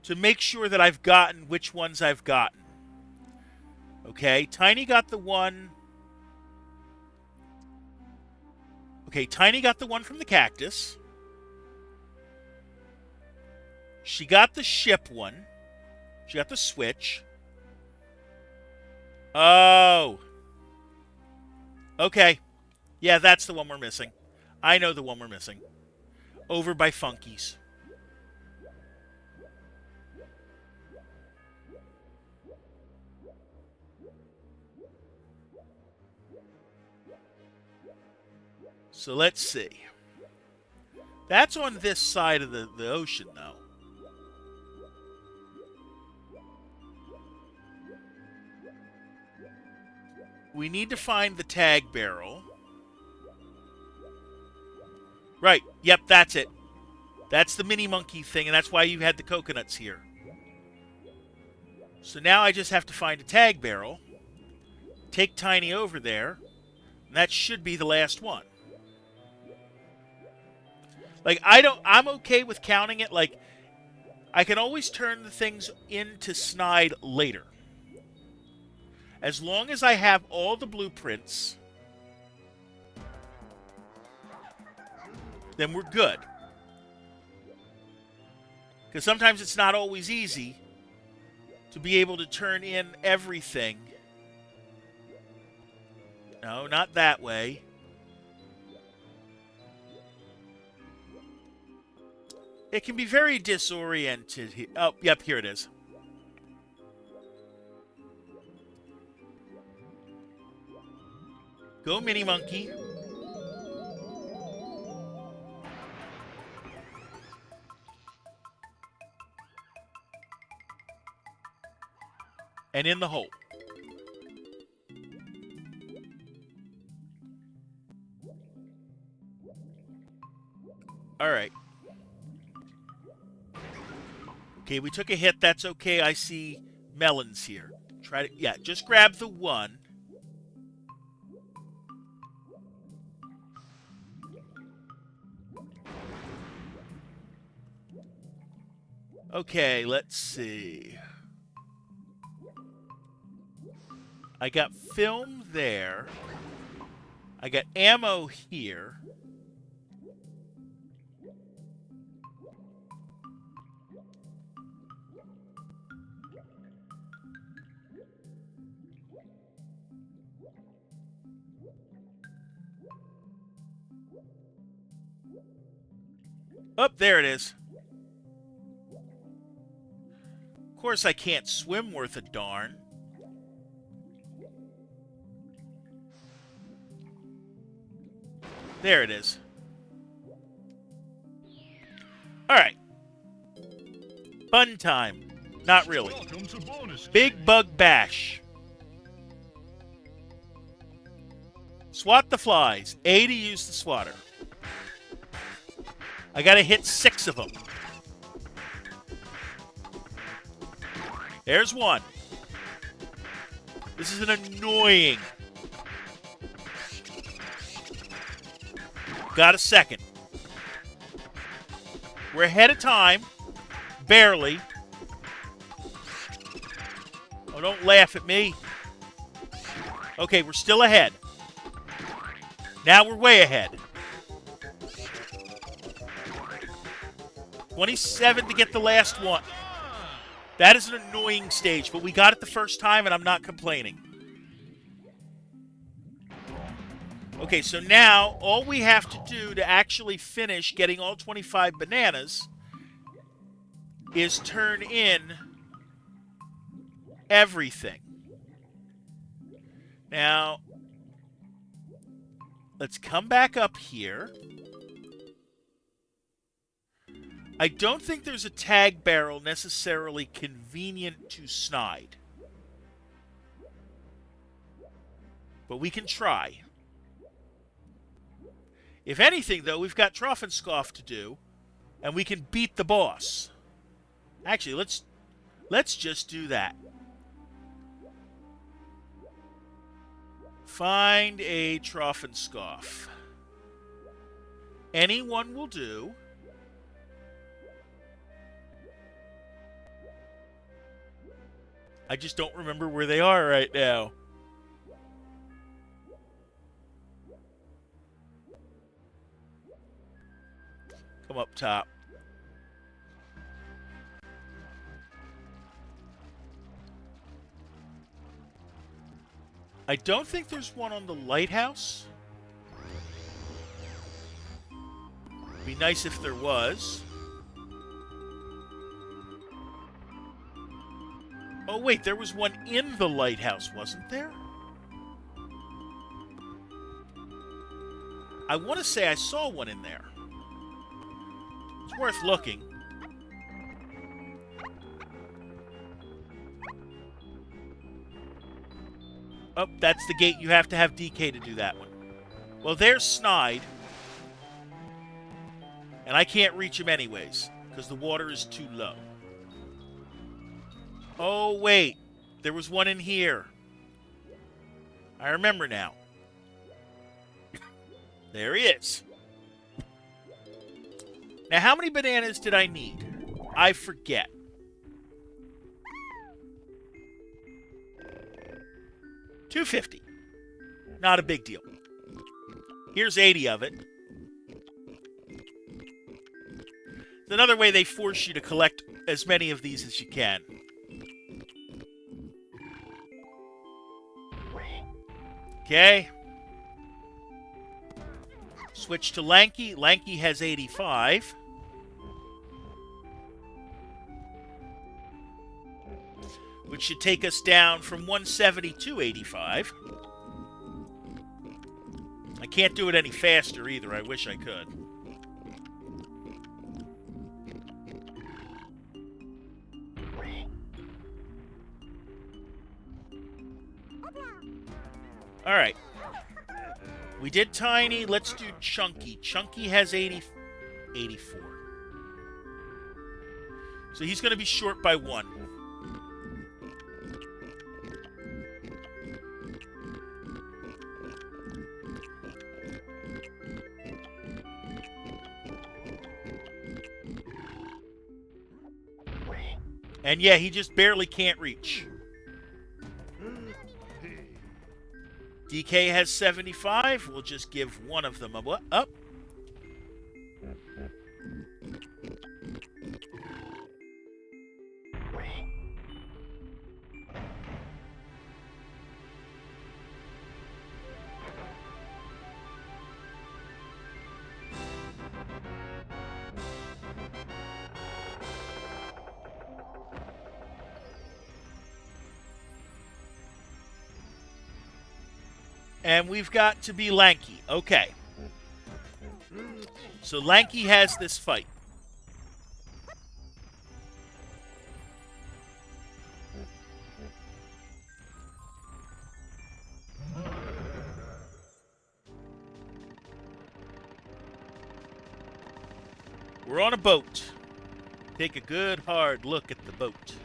Speaker 1: to make sure that I've gotten which ones I've gotten. Okay, Tiny got the one. Okay, Tiny got the one from the cactus. She got the ship one. She got the switch. Oh. Okay. Yeah, that's the one we're missing. I know the one we're missing. Over by Funky's. So let's see. That's on this side of the ocean, though. We need to find the tag barrel. Right. Yep, that's it. That's the mini monkey thing, and that's why you had the coconuts here. So now I just have to find a tag barrel, take Tiny over there, and that should be the last one. Like, I'm okay with counting it. Like, I can always turn the things into Snide later. As long as I have all the blueprints, then we're good. Because sometimes it's not always easy to be able to turn in everything. No, not that way. It can be very disoriented. Oh, yep, here it is. Go, Mini Monkey. And in the hole. All right. Okay, we took a hit. That's okay. I see melons here. Try to, yeah, just grab the one. Okay, let's see. I got film there. I got ammo here. Up there it is. Of course, I can't swim worth a darn. There it is. All right. Fun time. Not really.
Speaker 2: Welcome to bonus
Speaker 1: Big Bug Bash. Swat the flies. A to use the swatter. I gotta hit 6 of them. There's one. This is an annoying. Got a second. We're ahead of time. Barely. Oh, don't laugh at me. Okay, we're still ahead. Now we're way ahead. 27 to get the last one. That is an annoying stage, but we got it the first time, and I'm not complaining. Okay, so now all we have to do to actually finish getting all 25 bananas is turn in everything. Now, let's come back up here. I don't think there's a tag barrel necessarily convenient to snide. But we can try. If anything, though, we've got Troffenscoff to do, and we can beat the boss. Actually, let's just do that. Find a Troffenscoff. Anyone will do. I just don't remember where they are right now. Come up top. I don't think there's one on the lighthouse. Be nice if there was. Oh, wait, there was one in the lighthouse, wasn't there? I want to say I saw one in there. It's worth looking. Oh, that's the gate. You have to have DK to do that one. Well, there's Snide. And I can't reach him anyways, because the water is too low. Oh, wait. There was one in here. I remember now. There he is. Now, how many bananas did I need? I forget. $250. Not a big deal. Here's 80 of it. It's another way they force you to collect as many of these as you can. Okay. Switch to Lanky. Lanky has 85. Which should take us down from 170 to 85. I can't do it any faster either. I wish I could. All right. We did Tiny. Let's do Chunky. Chunky has 84. So he's going to be short by 1. And yeah, he just barely can't reach. DK has 75. We'll just give one of them a what? Up. And we've got to be Lanky. Okay. So Lanky has this fight. We're on a boat. Take a good hard look at the boat.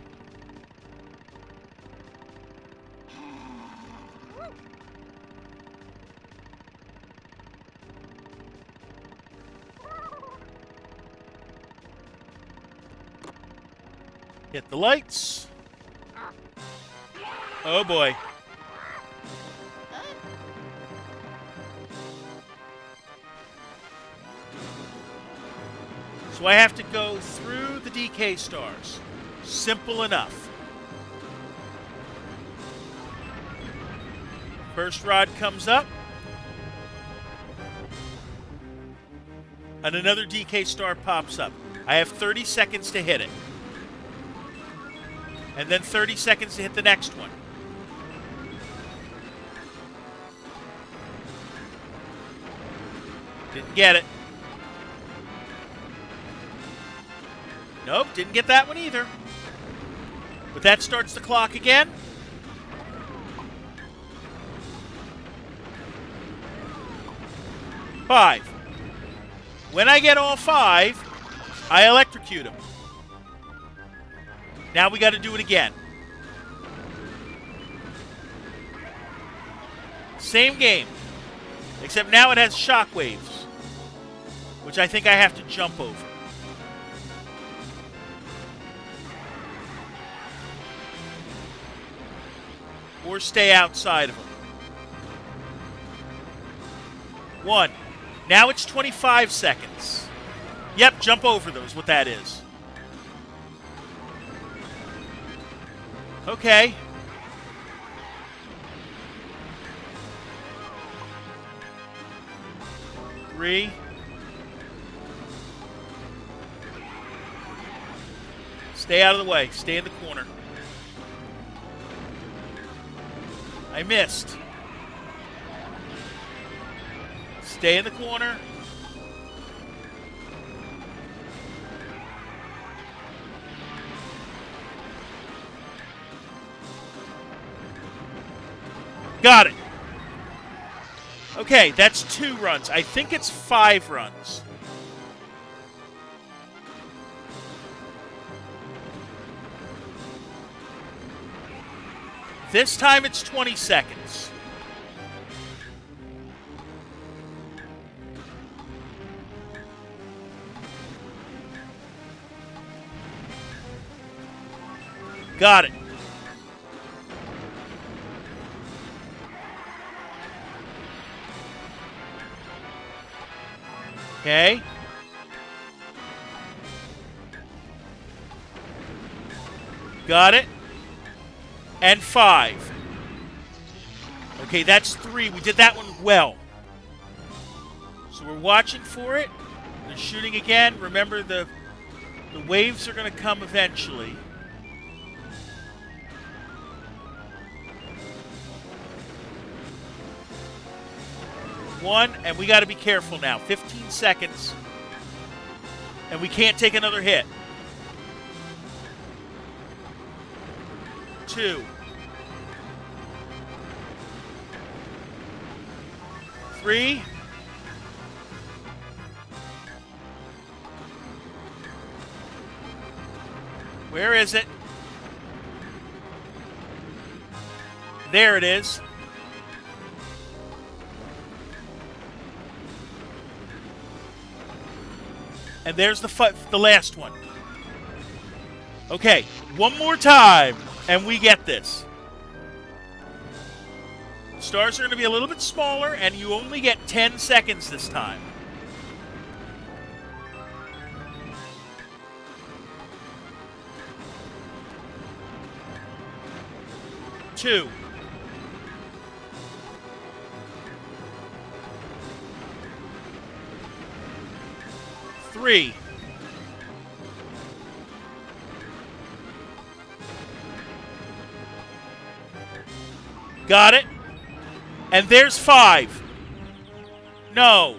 Speaker 1: Hit the lights. Oh boy. So I have to go through the DK stars. Simple enough. First rod comes up. And another DK star pops up. I have 30 seconds to hit it. And then 30 seconds to hit the next one. Didn't get it. Nope, didn't get that one either. But that starts the clock again. Five. When I get all five, I electrocute him. Now we got to do it again. Same game. Except now it has shockwaves, which I think I have to jump over. Or stay outside of them. 1. Now it's 25 seconds. Yep, jump over those, what that is. Okay. Three. Stay out of the way. Stay in the corner. I missed. Stay in the corner. Got it. Okay, that's 2 runs. I think it's 5 runs. This time it's 20 seconds. Got it. Okay. Got it. And 5. Okay, that's 3. We did that one well. So we're watching for it. They're shooting again. Remember, the waves are going to come eventually. One, and we got to be careful now. 15 seconds. And we can't take another hit. 2. 3. Where is it? There it is. And there's the last one. Okay, one more time, and we get this. Stars are going to be a little bit smaller, and you only get 10 seconds this time. Two. 3. Got it. And there's 5. No.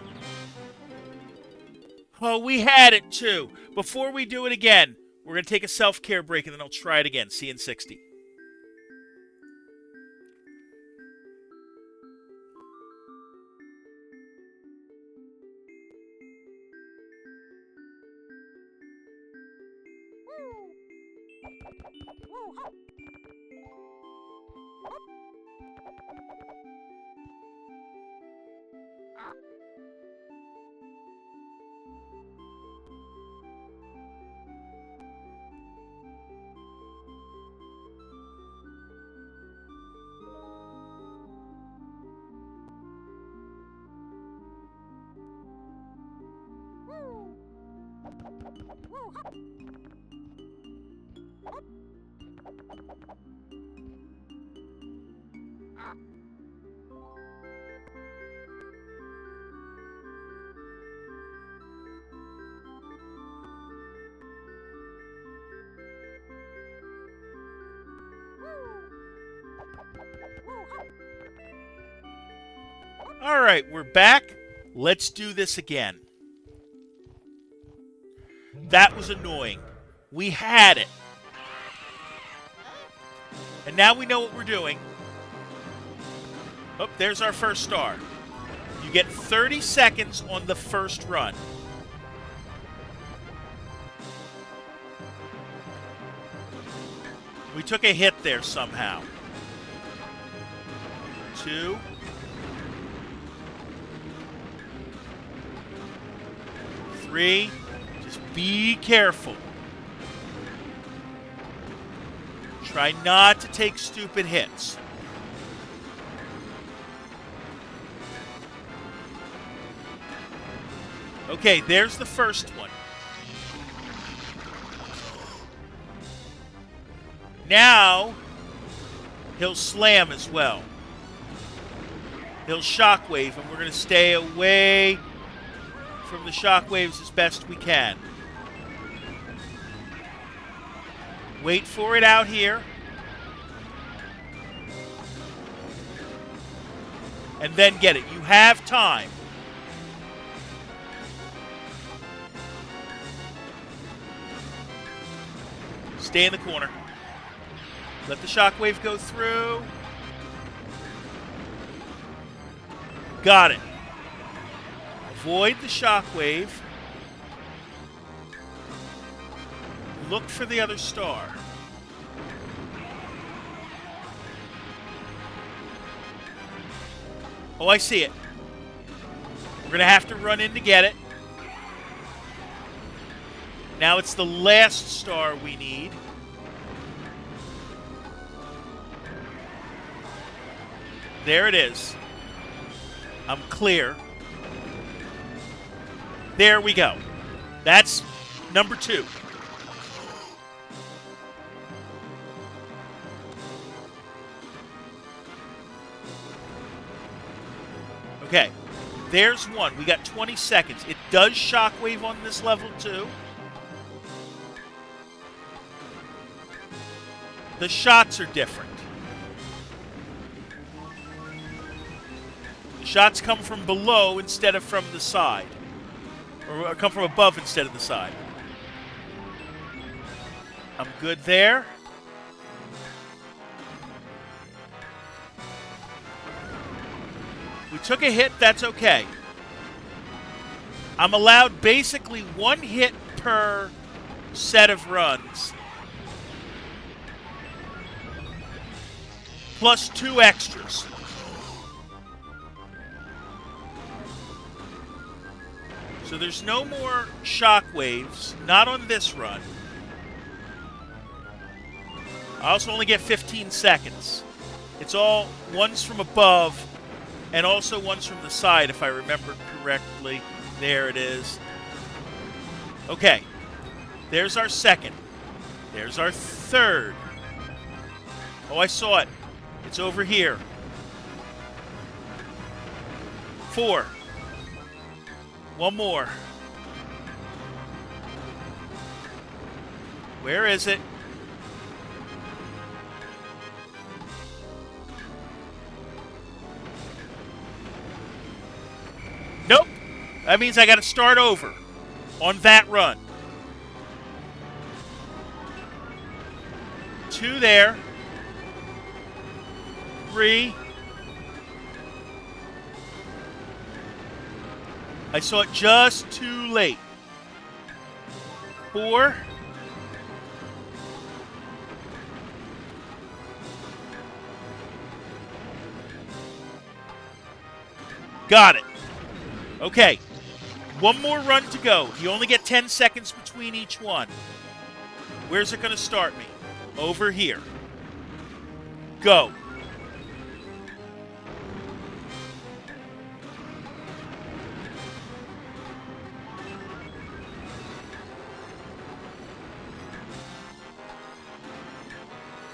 Speaker 1: Oh, we had it too. Before we do it again, we're going to take a self-care break and then I'll try it again. See you in 60. All right, we're back. Let's do this again. That was annoying. We had it. And now we know what we're doing. Oh, there's our first star. You get 30 seconds on the first run. We took a hit there somehow. 2. 3. Just be careful. Try not to take stupid hits. Okay, there's the first one. Now, he'll slam as well. He'll shockwave, and we're going to stay away from the shockwaves as best we can. Wait for it out here. And then get it. You have time. Stay in the corner. Let the shockwave go through. Got it. Avoid the shockwave. Look for the other star. Oh, I see it. We're going to have to run in to get it. Now it's the last star we need. There it is. I'm clear. There we go. That's number 2. Okay, there's 1. We got 20 seconds. It does shockwave on this level too. The shots are different. The shots come from below instead of from the side. Or come from above instead of the side. I'm good there. We took a hit, that's okay. I'm allowed basically 1 hit per set of runs. Plus 2 extras. So there's no more shockwaves, not on this run. I also only get 15 seconds. It's all ones from above and also ones from the side, if I remember correctly. There it is. Okay, there's our second. There's our third. Oh, I saw it. It's over here. 4. 1 more. Where is it? Nope. That means I got to start over on that run. 2 there. 3. I saw it just too late. 4. Got it. Okay. One more run to go. You only get 10 seconds between each one. Where's it going to start me? Over here. Go.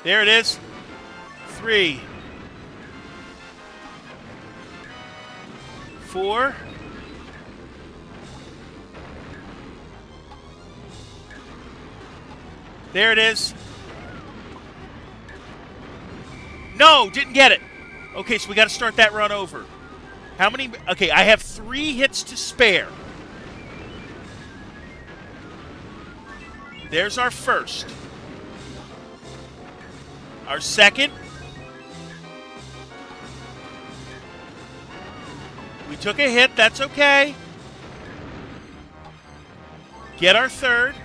Speaker 1: There it is. 3. 4. There it is. No, didn't get it. Okay, so we got to start that run over. How many? Okay, I have 3 hits to spare. There's our first. Our second. We took a hit. That's okay. Get our third.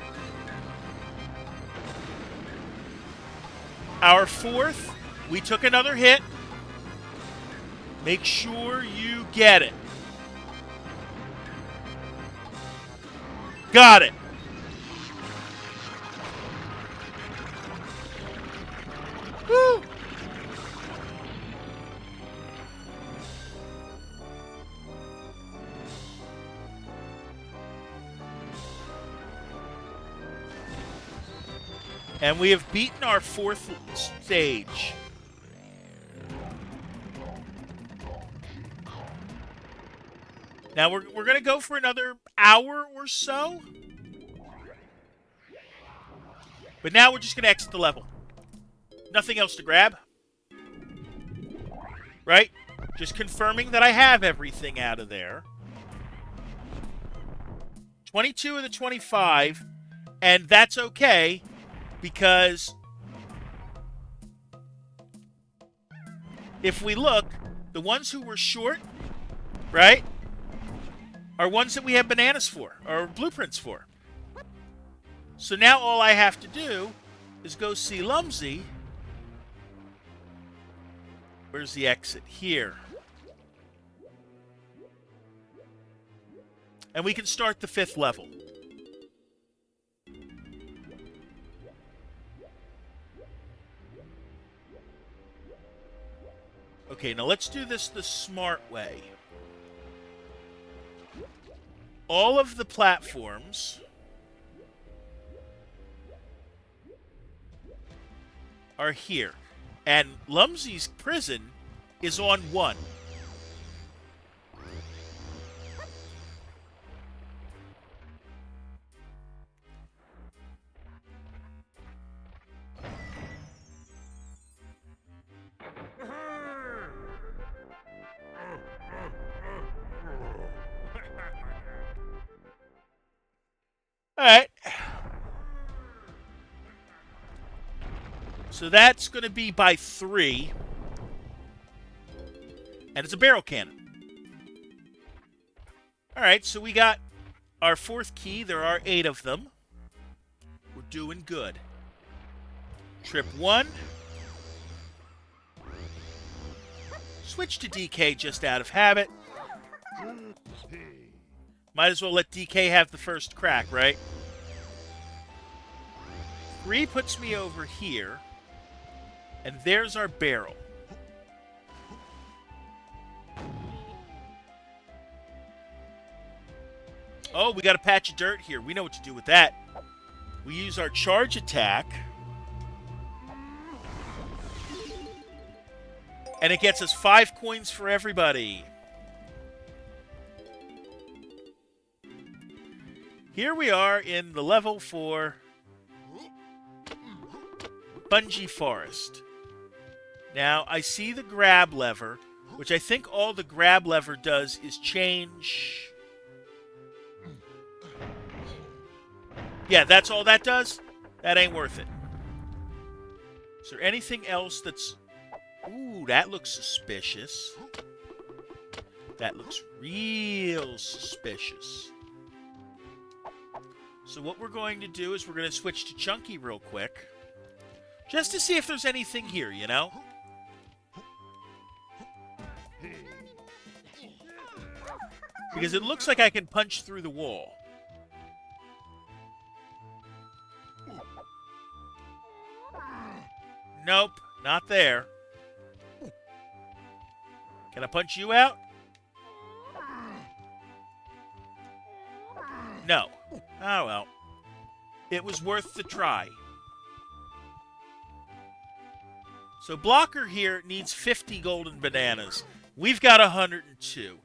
Speaker 1: Our fourth. We took another hit. Make sure you get it. Got it. Woo! And we have beaten our 4th stage. Now we're going to go for another hour or so. But now we're just going to exit the level. Nothing else to grab. Right? Just confirming that I have everything out of there. 22 of the 25. And that's okay. Because if we look, the ones who were short, right, are ones that we have bananas for, or blueprints for. So now all I have to do is go see Lumsy. Where's the exit? Here. And we can start the 5th level. Okay, now let's do this the smart way. All of the platforms are here. And Lumsy's prison is on 1. All right. So that's going to be by 3. And it's a barrel cannon. All right, so we got our 4th key. There are 8 of them. We're doing good. Trip 1. Switch to DK just out of habit. Might as well let DK have the first crack, right? 3 puts me over here. And there's our barrel. Oh, we got a patch of dirt here. We know what to do with that. We use our charge attack. And it gets us 5 coins for everybody. Here we are in the level for Bungee Forest. Now, I see the grab lever. which I think all the grab lever does is change... Yeah, that's all that does? That ain't worth it. Is there anything else that's... Ooh, that looks suspicious. That looks real suspicious. So what we're going to do is we're going to switch to Chunky real quick. Just to see if there's anything here, you know? Because it looks like I can punch through the wall. Nope, not there. Can I punch you out? No. Oh well. It was worth the try. So Blocker here needs 50 golden bananas. We've got 102.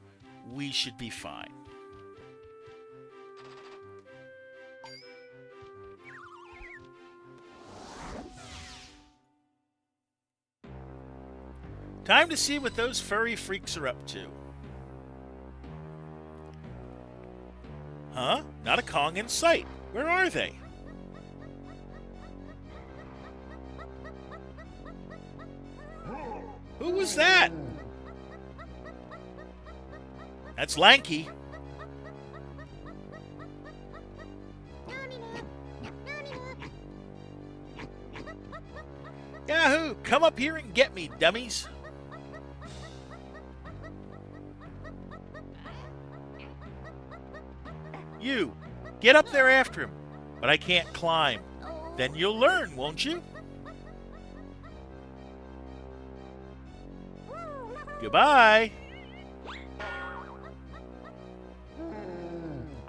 Speaker 1: We should be fine. Time to see what those furry freaks are up to. Huh? Not a Kong in sight. Where are they? Who was that? That's Lanky. Yahoo! Come up here and get me, dummies. You, get up there after him. But I can't climb. Then you'll learn, won't you? Goodbye.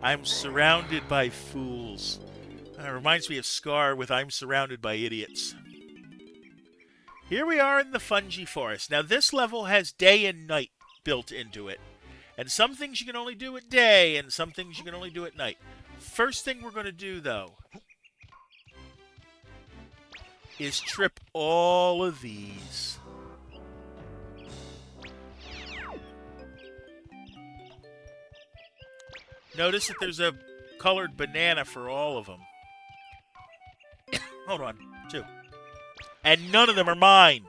Speaker 1: I'm surrounded by fools. Reminds me of Scar with I'm surrounded by idiots. Here we are in the Fungi Forest. Now this level has day and night built into it. And some things you can only do at day, and some things you can only do at night. First thing we're going to do, though, is trip all of these. Notice that there's a colored banana for all of them. Hold on, 2. And none of them are mine.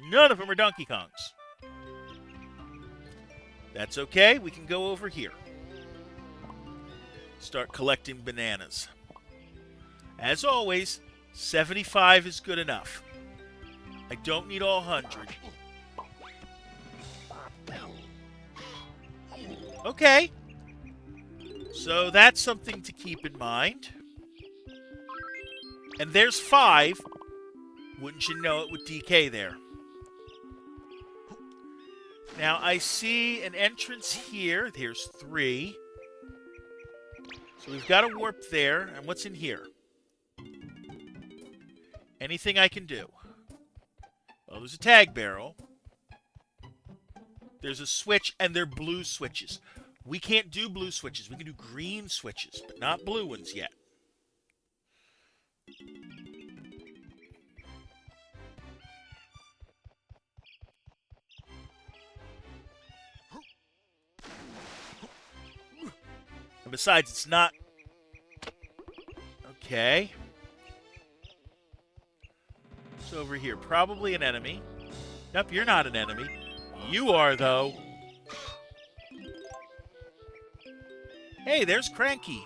Speaker 1: None of them are Donkey Kong's. That's okay, we can go over here. Start collecting bananas. As always, 75 is good enough. I don't need all 100. Okay. So that's something to keep in mind. And there's 5. Wouldn't you know it with DK there. Now, I see an entrance here. Here's 3. So we've got a warp there. And what's in here? Anything I can do? Well, there's a tag barrel. There's a switch, and they're blue switches. We can't do blue switches. We can do green switches, but not blue ones yet. And besides, it's not... Okay. What's over here? Probably an enemy. Nope, you're not an enemy. You are, though. Hey, there's Cranky.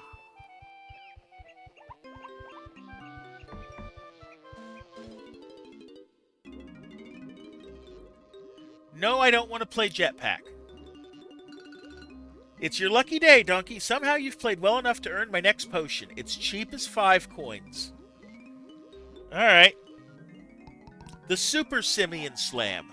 Speaker 1: No, I don't want to play Jetpack. It's your lucky day, Donkey. Somehow you've played well enough to earn my next potion. It's cheap as 5 coins. Alright. The Super Simian Slam.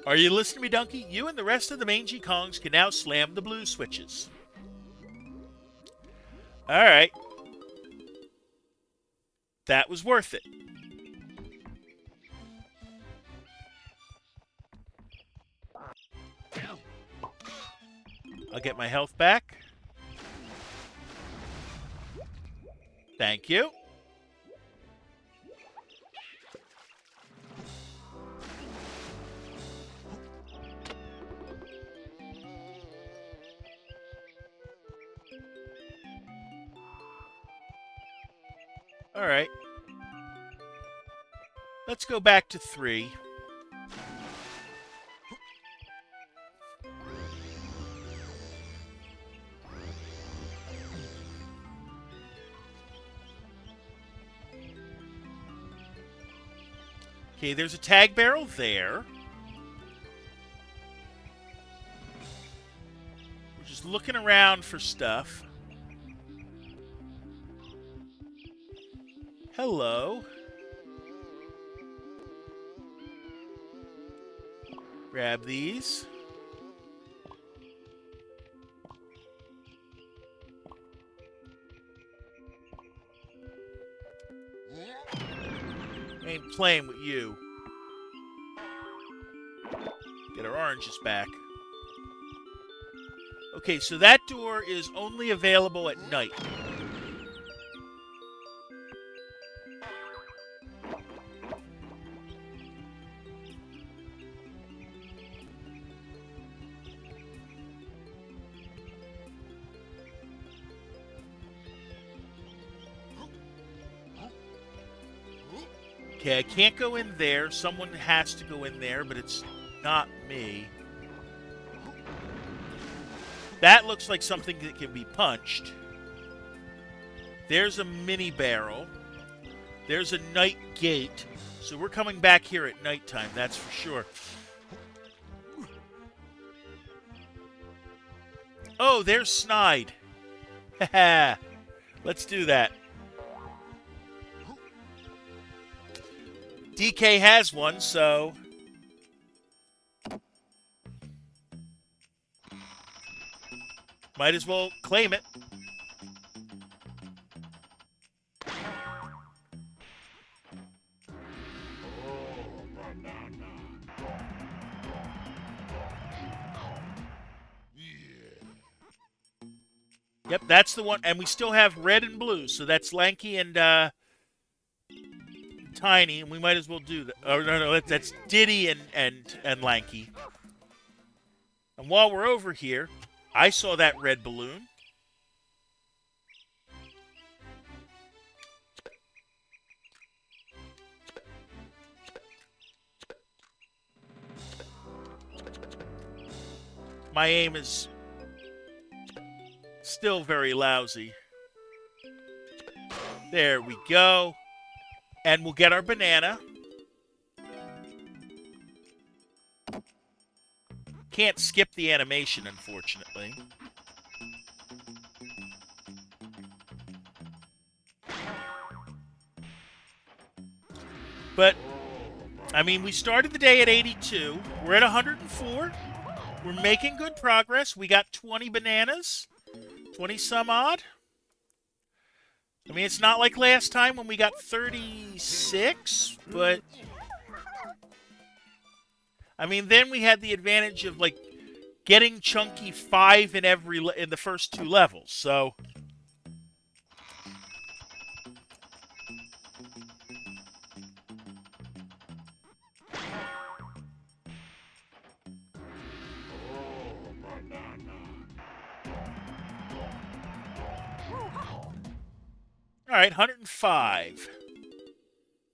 Speaker 1: Are you listening to me, Donkey? You and the rest of the mangy Kongs can now slam the blue switches. Alright. That was worth it. I'll get my health back. Thank you. All right. Let's go back to 3. Okay, there's a tag barrel there. We're just looking around for stuff. Hello. Grab these. Ain't playing with you. Get our oranges back. Okay, so that door is only available at night. Okay, I can't go in there. Someone has to go in there, but it's not me. That looks like something that can be punched. There's a mini barrel. There's a night gate. So we're coming back here at nighttime, that's for sure. Oh, there's Snide. Haha. Let's do that. DK has one, so might as well claim it. Yep, that's the one. And we still have red and blue, so that's Lanky and Tiny, and we might as well do that. Oh, no, that's Diddy and Lanky. And while we're over here, I saw that red balloon. My aim is still very lousy. There we go. And we'll get our banana. Can't skip the animation, unfortunately. But, I mean, we started the day at 82. We're at 104. We're making good progress. We got 20 bananas. 20 some odd. I mean, it's not like last time when we got 36, but I mean, then we had the advantage of like getting chunky 5 in the first 2 levels. So all right, 105.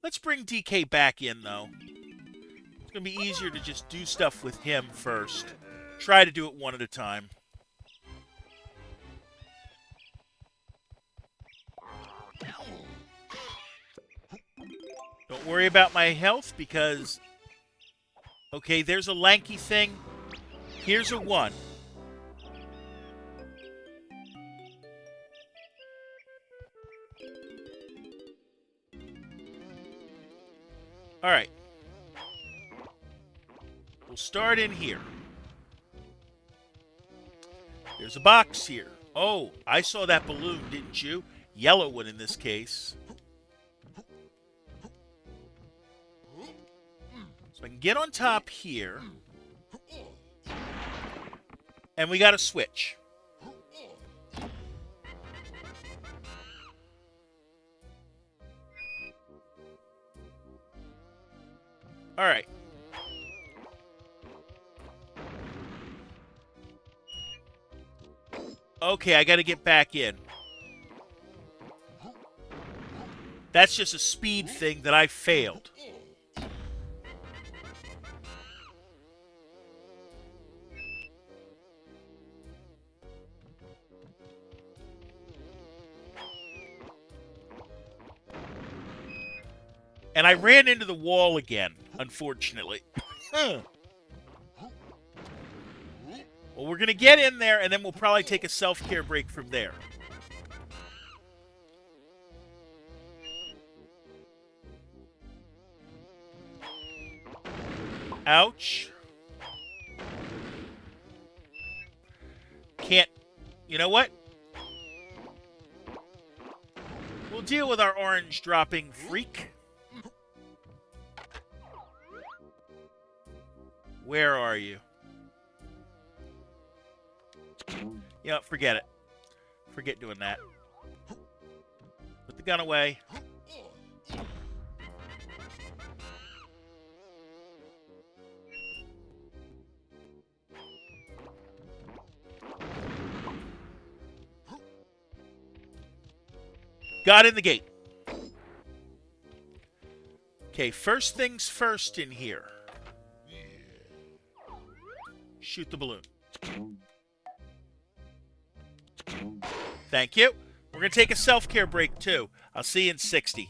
Speaker 1: Let's bring DK back in, though. It's going to be easier to just do stuff with him first. Try to do it one at a time. Don't worry about my health because... Okay, there's a Lanky thing. Here's a 1. All right. We'll start in here. There's a box here. Oh, I saw that balloon, didn't you? Yellow one in this case. So I can get on top here. And we got a switch. All right. Okay, I got to get back in. That's just a speed thing that I failed. And I ran into the wall again, unfortunately. Well, we're going to get in there, and then we'll probably take a self-care break from there. Ouch. Can't... You know what? We'll deal with our orange dropping freak. Where are you? Yeah, forget it. Forget doing that. Put the gun away. Got in the gate. Okay, first things first in here. Shoot the balloon. Thank you. We're going to take a self-care break, too. I'll see you in 60.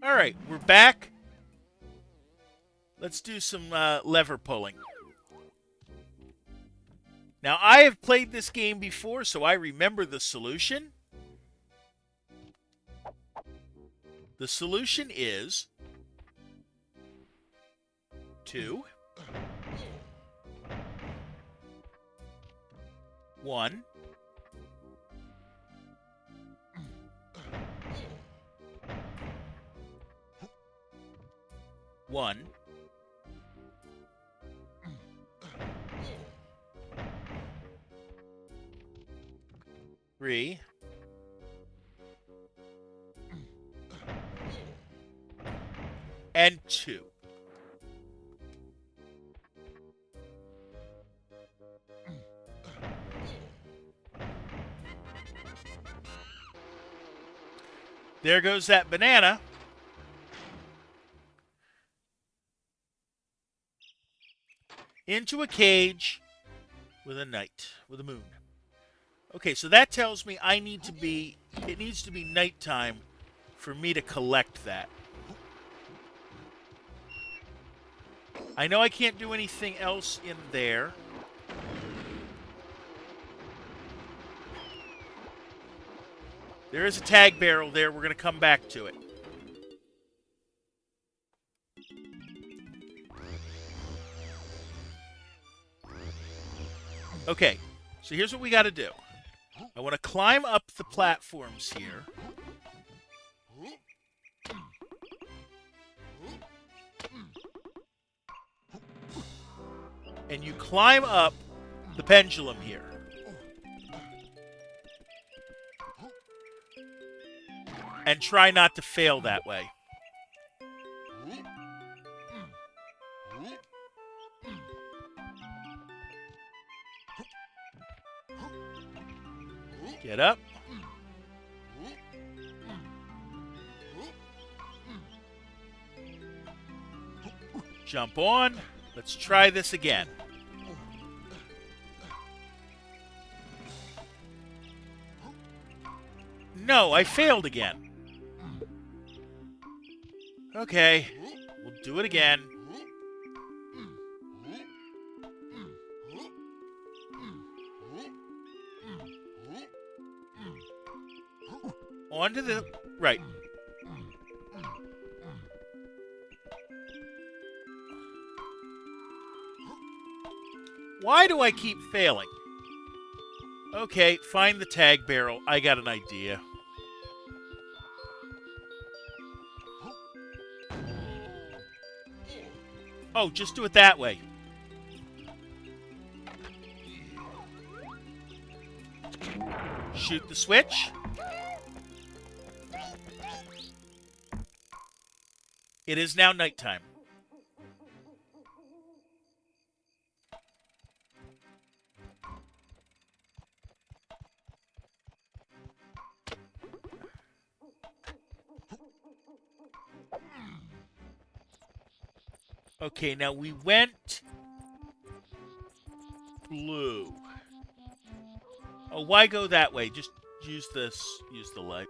Speaker 1: All right, we're back. Let's do some lever pulling. Now, I have played this game before, so I remember the solution. The solution is 2, 1, 1, 3, and 2. There goes that banana. Into a cage with a night, with a moon. Okay, so that tells me it needs to be nighttime for me to collect that. I know I can't do anything else in there. There is a tag barrel there. We're going to come back to it. Okay, so here's what we got to do. I want to climb up the platforms here. And you climb up the pendulum here. And try not to fail that way. Get up. Jump on. Let's try this again. No, I failed again. Okay, we'll do it again. On to the right. Why do I keep failing? Okay, find the tag barrel. I got an idea. Oh, just do it that way. Shoot the switch. It is now nighttime. Okay, now we went blue. Oh, why go that way? Just use this. Use the light.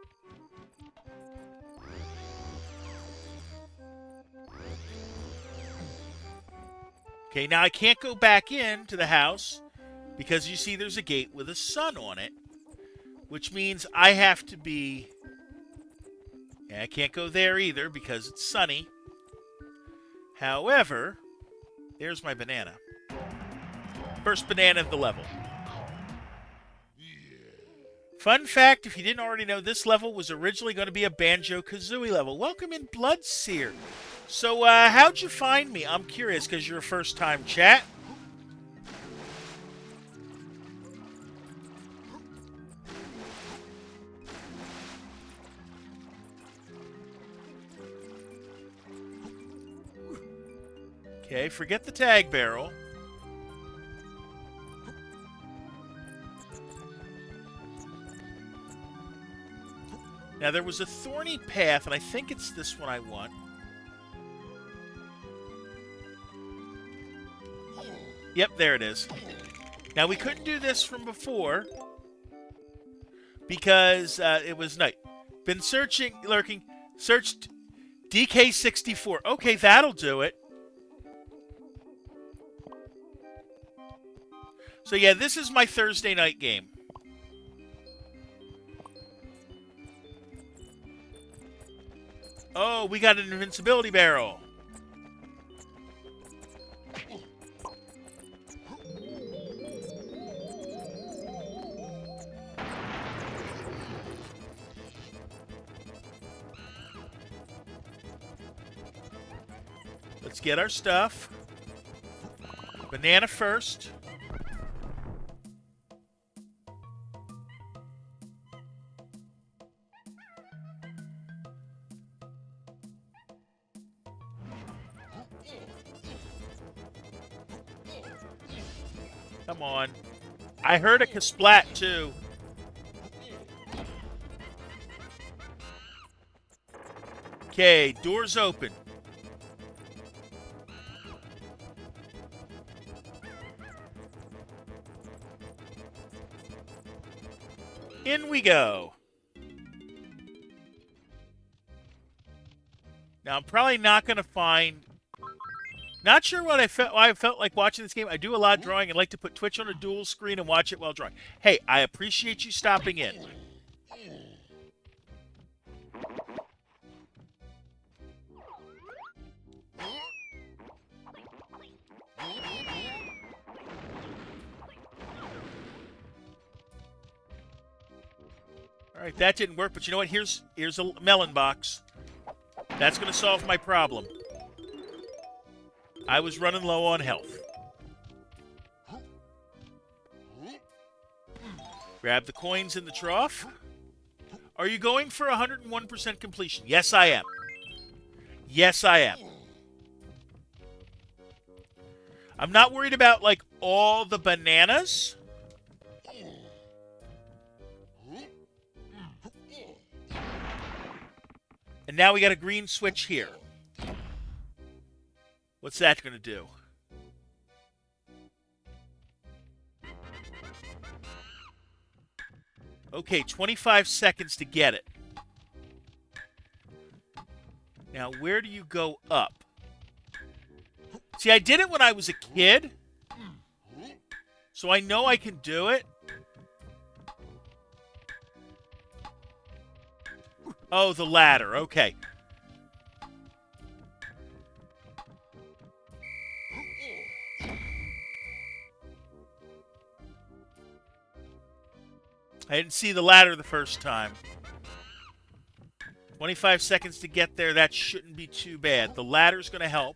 Speaker 1: Okay, now I can't go back into the house because you see there's a gate with a sun on it, which means I have to be... Yeah, I can't go there either because it's sunny. However, there's my banana. First banana of the level. Fun fact, if you didn't already know, this level was originally going to be a Banjo-Kazooie level. Welcome in, Bloodseer. So, how'd you find me? I'm curious, because you're a first-time chat. Okay, forget the tag barrel. Now, there was a thorny path, and I think it's this one I want. Yep, there it is. Now, we couldn't do this from before because it was night. Been searching, lurking, searched DK64. Okay, that'll do it. So, yeah, this is my Thursday night game. Oh, we got an invincibility barrel. Let's get our stuff. Banana first. Come on. I heard a kasplat too. Okay, doors open. In we go. Now, I'm probably not going to find... Not sure what why I felt like watching this game. I do a lot of drawing and like to put Twitch on a dual screen and watch it while drawing. Hey, I appreciate you stopping in. All right, that didn't work, but you know what? Here's a melon box. That's going to solve my problem. I was running low on health. Grab the coins in the trough. Are you going for 101% completion? Yes, I am. Yes, I am. I'm not worried about, like, all the bananas. And now we got a green switch here. What's that going to do? Okay, 25 seconds to get it. Now, where do you go up? See, I did it when I was a kid, so I know I can do it. Oh, the ladder. Okay. I didn't see the ladder the first time. 25 seconds to get there. That shouldn't be too bad. The ladder's going to help.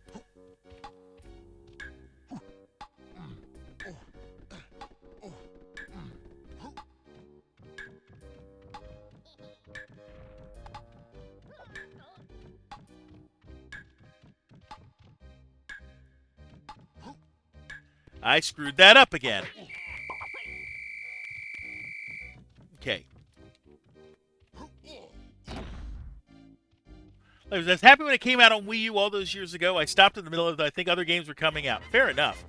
Speaker 1: I screwed that up again. Okay. I was happy when it came out on Wii U all those years ago. I stopped in the middle of I think other games were coming out. Fair enough.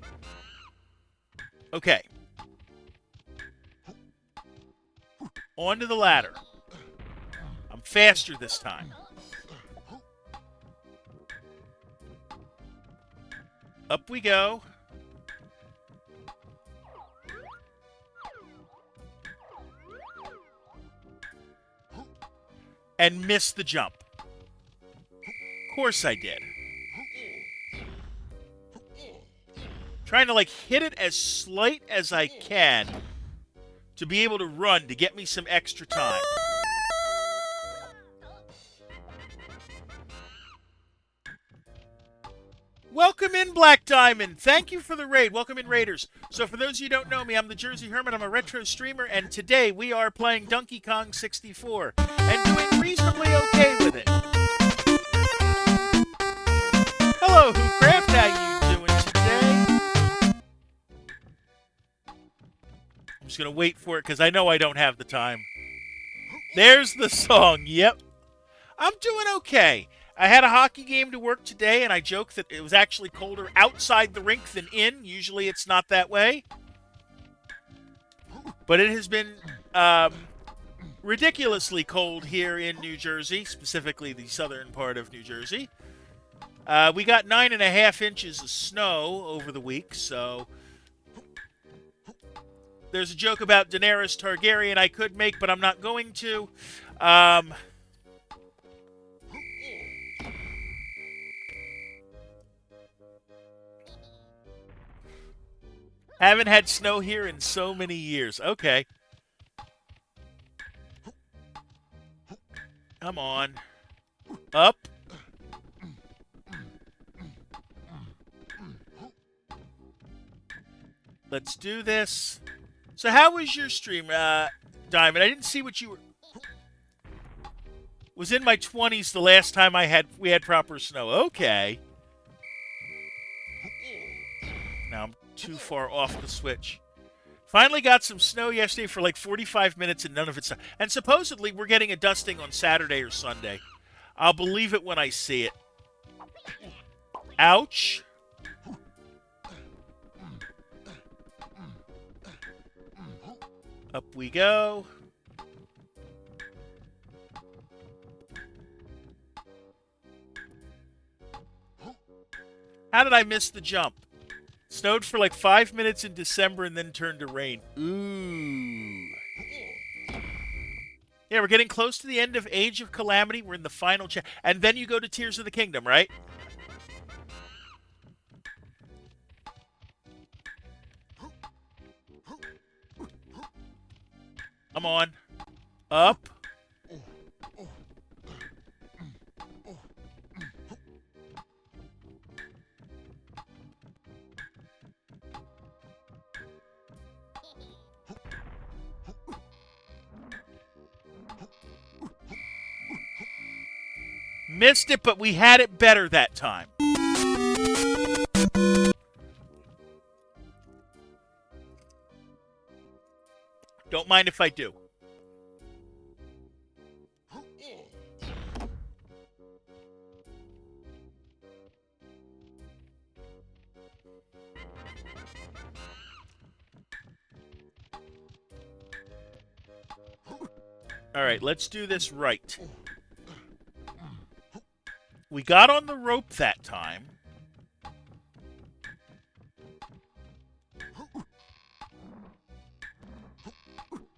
Speaker 1: Okay. On to the ladder. I'm faster this time. Up we go. And miss the jump. Of course I did. Trying to hit it as slight as I can to be able to run to get me some extra time. Welcome in, Black Diamond. Thank you for the raid. Welcome in, Raiders. So for those of you who don't know me, I'm the Jersey Hermit. I'm a retro streamer, and today we are playing Donkey Kong 64 and doing reasonably okay with it. Hello, Whocraft. How you doing today? I'm just going to wait for it because I know I don't have the time. There's the song. Yep. I'm doing okay. I had a hockey game to work today, and I joked that it was actually colder outside the rink than in. Usually it's not that way. But it has been ridiculously cold here in New Jersey, specifically the southern part of New Jersey. We got 9.5 inches of snow over the week, so there's a joke about Daenerys Targaryen I could make, but I'm not going to. Haven't had snow here in so many years. Okay. Come on. Up. Let's do this. So how was your stream, Diamond? I didn't see what you were... Was in my 20s the last time we had proper snow. Okay. Now I'm too far off the switch. Finally got some snow yesterday for 45 minutes and none of it's... And supposedly we're getting a dusting on Saturday or Sunday. I'll believe it when I see it. Ouch. Up we go. How did I miss the jump? Snowed for 5 minutes in December and then turned to rain. Ooh. Yeah, we're getting close to the end of Age of Calamity. We're in the final and then you go to Tears of the Kingdom, right? Come on. Up. Missed it, but we had it better that time. Don't mind if I do. All right, let's do this right. We got on the rope that time.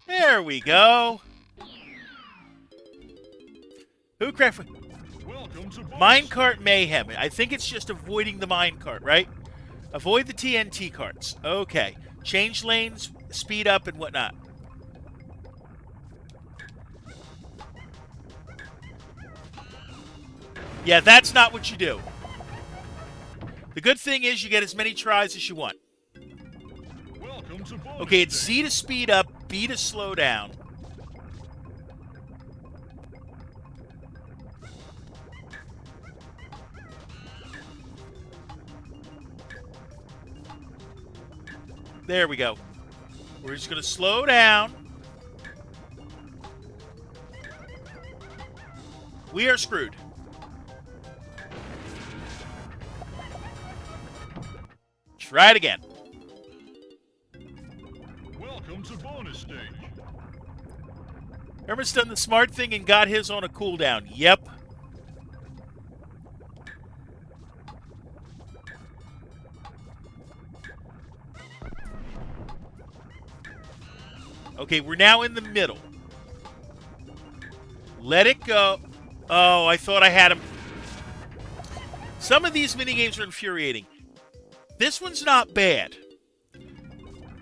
Speaker 1: There we go. Who crafted?
Speaker 2: Welcome to
Speaker 1: Minecart mayhem. I think it's just avoiding the minecart, right? Avoid the TNT carts. Okay. Change lanes, speed up, and whatnot. Yeah, that's not what you do. The good thing is you get as many tries as you want.
Speaker 2: Welcome to bonus
Speaker 1: Okay, it's
Speaker 2: day.
Speaker 1: Z to speed up, B to slow down. There we go. We're just going to slow down. We are screwed. Try it again.
Speaker 2: Welcome to bonus stage.
Speaker 1: Hermit's done the smart thing and got his on a cooldown. Yep. Okay, we're now in the middle. Let it go. Oh, I thought I had him. Some of these minigames are infuriating. This one's not bad.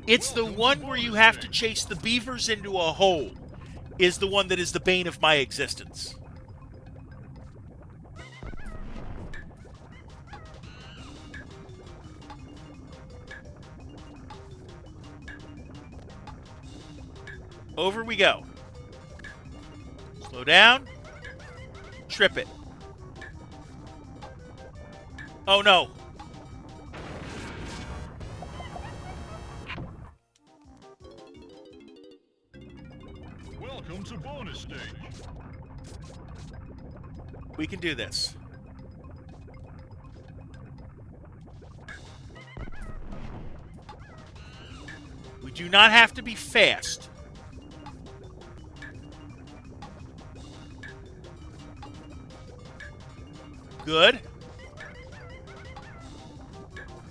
Speaker 1: It's the one where you have to chase the beavers into a hole is the one that is the bane of my existence. Over we go. Slow down. Trip it. Oh no.
Speaker 2: Welcome to bonus stage.
Speaker 1: We can do this. We do not have to be fast. Good.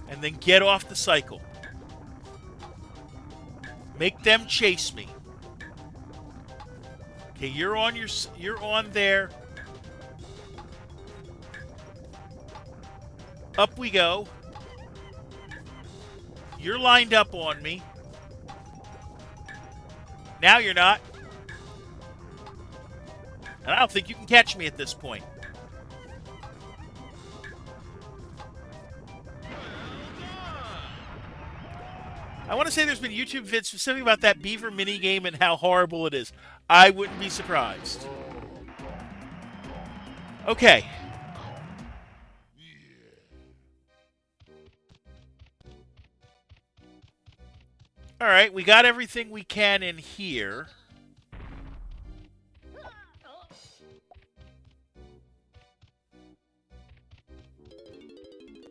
Speaker 1: And then get off the cycle. Make them chase me. Okay, you're on there. Up we go. You're lined up on me. Now you're not. And I don't think you can catch me at this point. I want to say there's been YouTube vids specifically about that beaver minigame and how horrible it is. I wouldn't be surprised. Okay. Alright, we got everything we can in here.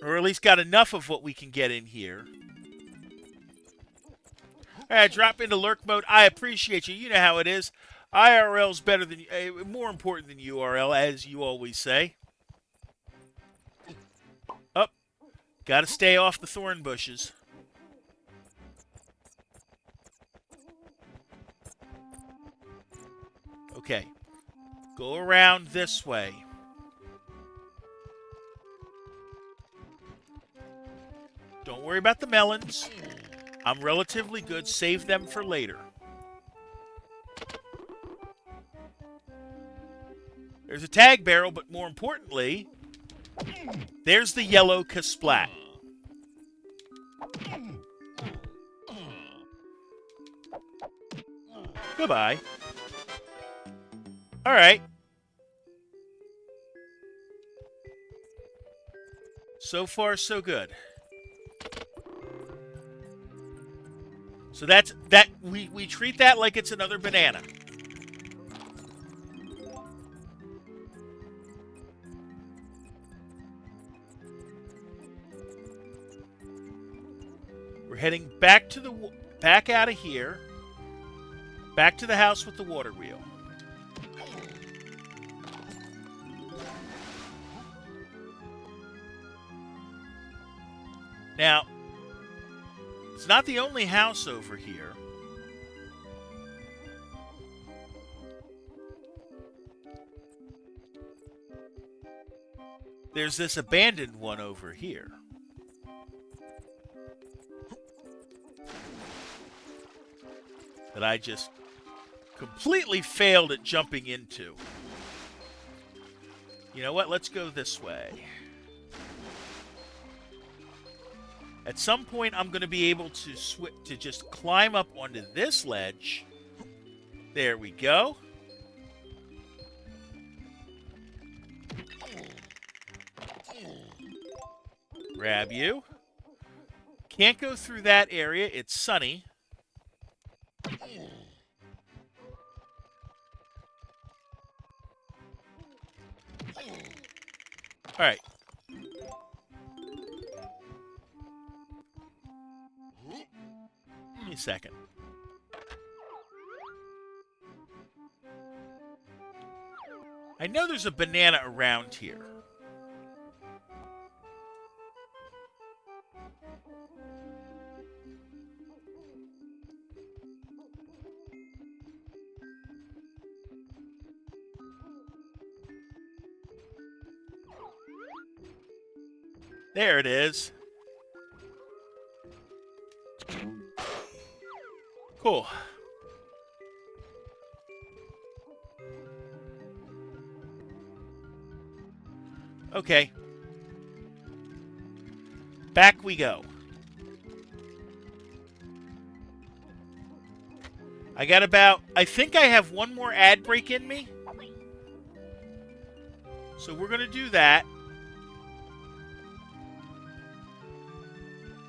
Speaker 1: Or at least got enough of what we can get in here. Alright, drop into lurk mode. I appreciate you. You know how it is. IRL's better than more important than URL, as you always say. Up. Gotta stay off the thorn bushes. Okay. Go around this way. Don't worry about the melons. I'm relatively good. Save them for later. There's a tag barrel, but more importantly, there's the yellow Kasplat. Goodbye. All right. So far, so good. So that's that. We treat that like it's another banana. We're heading back to back out of here. Back to the house with the water wheel. Now, it's not the only house over here. There's this abandoned one over here. That I just completely failed at jumping into. You know what? Let's go this way. At some point, I'm going to be able to just climb up onto this ledge. There we go. Grab you. Can't go through that area. It's sunny. All right. Give me a second. I know there's a banana around here. There it is. Cool. Okay. Back we go. I think I have one more ad break in me. So we're going to do that.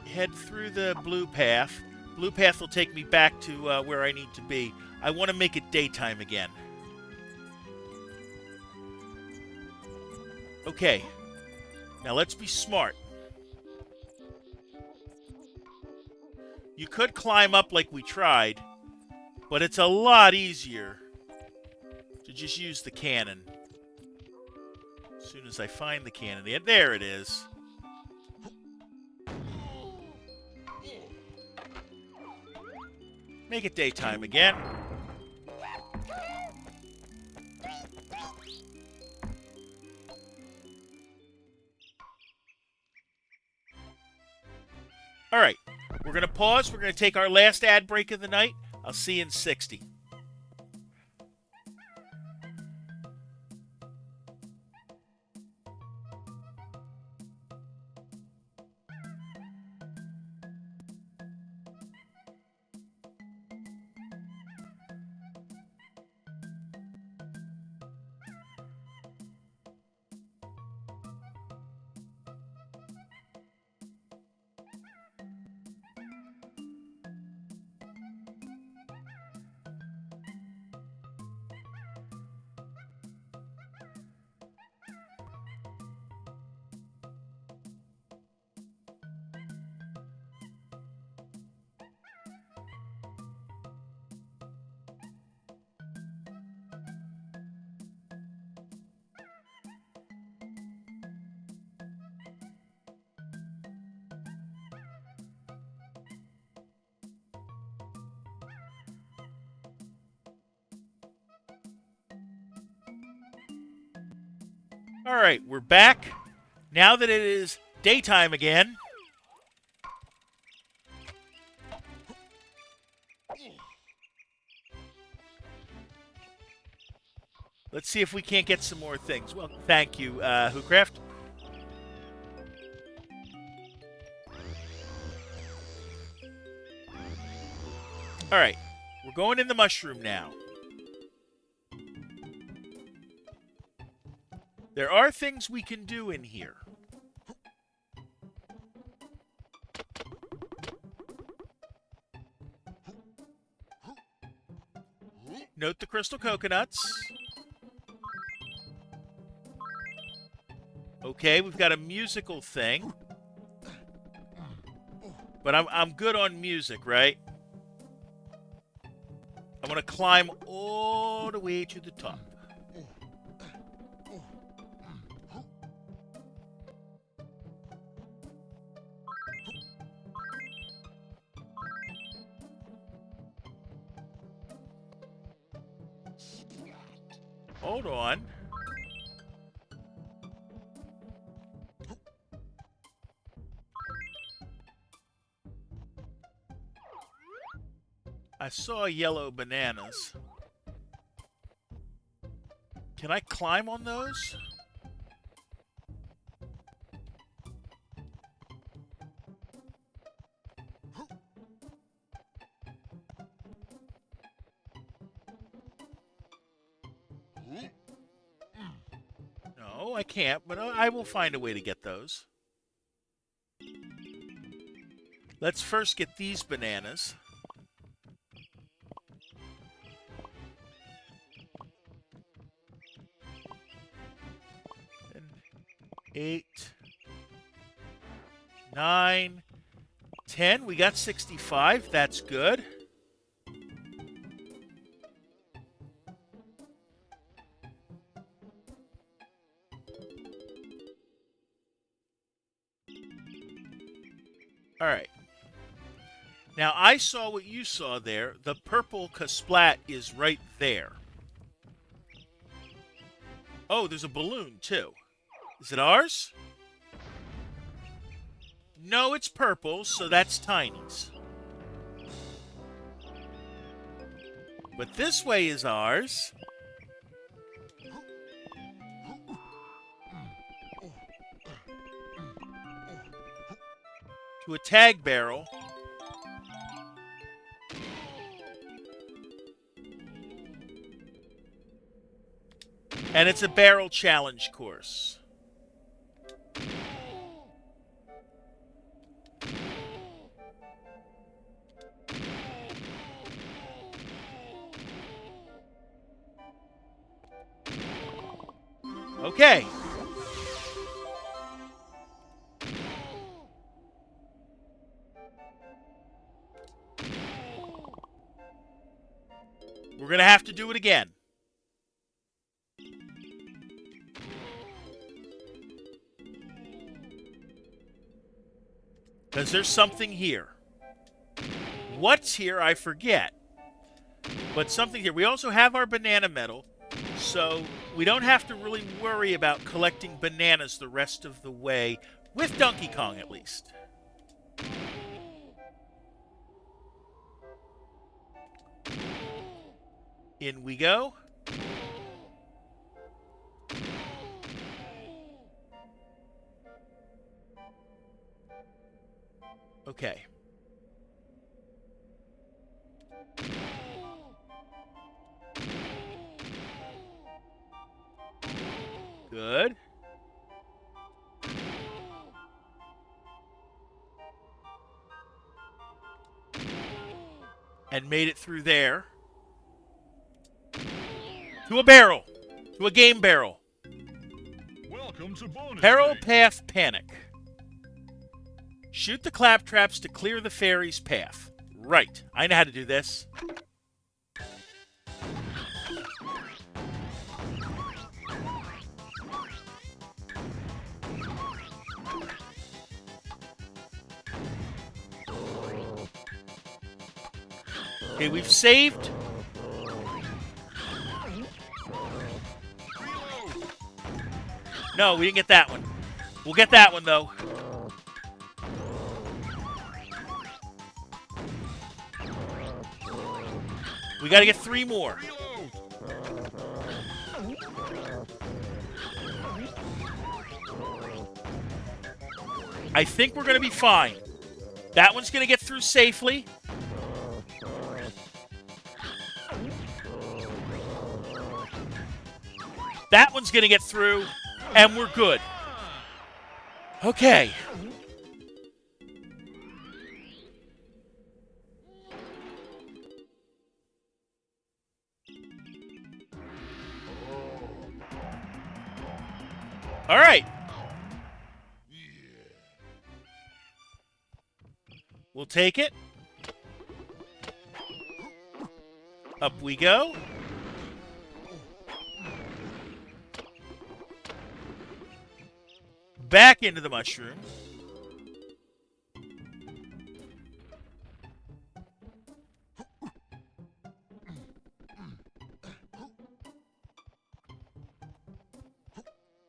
Speaker 1: Head through the blue path. Blue path will take me back to where I need to be. I want to make it daytime again. Okay. Now let's be smart. You could climb up like we tried, but it's a lot easier to just use the cannon. As soon as I find the cannon. There it is. Make it daytime again. All right. We're going to pause. We're going to take our last ad break of the night. I'll see you in 60. All right, we're back. Now that it is daytime again. Let's see if we can't get some more things. Well, thank you, Whocraft. All right, we're going in the mushroom now. There are things we can do in here. Note the crystal coconuts. Okay, we've got a musical thing. But I'm good on music, right? I'm going to climb all the way to the top. Hold on. I saw yellow bananas. Can I climb on those? No, I can't, but I will find a way to get those. Let's first get these bananas. And 8, 9, 10. We got 65. That's good. All right. Now, I saw what you saw there. The purple Kasplat is right there. Oh, there's a balloon, too. Is it ours? No, it's purple, so that's Tiny's. But this way is ours. To a tag barrel. And it's a barrel challenge course. Okay. We're going to have to do it again. Because there's something here. What's here, I forget. But something here. We also have our banana medal, so we don't have to really worry about collecting bananas the rest of the way, with Donkey Kong at least. In we go. Okay. Good. And made it through there. To a barrel. To a game barrel.
Speaker 2: Welcome to bonus
Speaker 1: Peril
Speaker 2: day.
Speaker 1: Path Panic. Shoot the claptraps to clear the fairy's path. Right. I know how to do this. Okay, we've saved. No, we didn't get that one. We'll get that one, though. We got to get 3 more. I think we're going to be fine. That one's going to get through safely. That one's going to get through, and we're good. Okay. All right. We'll take it. Up we go. Back into the mushroom.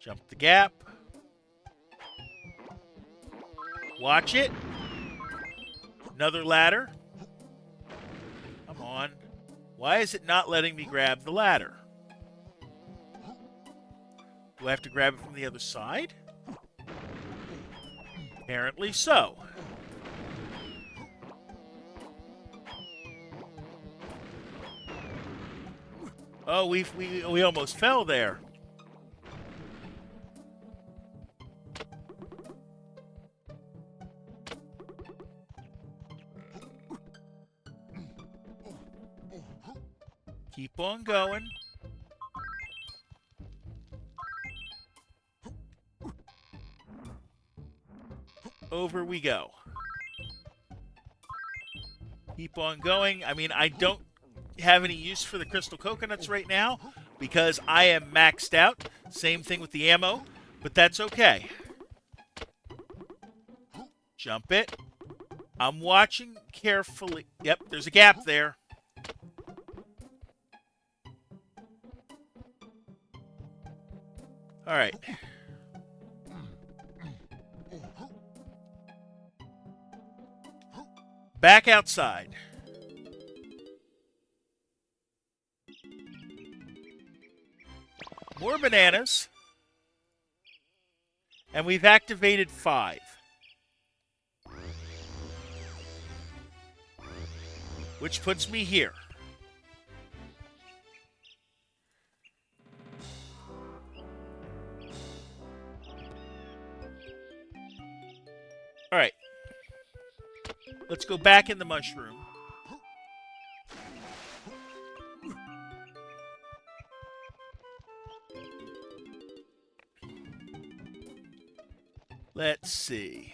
Speaker 1: Jump the gap. Watch it. Another ladder. Come on. Why is it not letting me grab the ladder? Do I have to grab it from the other side? Apparently so. Oh, we almost fell there. Keep on going. Over we go. Keep on going. I mean, I don't have any use for the crystal coconuts right now because I am maxed out. Same thing with the ammo, but that's okay. Jump it. I'm watching carefully. Yep, there's a gap there. All right. Back outside. More bananas. And we've activated 5. Which puts me here. All right. Let's go back in the mushroom. Let's see.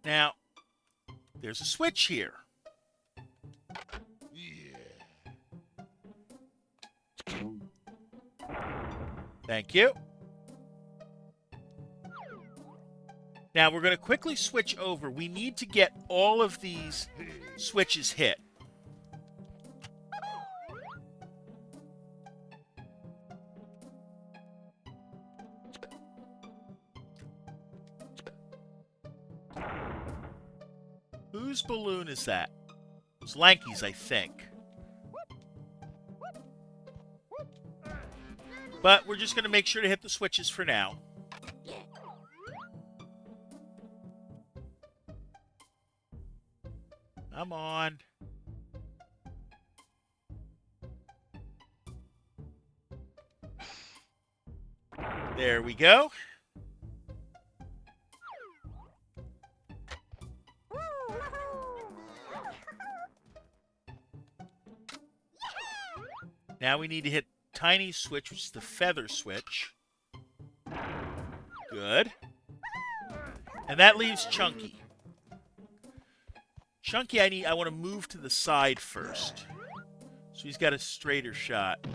Speaker 1: Now, there's a switch here. Thank you. Now, we're going to quickly switch over. We need to get all of these switches hit. Whose balloon is that? It's Lanky's, I think. But we're just going to make sure to hit the switches for now. Come on. There we go. Now we need to hit tiny switch, which is the feather switch. Good. And that leaves Chunky. Chunky, I want to move to the side first. So he's got a straighter shot.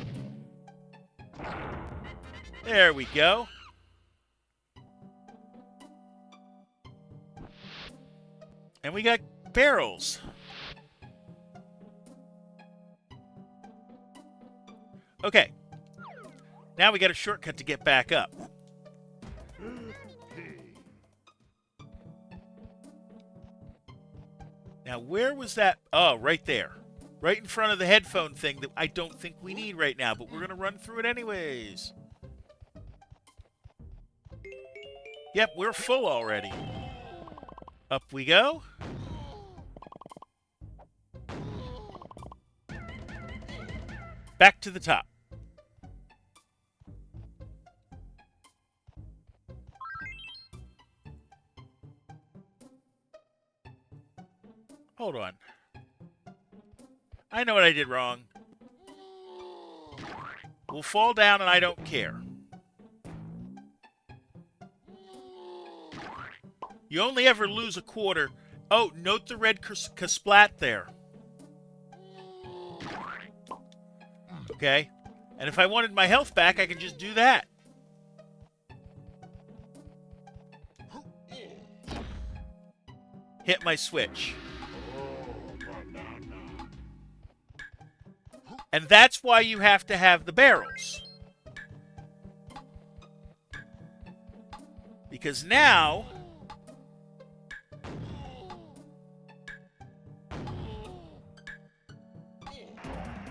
Speaker 1: There we go. And we got barrels. Okay. Now we got a shortcut to get back up. Now, where was that? Oh, right there. Right in front of the headphone thing that I don't think we need right now, but we're going to run through it anyways. Yep, we're full already. Up we go. Back to the top. Hold on. I know what I did wrong. We'll fall down and I don't care. You only ever lose a quarter. Oh, note the red kasplat there. Okay. And if I wanted my health back, I could just do that. Hit my switch. And that's why you have to have the barrels. Because now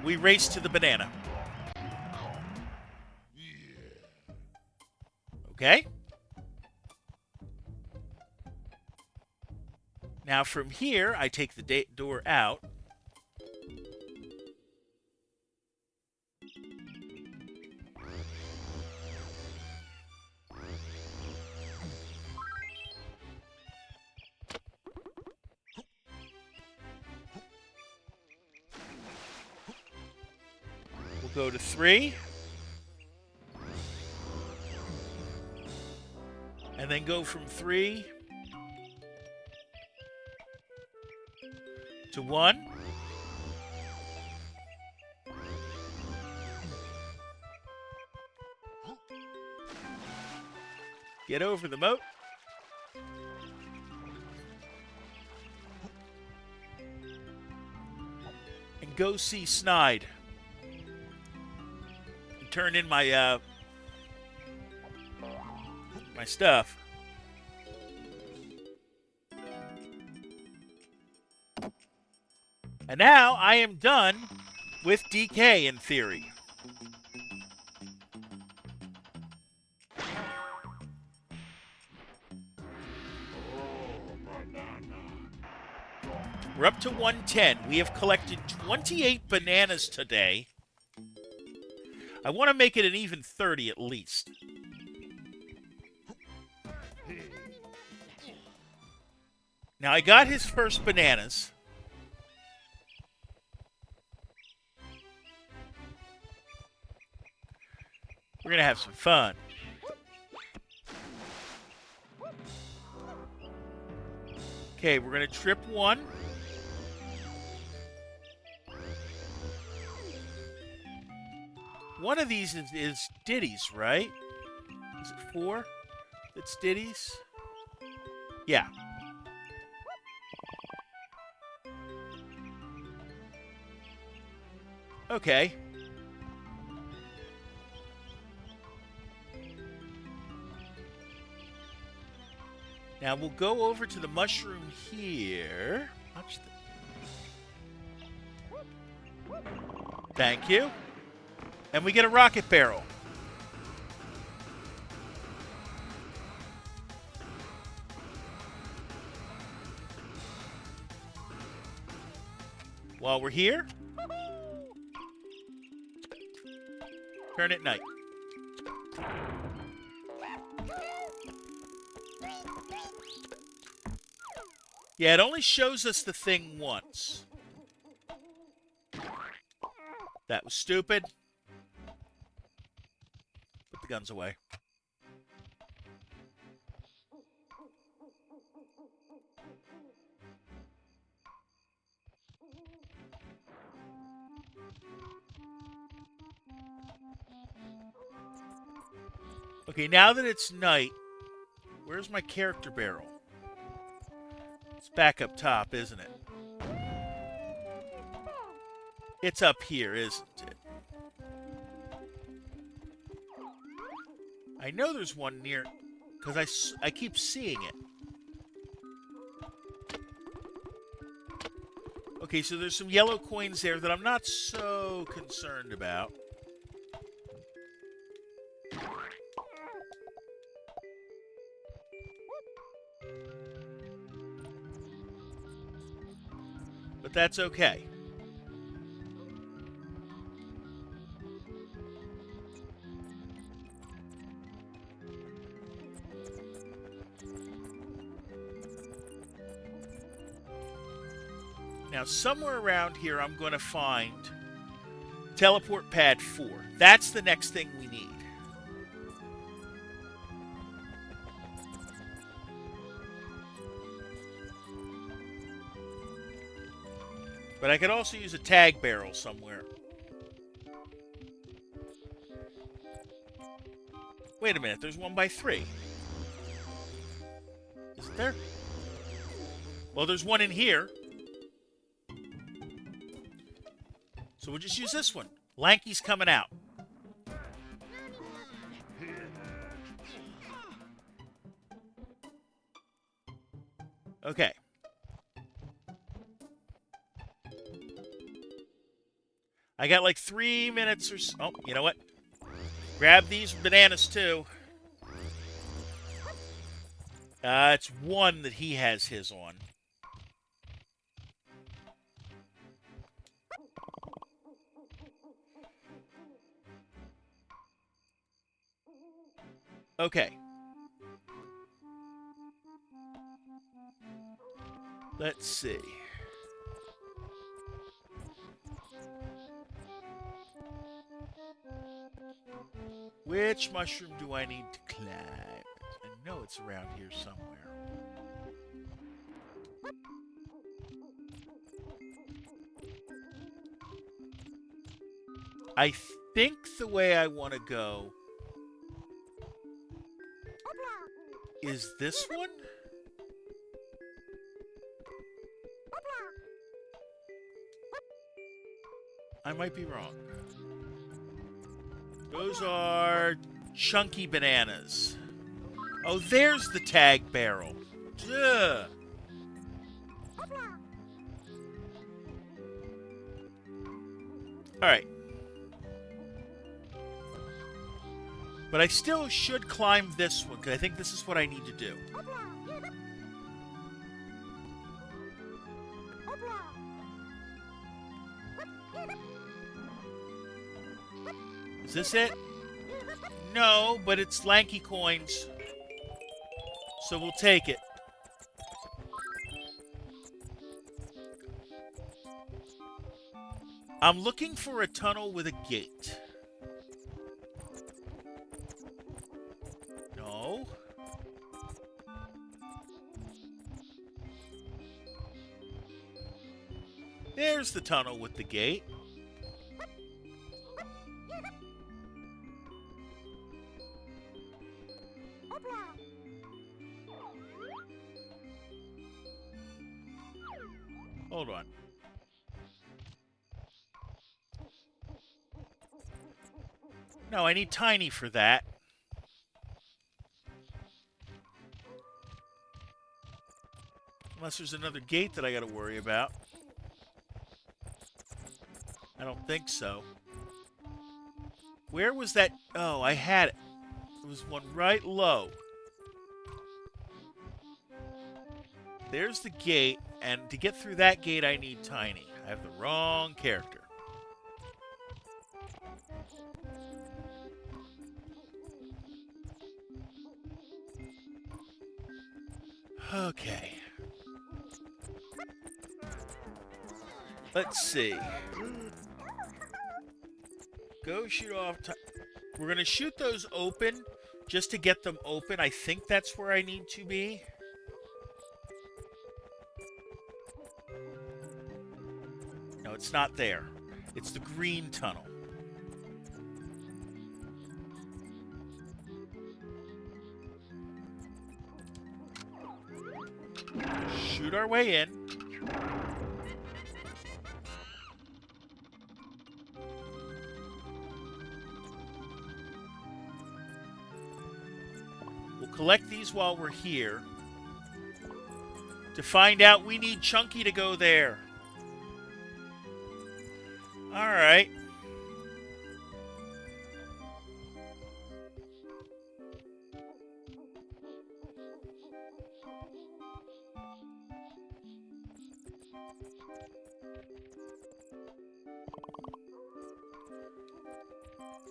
Speaker 1: we race to the banana. Okay? Now from here, I take the door out. We'll go to 3. And then go from 3 to 1. Get over the moat. And go see Snide. And turn in my my stuff. And now I am done with DK in theory. We're up to 110. We have collected 28 bananas today. I want to make it an even 30 at least. Now, I got his first bananas. We're going to have some fun. Okay, we're going to trip 1. One of these is Diddy's, right? Is it 4? It's Diddy's? Yeah. Okay. Now we'll go over to the mushroom here. Watch Thank you. And we get a rocket barrel. While we're here, turn at night. Yeah, it only shows us the thing once. That was stupid. Put the guns away. Okay, now that it's night, where's my character barrel? It's back up top, isn't it? It's up here, isn't it? I know there's one near, because I keep seeing it. Okay, so there's some yellow coins there that I'm not so concerned about. But that's okay. Now, somewhere around here, I'm going to find teleport pad 4. That's the next thing we need. But I could also use a tag barrel somewhere. Wait a minute, there's one by 3. Isn't there? Well, there's one in here. So we'll just use this one. Lanky's coming out. Okay. I got like 3 minutes or so. Oh, you know what? Grab these bananas too. It's one that he has his on. Okay. Let's see. Which mushroom do I need to climb? I know it's around here somewhere. I think the way I want to go is this one? I might be wrong. Those are chunky bananas. Oh, there's the tag barrel. Duh. Alright. But I still should climb this one, because I think this is what I need to do. Is this it? No, but it's Lanky coins. So we'll take it. I'm looking for a tunnel with a gate. No. There's the tunnel with the gate. Hold on. No, I need Tiny for that. Unless there's another gate that I gotta worry about. I don't think so. Where was that? Oh, I had it. There was one right low. There's the gate, and to get through that gate, I need Tiny. I have the wrong character. Okay. Let's see. Go shoot off. We're going to shoot those open just to get them open. I think that's where I need to be. No, it's not there. It's the green tunnel. Shoot our way in. We'll collect these while we're here. To find out, we need Chunky to go there. Alright.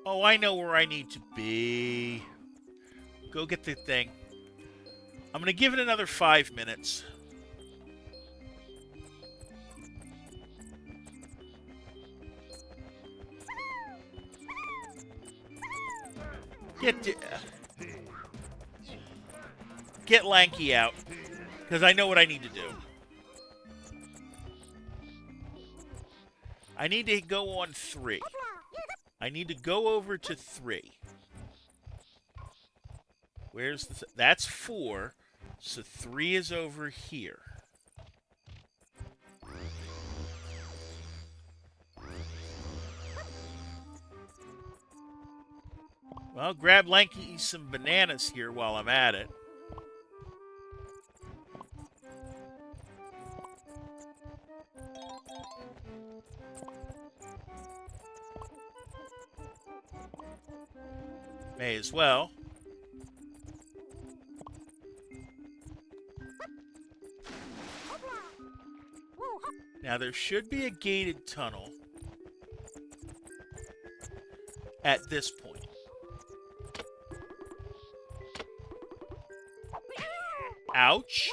Speaker 1: Oh, I know where I need to be. Go get the thing. I'm going to give it another 5 minutes. Get Lanky out, because I know what I need to do. I need to go on 3. I need to go over to 3. Where's the... That's 4, so 3 is over here. Well, grab Lanky some bananas here while I'm at it. May as well. Now, there should be a gated tunnel at this point. Ouch.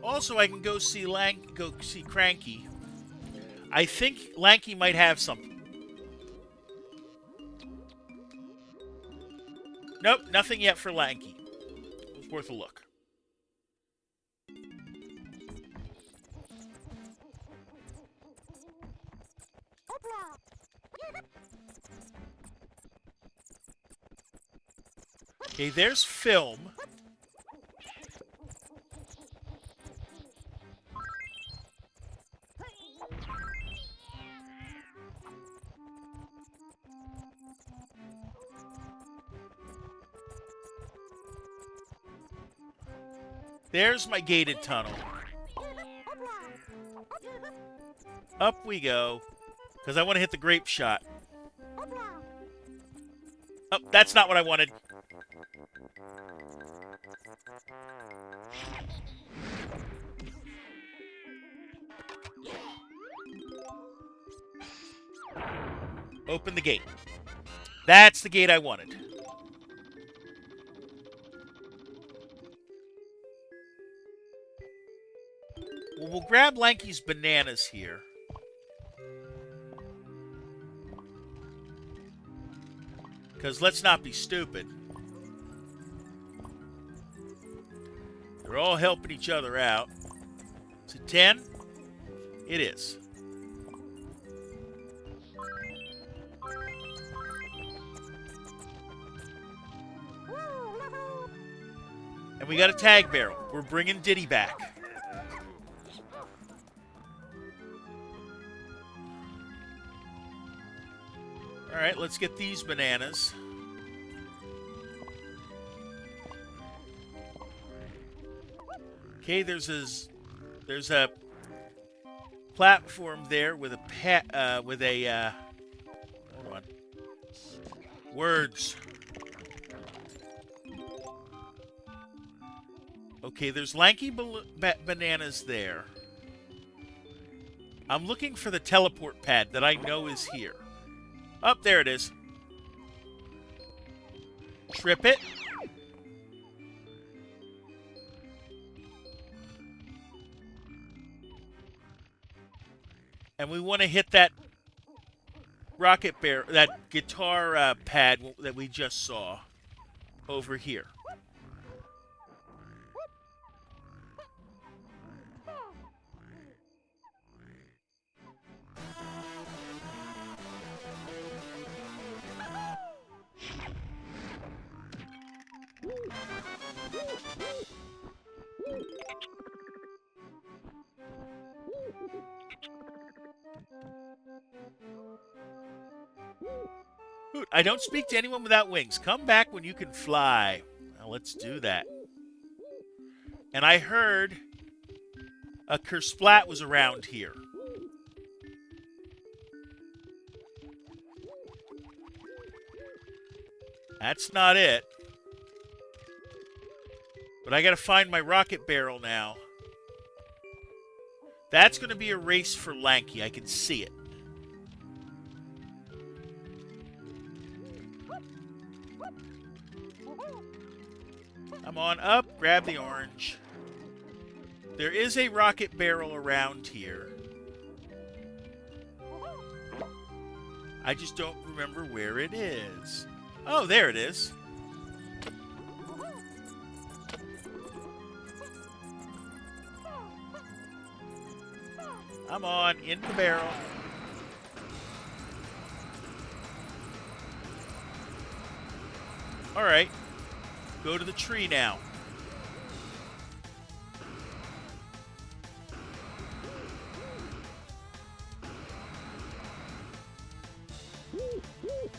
Speaker 1: Also, I can go see Cranky. I think Lanky might have something. Nope, nothing yet for Lanky. It was worth a look. Okay, there's film. There's my gated tunnel. Up we go. Because I want to hit the grape shot. Oh, that's not what I wanted. Open the gate. That's the gate I wanted. Well, we'll grab Lanky's bananas here. Because let's not be stupid. They're all helping each other out. Is it 10? It is. And we got a tag barrel. We're bringing Diddy back. Alright, let's get these bananas. Okay, there's a platform there with a hold on. Words. Okay, there's Lanky bananas there. I'm looking for the teleport pad that I know is here. Oh, there it is. Trip it. And we want to hit that rocket bear, that guitar pad that we just saw over here. I don't speak to anyone without wings. Come back when you can fly. Now let's do that. And I heard a Kersplat was around here. That's not it. But I gotta find my rocket barrel now. That's gonna be a race for Lanky. I can see it. Come on up, grab the orange. There is a rocket barrel around here. I just don't remember where it is. Oh, there it is. Come on, in the barrel. All right. Go to the tree now.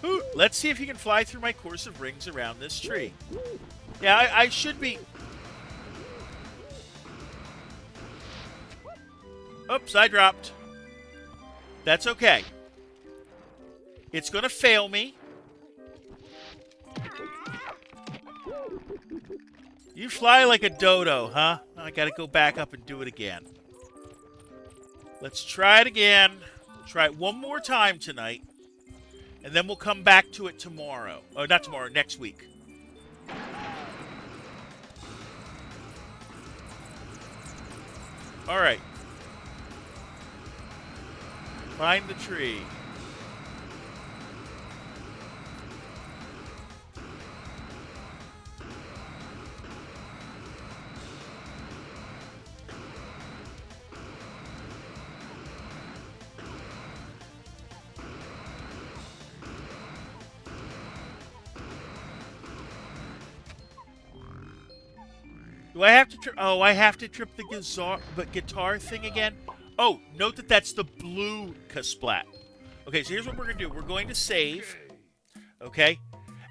Speaker 1: Ooh, let's see if you can fly through my course of rings around this tree. Yeah, I should be... Oops, I dropped. That's okay. It's going to fail me. You fly like a dodo, huh? I got to go back up and do it again. Let's try it again. We'll try it one more time tonight. And then we'll come back to it tomorrow. Oh, not tomorrow, next week. All right. Find the tree. Do I have to trip? Oh, I have to trip the guitar thing again? Oh, note that that's the blue Kasplat. Okay, so here's what we're going to do. We're going to save, okay?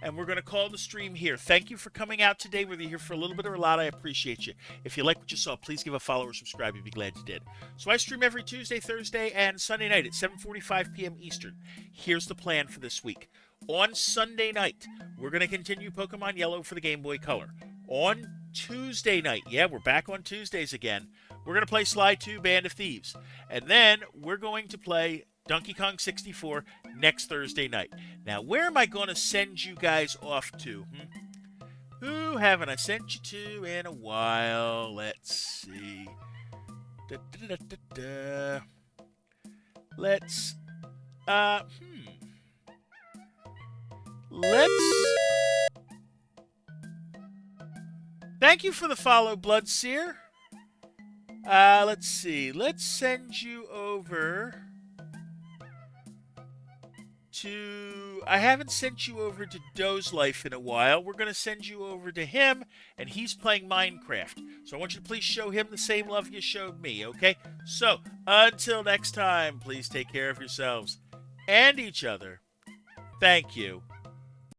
Speaker 1: And we're going to call the stream here. Thank you for coming out today. Whether you're here for a little bit or a lot, I appreciate you. If you like what you saw, please give a follow or subscribe. You'd be glad you did. So I stream every Tuesday, Thursday, and Sunday night at 7:45 p.m. Eastern. Here's the plan for this week. On Sunday night, we're going to continue Pokemon Yellow for the Game Boy Color. On Tuesday night, yeah, we're back on Tuesdays again, we're going to play Sly 2 Band of Thieves. And then we're going to play Donkey Kong 64 next Thursday night. Now, where am I going to send you guys off to? Who haven't I sent you to in a while? Let's see. Let's, Thank you for the follow, Bloodseer. Let's see. Let's send you over to... I haven't sent you over to Doe's Life in a while. We're going to send you over to him, and he's playing Minecraft. So I want you to please show him the same love you showed me, okay? So, until next time, please take care of yourselves and each other. Thank you.